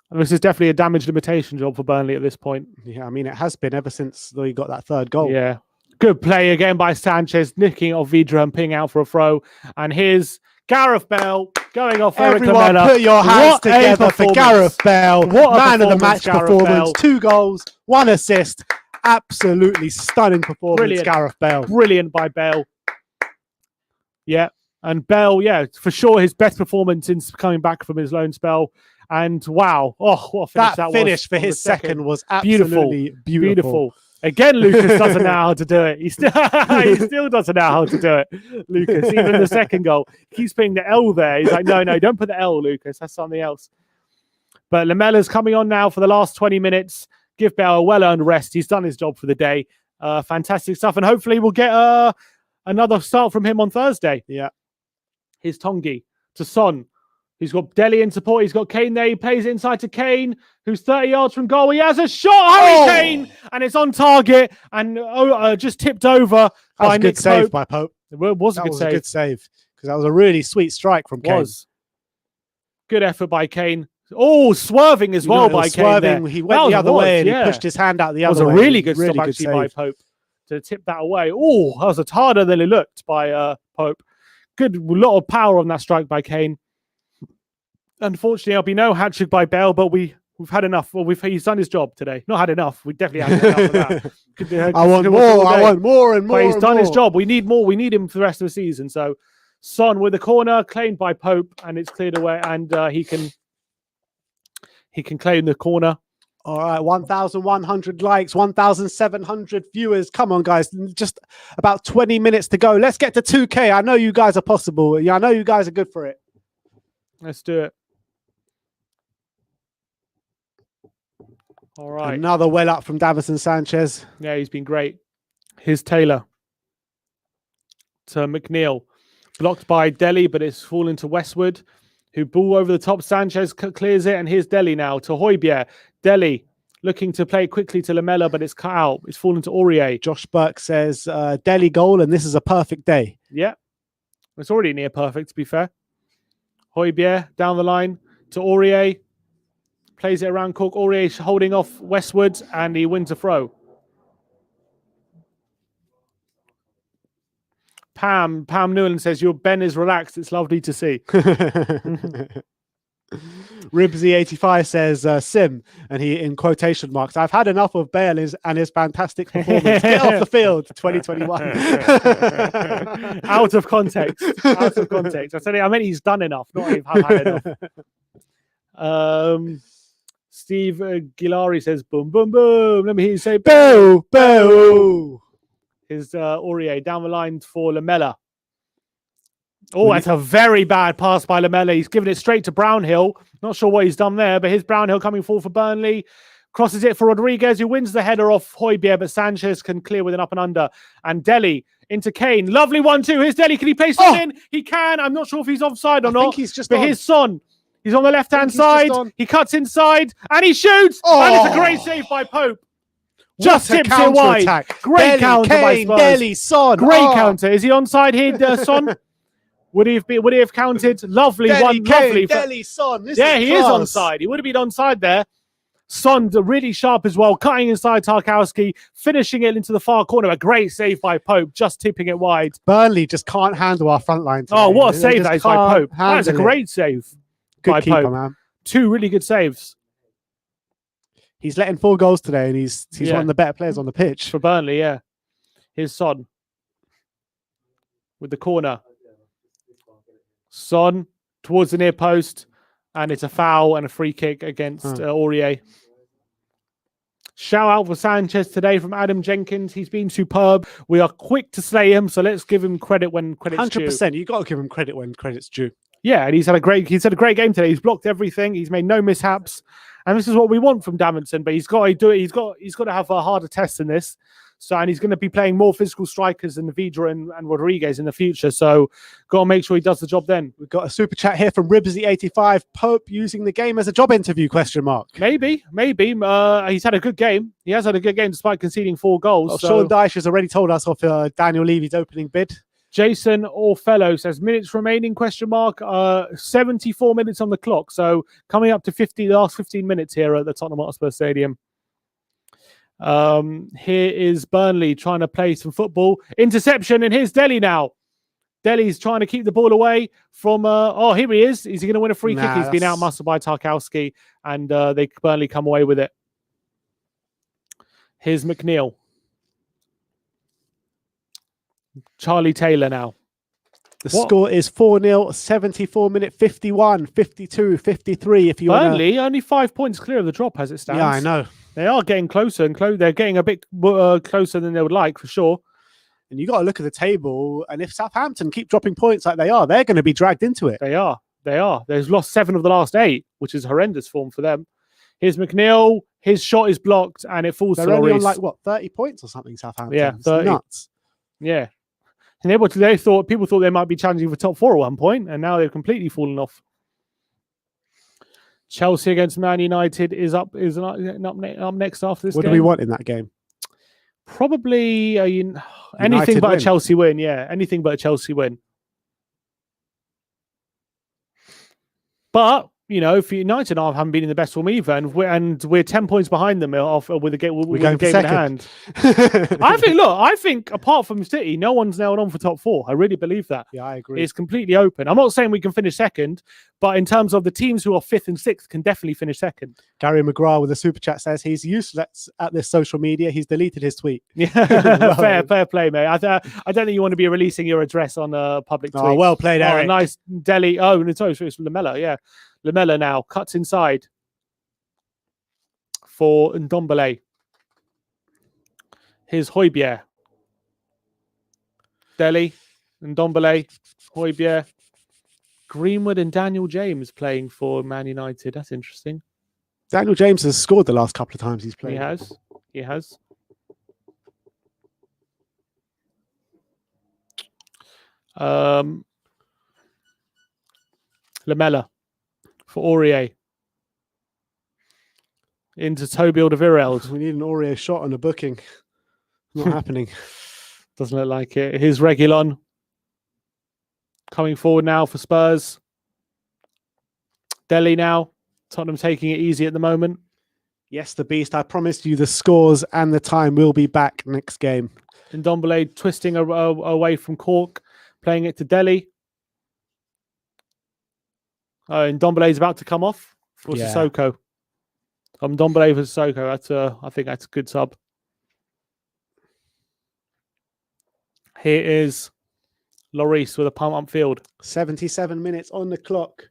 S2: And this is definitely a damage limitation job for Burnley at this point.
S3: Yeah, I mean, it has been ever since he got that third goal.
S2: Yeah. Good play again by Sanchez, nicking off Vidra and ping out for a throw. And here's Gareth Bale going off Eric
S3: Everyone
S2: Lamella.
S3: put your hands together for Gareth Bale. Man of the match performance. 2 goals, 1 assist. Absolutely stunning performance, Gareth Bale.
S2: Brilliant by Bale. Yeah. And Bell, yeah, for sure, his best performance since coming back from his loan spell. And wow, what a finish that
S3: finish
S2: was
S3: for
S2: on the
S3: his second was absolutely beautiful.
S2: Beautiful. Again, Lucas doesn't know how to do it. He still doesn't know how to do it, Lucas. Even the second goal, he keeps putting the L there. He's like, no, don't put the L, Lucas. That's something else. But Lamella's coming on now for the last 20 minutes. Give Bell a well-earned rest. He's done his job for the day. Fantastic stuff. And hopefully we'll get another start from him on Thursday.
S3: Yeah.
S2: Here's Tongi to Son. He's got Dele in support. He's got Kane there. He plays it inside to Kane, who's 30 yards from goal. He has a shot. Harry Kane! And it's on target and just tipped over by
S3: a good save by Pope.
S2: It was a good
S3: save because that was a really sweet strike from Kane.
S2: Good effort by Kane. Oh, swerving as well by Kane there.
S3: He went the other way and he pushed his hand out the other way.
S2: It was a really good stop actually by Pope to tip that away. Oh, that was harder than it looked by Pope. Good, lot of power on that strike by Kane. Unfortunately, there'll be no hat-trick by Bell, but we've had enough. Well, he's done his job today. Not had enough. We definitely had enough of that.
S3: I want more and more.
S2: But he's done his job. We need more. We need him for the rest of the season. So, Son with the corner, claimed by Pope, and it's cleared away, and he can claim the corner.
S3: All right, 1,100 likes, 1,700 viewers. Come on, guys. Just about 20 minutes to go. Let's get to 2K. I know you guys are possible. Yeah, I know you guys are good for it.
S2: Let's do it. All right.
S3: Another well up from Davison Sanchez.
S2: Yeah, he's been great. Here's Taylor to McNeil. Blocked by Dele, but it's fallen to Westwood, who ball over the top. Sanchez clears it, and here's Dele now to Højbjerg. Dele looking to play quickly to Lamela, but it's cut out. It's fallen to Aurier.
S3: Josh Burke says Dele goal, and this is a perfect day.
S2: Yeah, it's already near perfect, to be fair. Højbjerg down the line to Aurier. Plays it around Cook. Aurier holding off Westwood, and he wins a throw. Pam Newland says, your Ben is relaxed. It's lovely to see.
S3: Ribsy85 says, Sim, and he in quotation marks, I've had enough of Bale and his fantastic performance. Get off the field, 2021.
S2: Out of context. Out of context. I meant he's done enough, not I've had enough. Steve Gilari says, boom, boom, boom. Let me hear you say,
S3: boo, boo.
S2: Is Aurier down the line for Lamela. Oh, that's a very bad pass by Lamela. He's given it straight to Brownhill. Not sure what he's done there, but here's Brownhill coming forward for Burnley. Crosses it for Rodriguez, who wins the header off Højbjerg, but Sanchez can clear with an up and under. And Dele into Kane. Lovely 1-2. Here's Dele. Can he place it in? He can. I'm not sure if he's offside or not.
S3: I think he's just
S2: But here's Son. He's on the left-hand side. He cuts inside and he shoots. And it's a great save by Pope. Just tips it wide.
S3: Attack.
S2: Great counter by Spurs.
S3: Dele, Son.
S2: Great counter. Is he onside here, Son? Would he have counted? Lovely
S3: Dele,
S2: one.
S3: Kane,
S2: Lovely.
S3: Dele, Son.
S2: He is onside. He would have been onside there. Son really sharp as well, cutting inside Tarkowski, finishing it into the far corner. A great save by Pope, just tipping it wide.
S3: Burnley just can't handle our front line today.
S2: Oh, what a save that is by Pope. That's a great save by
S3: keeper,
S2: Pope.
S3: Man.
S2: Two really good saves.
S3: He's letting 4 goals today, and he's one of the better players on the pitch.
S2: For Burnley, yeah. Here's Son with the corner. Son towards the near post, and it's a foul and a free kick against Aurier. Shout out for Sanchez today from Adam Jenkins. He's been superb. We are quick to slay him, so let's give him credit when credit's
S3: 100%. You've got to give him credit when credit's due.
S2: Yeah, and he's had a great game today. He's blocked everything. He's made no mishaps, and this is what we want from Davidson. But he's got to do it. He's got to have a harder test than this. So, and he's going to be playing more physical strikers than Vidra and Rodriguez in the future. So, got to make sure he does the job then.
S3: We've got a super chat here from Ribsy85. Pope using the game as a job interview, question mark.
S2: Maybe. He's had a good game. He has had a good game despite conceding 4 goals.
S3: Well, Sean Dyche has already told us of Daniel Levy's opening bid.
S2: Jason Orfello says, minutes remaining, question mark. 74 minutes on the clock. So, coming up to the last 15 minutes here at the Tottenham Hotspur Stadium. Here is Burnley trying to play some football. Interception, and here's Dele now. Dele's trying to keep the ball away from here he is. Is he going to win a free kick? He's been outmuscled by Tarkowski, and Burnley come away with it. Here's McNeil. Charlie Taylor now.
S3: The
S2: What?
S3: score is 4-0, 74 minute, 51, 52, 53. If you want
S2: Burnley only 5 points clear of the drop as it stands.
S3: Yeah, I know.
S2: They are getting closer and closer. They're getting a bit closer than they would like, for sure.
S3: And you got to look at the table. And if Southampton keep dropping points like they are, they're going to be dragged into it.
S2: They are. They are. They've lost 7 of the last 8, which is horrendous form for them. Here's McNeil. His shot is blocked and it falls
S3: They're
S2: to
S3: only on
S2: Lloris.
S3: like, what, 30 points or something, Southampton?
S2: Yeah,
S3: It's
S2: 30.
S3: nuts.
S2: Yeah. And people thought they might be challenging for top 4 at one point, and now they've completely fallen off. Chelsea against Man United is up next after this
S3: What
S2: game.
S3: do we want in that game?
S2: Probably anything
S3: United
S2: but
S3: win.
S2: a Chelsea win. Yeah, anything but a Chelsea win. But if United haven't been in the best form either, and we're 10 points behind them with a game in hand. I think apart from City, no one's nailed on for top 4. I really believe that.
S3: Yeah, I agree.
S2: It's completely open. I'm not saying we can finish second, but in terms of the teams who are 5th and 6th can definitely finish second.
S3: Gary McGrath with a super chat says he's useless at this social media. He's deleted his tweet.
S2: Yeah, fair play, mate. I don't think you want to be releasing your address on a public tweet.
S3: Oh, well played, Eric.
S2: Nice Delhi. Oh, no, sorry, it's Lamella. Yeah, Lamella now cuts inside for Ndombele. Here's Højbjerg. Delhi, Ndombele, Højbjerg. Greenwood and Daniel James playing for Man United. That's interesting.
S3: Daniel James has scored the last couple of times he's played.
S2: He has. Lamella for Aurier. Into Toby Alderweireld.
S3: We need an Aurier shot on a booking. Not happening.
S2: Doesn't look like it. Here's Reguilon. Coming forward now for Spurs. Delhi now. Tottenham taking it easy at the moment.
S3: Yes, the beast. I promised you the scores and the time will be back next game.
S2: Ndombele twisting away from Cork, playing it to Delhi. Ndombele is about to come off for Sissoko. Ndombele for Sissoko. I think that's a good sub. Here is Lloris with a pump upfield.
S3: 77 minutes on the clock.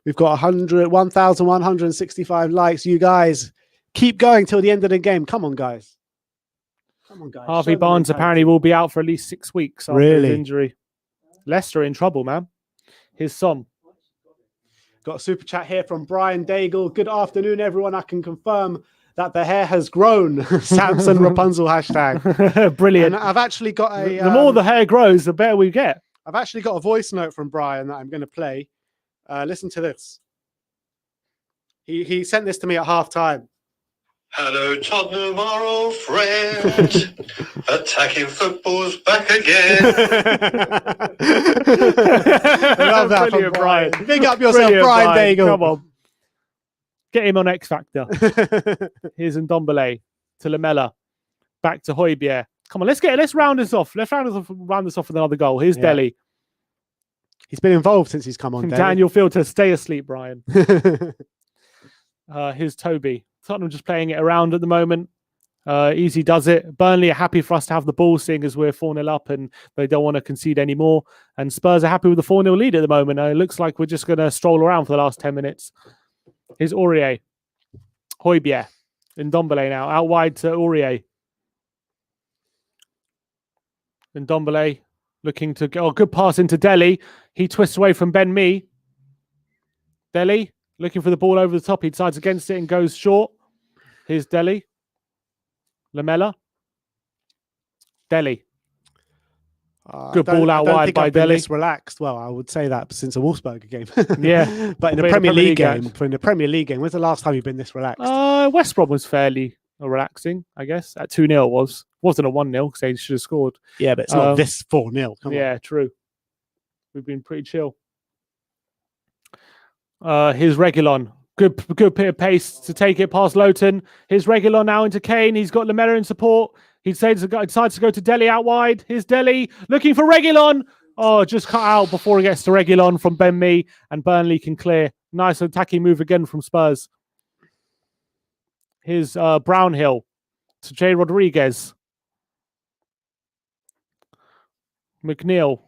S3: We've got 1,165 likes. You guys keep going till the end of the game. Come on, guys. Come on, guys.
S2: Harvey Barnes apparently will be out for at least 6 weeks after his injury. Leicester in trouble, man. Here's Son.
S3: Got a super chat here from Brian Daigle. Good afternoon, everyone. I can confirm that the hair has grown. Samson Rapunzel hashtag.
S2: Brilliant.
S3: And I've actually got a...
S2: the more the hair grows, the better we get.
S3: I've actually got a voice note from Brian that I'm going to play. Listen to this. He sent this to me at half time.
S5: Hello, Tottenham, our old friend. Attacking football's back again.
S3: I love that from Brian. Big up yourself, Brian Daigle.
S2: Come on. Get him on X Factor. Here's Ndombele to Lamella. Back to Højbjerg. Come on, let's round this off. Let's round this off with another goal. Here's Delhi.
S3: He's been involved since he's come on.
S2: Daniel Filter, stay asleep, Brian. Here's Toby. Tottenham just playing it around at the moment. Easy does it. Burnley are happy for us to have the ball, seeing as we're 4-0 up and they don't want to concede anymore. And Spurs are happy with the 4-0 lead at the moment. It looks like we're just going to stroll around for the last 10 minutes. Here's Aurier. Højbjerg. Ndombele now. Out wide to Aurier. Ndombele looking to go. Oh, good pass into Delhi. He twists away from Ben Mee. Delhi looking for the ball over the top. He decides against it and goes short. Here's Delhi. Lamella. Delhi. Good ball out wide by Delhi.
S3: Relaxed. Well, I would say that since a Wolfsburg game.
S2: Yeah.
S3: But in the Premier League game, when's the last time you've been this relaxed?
S2: West Brom was fairly relaxing, I guess. At 2-0 it was. Wasn't a 1-0 because they should have scored.
S3: Yeah, but it's not this 4-0. Come on.
S2: True. We've been pretty chill. Here's Reguilon. Good bit of pace to take it past Lowton. Here's Reguilon now into Kane. He's got Lamella in support. He decides to go to Delhi out wide. Here's Delhi looking for Reguilon. Oh, just cut out before he gets to Reguilon from Ben Mee, and Burnley can clear. Nice attacking move again from Spurs. Here's Brownhill to Jay Rodriguez. McNeil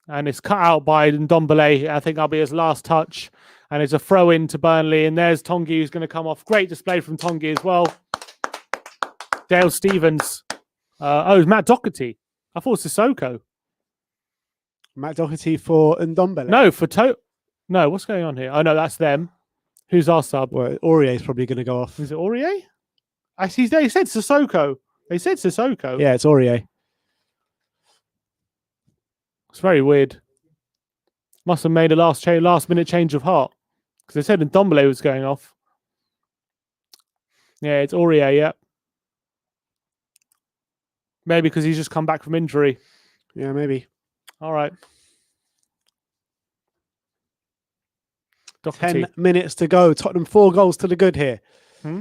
S2: And it's cut out by Ndombele. I think that'll be his last touch. And it's a throw in to Burnley. And there's Tongi who's going to come off. Great display from Tongi as well. Dale Stevens. It's Matt Doherty. I thought it was Sissoko.
S3: Matt Doherty for Ndombele.
S2: No, No, what's going on here? Oh, no, that's them. Who's our sub?
S3: Well, Aurier's probably going to go off.
S2: Is it Aurier? I see. They said Sissoko. They said Sissoko.
S3: Yeah, it's Aurier.
S2: It's very weird. Must have made a last minute change of heart because they said Ndombele was going off. Yeah, it's Aurier. Yeah, maybe because he's just come back from injury.
S3: Yeah, maybe.
S2: All right.
S3: 10 minutes to go. Tottenham 4 goals to the good here.
S2: Hmm?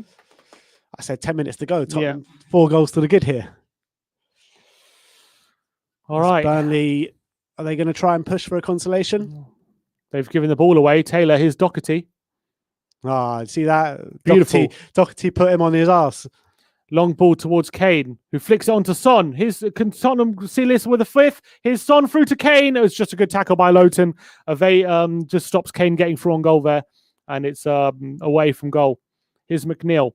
S3: I said 10 minutes to go. Tottenham 4 goals to the good here.
S2: All right.
S3: Burnley, are they going to try and push for a consolation?
S2: They've given the ball away. Taylor, here's Doherty.
S3: See that?
S2: Beautiful.
S3: Doherty put him on his ass.
S2: Long ball towards Kane, who flicks it onto Son. Can Tottenham see this with a fifth? Here's Son through to Kane. It was just a good tackle by Lowton. Just stops Kane getting through on goal there. And it's away from goal. Here's McNeil.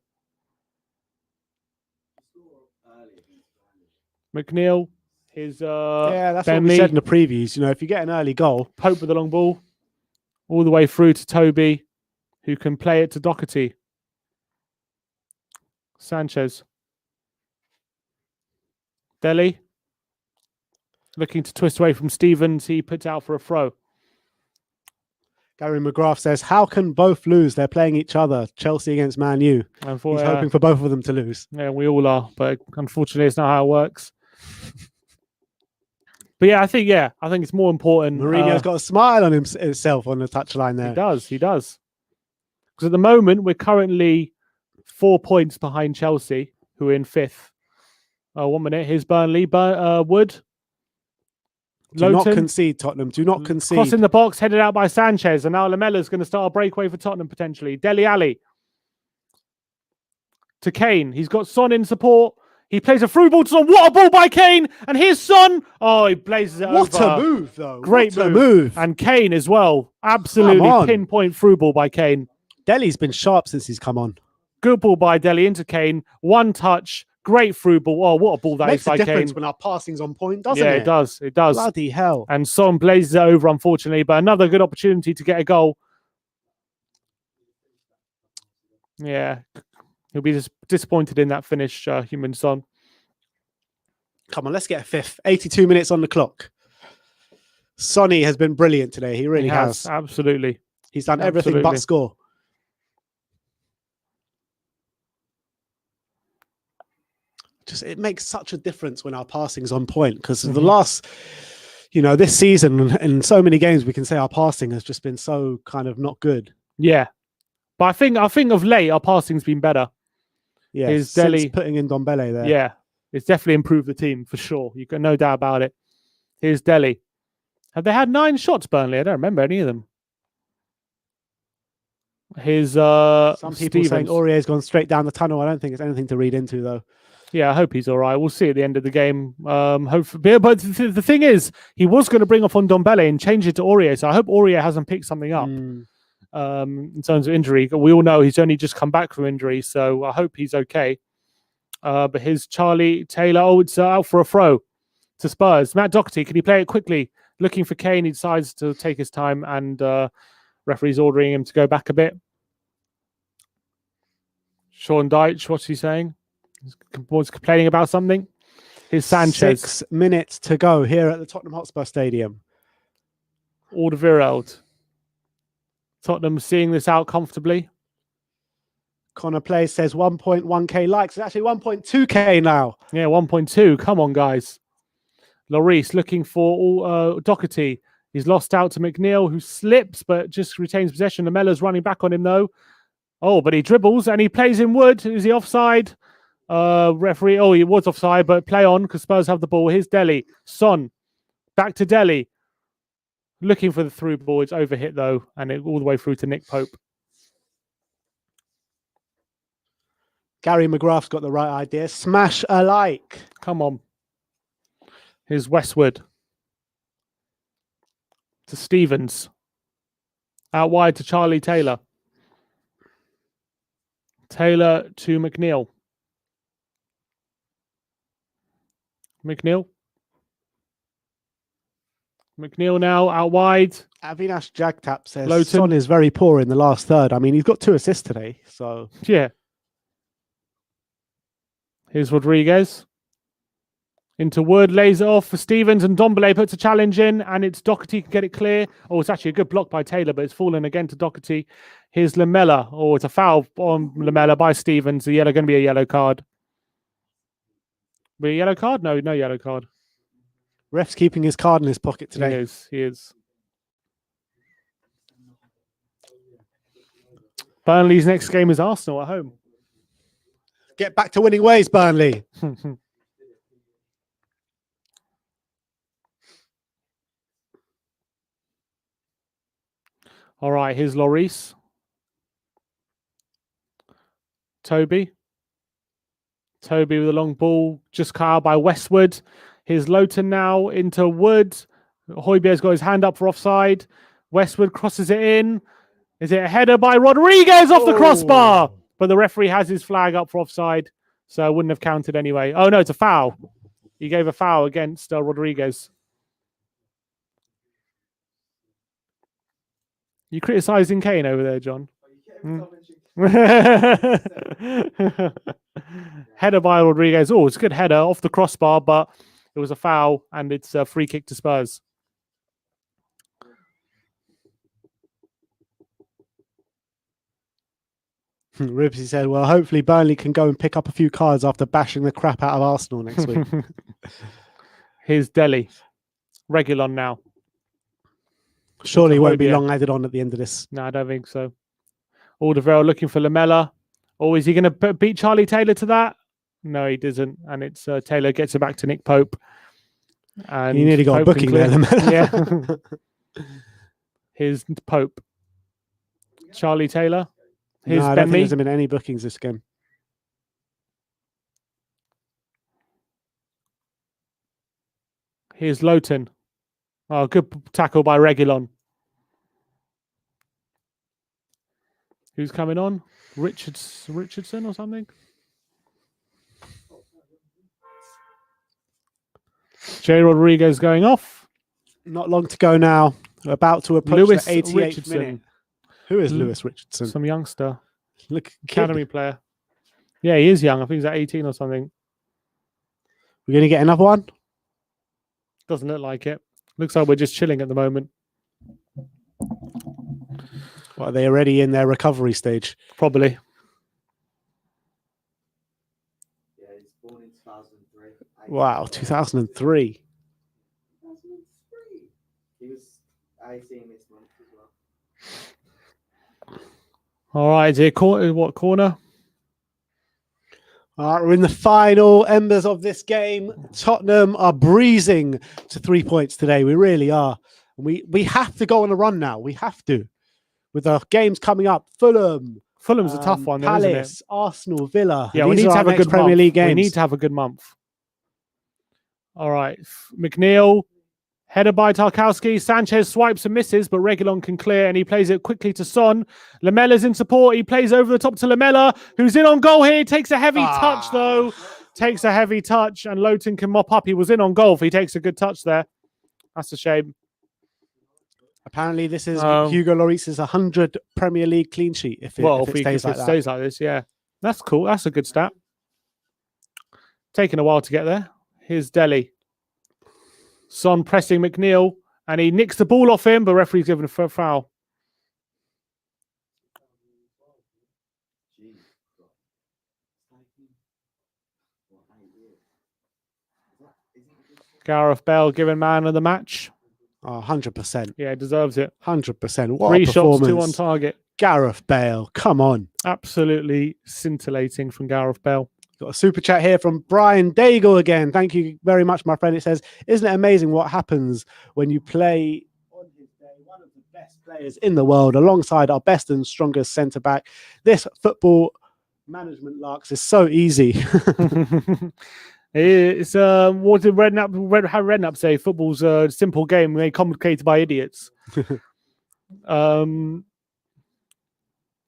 S2: McNeil. Here's
S3: that's
S2: Burnley.
S3: what we said in the previews. You know, if you get an early goal.
S2: Pope with the long ball. All the way through to Toby, who can play it to Doherty. Sanchez. Dele. Looking to twist away from Stevens. He puts out for a throw.
S3: Gary McGrath says, how can both lose? They're playing each other. Chelsea against Man U. He's hoping for both of them to lose.
S2: Yeah, we all are. But unfortunately, it's not how it works. But yeah, I think it's more important.
S3: Mourinho's got a smile on himself on the touchline there.
S2: He does. Because at the moment, we're currently 4 points behind Chelsea, who are in 5th. 1 minute. Here's Burnley. Wood.
S3: Do not concede, Tottenham. Do not concede.
S2: Cross in the box, headed out by Sanchez. And now Lamella's going to start a breakaway for Tottenham, potentially. Dele Alli. To Kane. He's got Son in support. He plays a through ball to Son. What a ball by Kane. And here's Son. Oh, he blazes it over.
S3: What a move, though.
S2: Great move. And Kane as well. Absolutely pinpoint through ball by Kane.
S3: Dele's been sharp since he's come on.
S2: Good ball by Dele into Kane. One touch. Great through ball. Oh, what a ball that is by Kane.
S3: Makes a difference when our passing's on point, doesn't it?
S2: Yeah, it does. It does.
S3: Bloody hell.
S2: And Son blazes it over, unfortunately. But another good opportunity to get a goal. Yeah. He'll be disappointed in that finish, Heung-min Son.
S3: Come on, let's get a fifth. 82 minutes on the clock. Sonny has been brilliant today. He really has.
S2: Absolutely.
S3: He's done everything but score. It makes such a difference when our passing's on point because the last, this season and so many games we can say our passing has just been so kind of not good.
S2: Yeah. But I think of late our passing's been better.
S3: Yeah, since putting in Ndombele there.
S2: Yeah, it's definitely improved the team for sure. You got no doubt about it. Here's Dele. Have they had 9 shots, Burnley? I don't remember any of them. Here's some
S3: people saying Aurier's gone straight down the tunnel. I don't think it's anything to read into though.
S2: Yeah, I hope he's all right. We'll see at the end of the game. Hopefully, but the thing is, he was going to bring off on Ndombele and change it to Aurier. So I hope Aurier hasn't picked something up in terms of injury. We all know he's only just come back from injury, so I hope he's okay. But here's Charlie Taylor. Oh, it's out for a throw to Spurs. Matt Doherty, can he play it quickly? Looking for Kane. He decides to take his time, and referee's ordering him to go back a bit. Sean Dyche, what's he saying? Was complaining about something. Here's Sanchez.
S3: 6 minutes to go here at the Tottenham Hotspur Stadium.
S2: Alderweireld. Tottenham seeing this out comfortably.
S3: Connor Play says 1.1k likes. It's actually 1.2k now.
S2: Yeah, 1.2. Come on, guys. Lloris looking for Doherty. He's lost out to McNeil, who slips but just retains possession. Lamella's running back on him, though. Oh, but he dribbles and he plays in Wood. Is he offside? Referee, he was offside, but play on because Spurs have the ball. Here's Dele. Son. Back to Dele. Looking for the through ball. It's overhit, though, and all the way through to Nick Pope.
S3: Gary McGrath's got the right idea. Smash a like.
S2: Come on. Here's Westwood. to Stevens. Out wide to Charlie Taylor. Taylor to McNeil. McNeil. McNeil now out wide.
S3: Avinash Jagtap says
S2: Lowton.
S3: Son is very poor in the last third. I mean, he's got 2 assists today, so
S2: Yeah. Here's Rodriguez. Into Wood, lays it off for Stevens, and Dombele puts a challenge in, and it's Doherty can get it clear. Oh, it's actually a good block by Taylor, but it's fallen again to Doherty. Here's Lamella. Oh, it's a foul on Lamella by Stevens. The yellow going to be a yellow card. Be a yellow card? No, no yellow card.
S3: ref's keeping his card in his pocket today.
S2: He is. He is. Burnley's next game is Arsenal at home.
S3: Get back to winning ways, Burnley.
S2: All right, here's Lloris. Toby. Toby with a long ball, just cut out by Westwood. Here's Lowton now into Wood. Højbjerg's got his hand up for offside. Westwood crosses it in. Is it a header by Rodriguez off the crossbar? But the referee has his flag up for offside, so it wouldn't have counted anyway. Oh, no, it's a foul. He gave a foul against Rodriguez. You criticising Kane over there, John? Header by Rodriguez. Oh, it's a good header off the crossbar, but it was a foul, and it's a free kick to Spurs.
S3: Ribsy said, well, hopefully Burnley can go and pick up a few cards after bashing the crap out of Arsenal next week.
S2: Here's Delhi. Regulon now.
S3: Surely won't be long added on at the end of this.
S2: No, I don't think so. Alderweireld looking for Lamella. Oh, is he going to beat Charlie Taylor to that? No, he doesn't. And it's Taylor gets it back to Nick Pope. And
S3: you nearly got
S2: Pope
S3: a booking there, Lamella.
S2: Yeah. Here's Pope. Charlie Taylor. Here's
S3: No, I don't think
S2: Ben
S3: there's been any bookings this game.
S2: Here's Lowton. Oh, good tackle by Regulon. Who's coming on? Richardson or something? Jay Rodriguez going off.
S3: Not long to go now. We're about to approach
S2: Lewis
S3: the 88th
S2: Richardson.
S3: minute. Who is Lewis Richardson?
S2: Some youngster.
S3: Look,
S2: Academy player. Yeah, he is young. I think he's at 18 or something.
S3: We're going to get another one?
S2: Doesn't look like it. Looks like we're just chilling at the moment.
S3: What, are they already in their recovery stage?
S2: Probably.
S4: Yeah, he's born in 2003.
S3: Wow, 2003.
S4: 2003. He was 18 this month as well.
S2: All right, is it what corner?
S3: All right, we're in the final embers of this game. Tottenham are breezing to 3 points today. We really are. We have to go on a run now. We have to. With our games coming up, Fulham's
S2: a tough one, though, isn't
S3: Palace,
S2: it?
S3: Arsenal, Villa.
S2: Yeah, we
S3: These
S2: need
S3: are
S2: to
S3: our
S2: have a
S3: next
S2: good
S3: Premier
S2: month.
S3: League games.
S2: We need to have a good month. All right, McNeil. Header by Tarkowski. Sanchez swipes and misses, but Reguilon can clear, and he plays it quickly to Son. Lamella's in support. He plays over the top to Lamella, who's in on goal here. Takes a heavy touch, though. Takes a heavy touch, and Lowton can mop up. He was in on goal. If he takes a good touch there. That's a shame.
S3: Apparently, this is Hugo Lloris's 100 Premier League clean sheet. If it stays like
S2: this, yeah. That's cool. That's a good stat. Taking a while to get there. Here's Delhi. Son pressing McNeil, and he nicks the ball off him, but referee's given a foul. Gareth Bale given man of the match.
S3: Oh, 100%.
S2: Yeah, deserves it.
S3: 100%. What
S2: 3
S3: a
S2: shots,
S3: performance.
S2: 2 on target.
S3: Gareth Bale, come on.
S2: Absolutely scintillating from Gareth Bale.
S3: Got a super chat here from Brian Daigle again. Thank you very much, my friend. It says, isn't it amazing what happens when you play on his day, one of the best players in the world, alongside our best and strongest centre-back? This football management larks is so easy.
S2: It's what did Redknapp say? Football's a simple game made complicated by idiots. All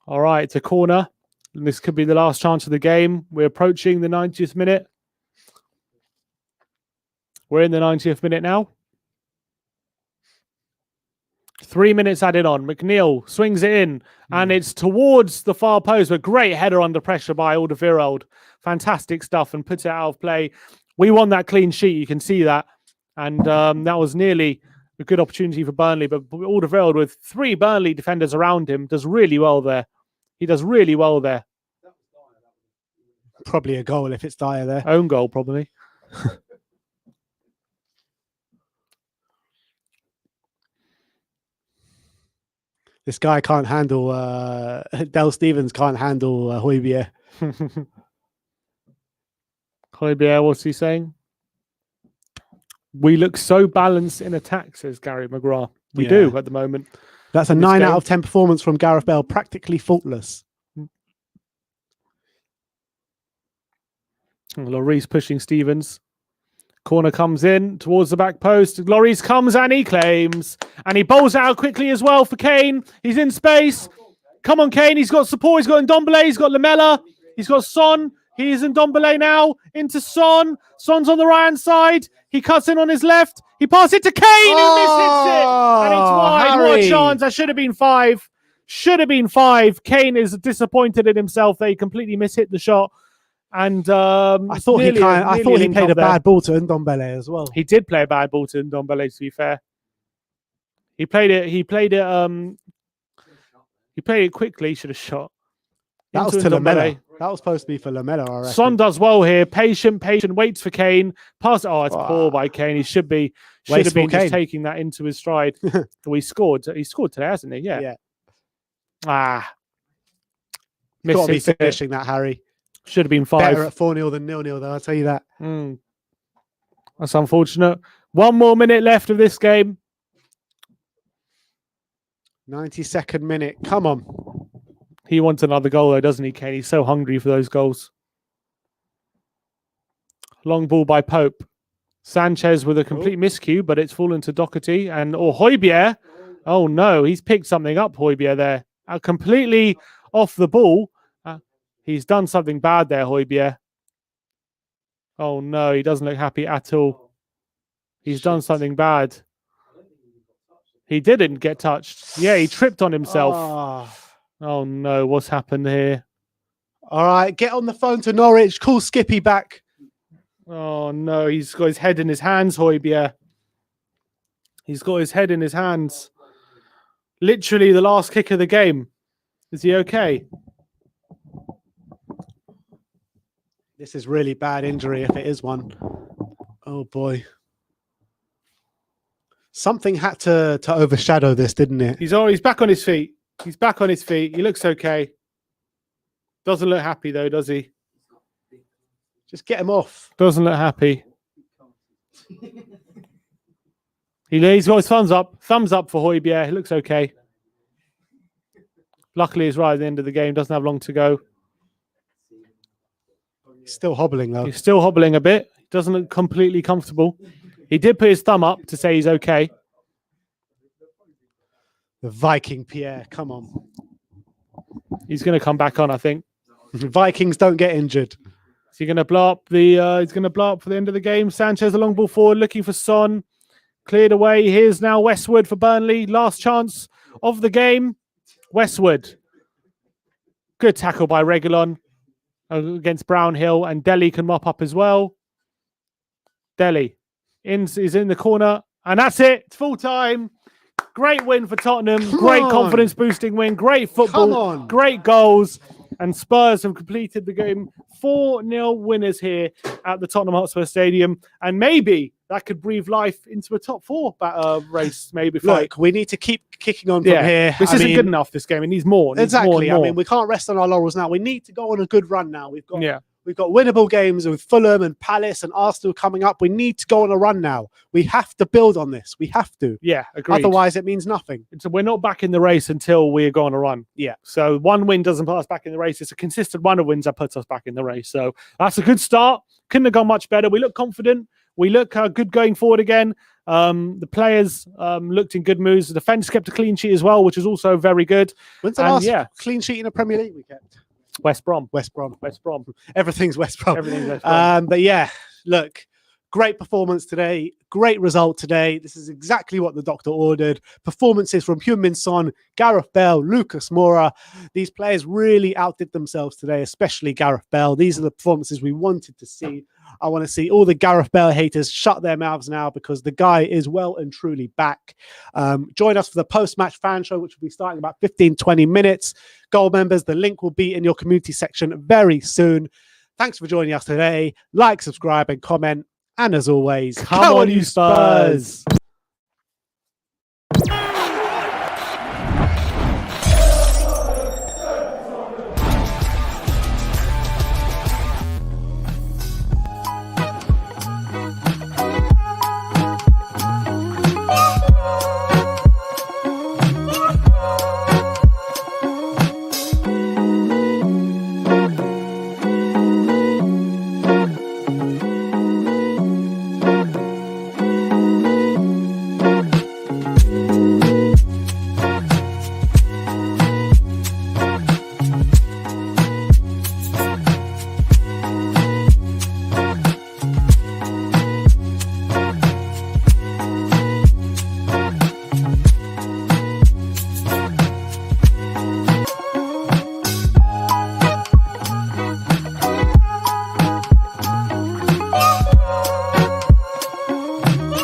S2: right, it's a corner. And this could be the last chance of the game. We're approaching the 90th minute. We're in the 90th minute now. 3 minutes added on. McNeil swings it in, and it's towards the far post. A great header under pressure by Alderweireld. Fantastic stuff, and puts it out of play. We won that clean sheet. You can see that. And that was nearly a good opportunity for Burnley. But Alderweireld, with 3 Burnley defenders around him, does really well there. He does really well there.
S3: Probably a goal if it's Dyer there.
S2: Own goal, probably.
S3: This guy can't handle, Del Stevens can't handle Højbjerg.
S2: Højbjerg, what's he saying? We look so balanced in attack, says Gary McGrath. We do at the moment.
S3: That's a 9 out of 10 performance from Gareth Bale, practically faultless.
S2: Lloris pushing Stevens. Corner comes in towards the back post. Lloris comes and he claims. And he bowls out quickly as well for Kane. He's in space. Come on, Kane. He's got support. He's got Ndombele. He's got Lamela. He's got Son. He's in Ndombele now. Into Son. Son's on the right-hand side. He cuts in on his left. He passes it to Kane, who misses it. And it's wide.
S3: Harry.
S2: What a chance. That should have been 5. Should have been 5. Kane is disappointed in himself that he completely mishit the shot. And
S3: I thought he played a bad ball to Ndombele as well.
S2: He did play a bad ball to Ndombele, to be fair. He played it quickly. He should have shot.
S3: That was to Lamela. That was supposed to be for Lamela, I reckon.
S2: Son does well here. Patient, waits for Kane. Pass. Oh, it's poor by Kane. He should have been just taking that into his stride. He scored. He scored today, hasn't he? Yeah.
S3: Got to be finishing that, Harry.
S2: Should have been 5.
S3: Better at 4-0 than 0-0, though, I'll tell you that.
S2: That's unfortunate. 1 more minute left of this game.
S3: 92nd minute. Come on.
S2: He wants another goal, though, doesn't he, Kane? He's so hungry for those goals. Long ball by Pope. Sanchez with a complete miscue, but it's fallen to Doherty. Or Højbjerg. Oh, no. He's picked something up, Højbjerg, there. Completely off the ball. He's done something bad there, Højbjerg. Oh, no. He doesn't look happy at all. He's done something bad. He didn't get touched. Yeah, he tripped on himself. Oh, no. What's happened here?
S3: All right. Get on the phone to Norwich. Call Skippy back.
S2: Oh, no. He's got his head in his hands, Højbjerg. He's got his head in his hands. Literally the last kick of the game. Is he okay?
S3: This is really bad injury if it is one. Oh, boy. Something had to overshadow this, didn't it?
S2: He's back on his feet. He's back on his feet. He looks okay. Doesn't look happy, though, does he?
S3: Just get him off.
S2: Doesn't look happy. He's got his thumbs up. Thumbs up for Højbjerg. He looks okay. Luckily, he's right at the end of the game. Doesn't have long to go.
S3: He's still hobbling, though.
S2: He's still hobbling a bit. Doesn't look completely comfortable. He did put his thumb up to say he's okay.
S3: The Viking Pierre, come on.
S2: He's going to come back on, I think.
S3: Vikings don't get injured.
S2: Is he going to blow up the? He's going to blow up for the end of the game. Sanchez, a long ball forward, looking for Son. Cleared away. Here's now Westwood for Burnley. Last chance of the game. Westwood. Good tackle by Reguilon against Brownhill, and Dele can mop up as well. Dele is in the corner, and that's it. It's full time. Great win for Tottenham. Great confidence boosting win. Great football. Great goals. And Spurs have completed the game. 4-0 winners here at the Tottenham Hotspur Stadium. And maybe that could breathe life into a top 4 race. Maybe.
S3: Look, we need to keep kicking on from here.
S2: This isn't good enough, this game. It needs more.
S3: Exactly. I mean, we can't rest on our laurels now. We need to go on a good run now. We've got winnable games with Fulham and Palace and Arsenal coming up. We need to go on a run now. We have to build on this. We have to.
S2: Yeah, agreed.
S3: Otherwise, it means nothing.
S2: So we're not back in the race until we go on a run.
S3: Yeah.
S2: So one win doesn't put us back in the race. It's a consistent run of wins that puts us back in the race. So that's a good start. couldn't have gone much better. We look confident. We look good going forward again. The players looked in good moods. The defence kept a clean sheet as well, which is also very good.
S3: When's the last clean sheet in the Premier League we kept?
S2: West Brom.
S3: West Brom.
S2: West Brom.
S3: Everything's West Brom.
S2: Everything's West Brom.
S3: But yeah, look, great performance today. Great result today. This is exactly what the doctor ordered. Performances from Heung-min Son, Gareth Bale, Lucas Moura. These players really outdid themselves today, especially Gareth Bale. These are the performances we wanted to see. I want to see all the Gareth Bale haters shut their mouths now because the guy is well and truly back. Join us for the post-match fan show, which will be starting in about 15-20 minutes. Gold members, the link will be in your community section very soon. Thanks for joining us today. Like, subscribe, and comment. And as always,
S2: come on, you Spurs!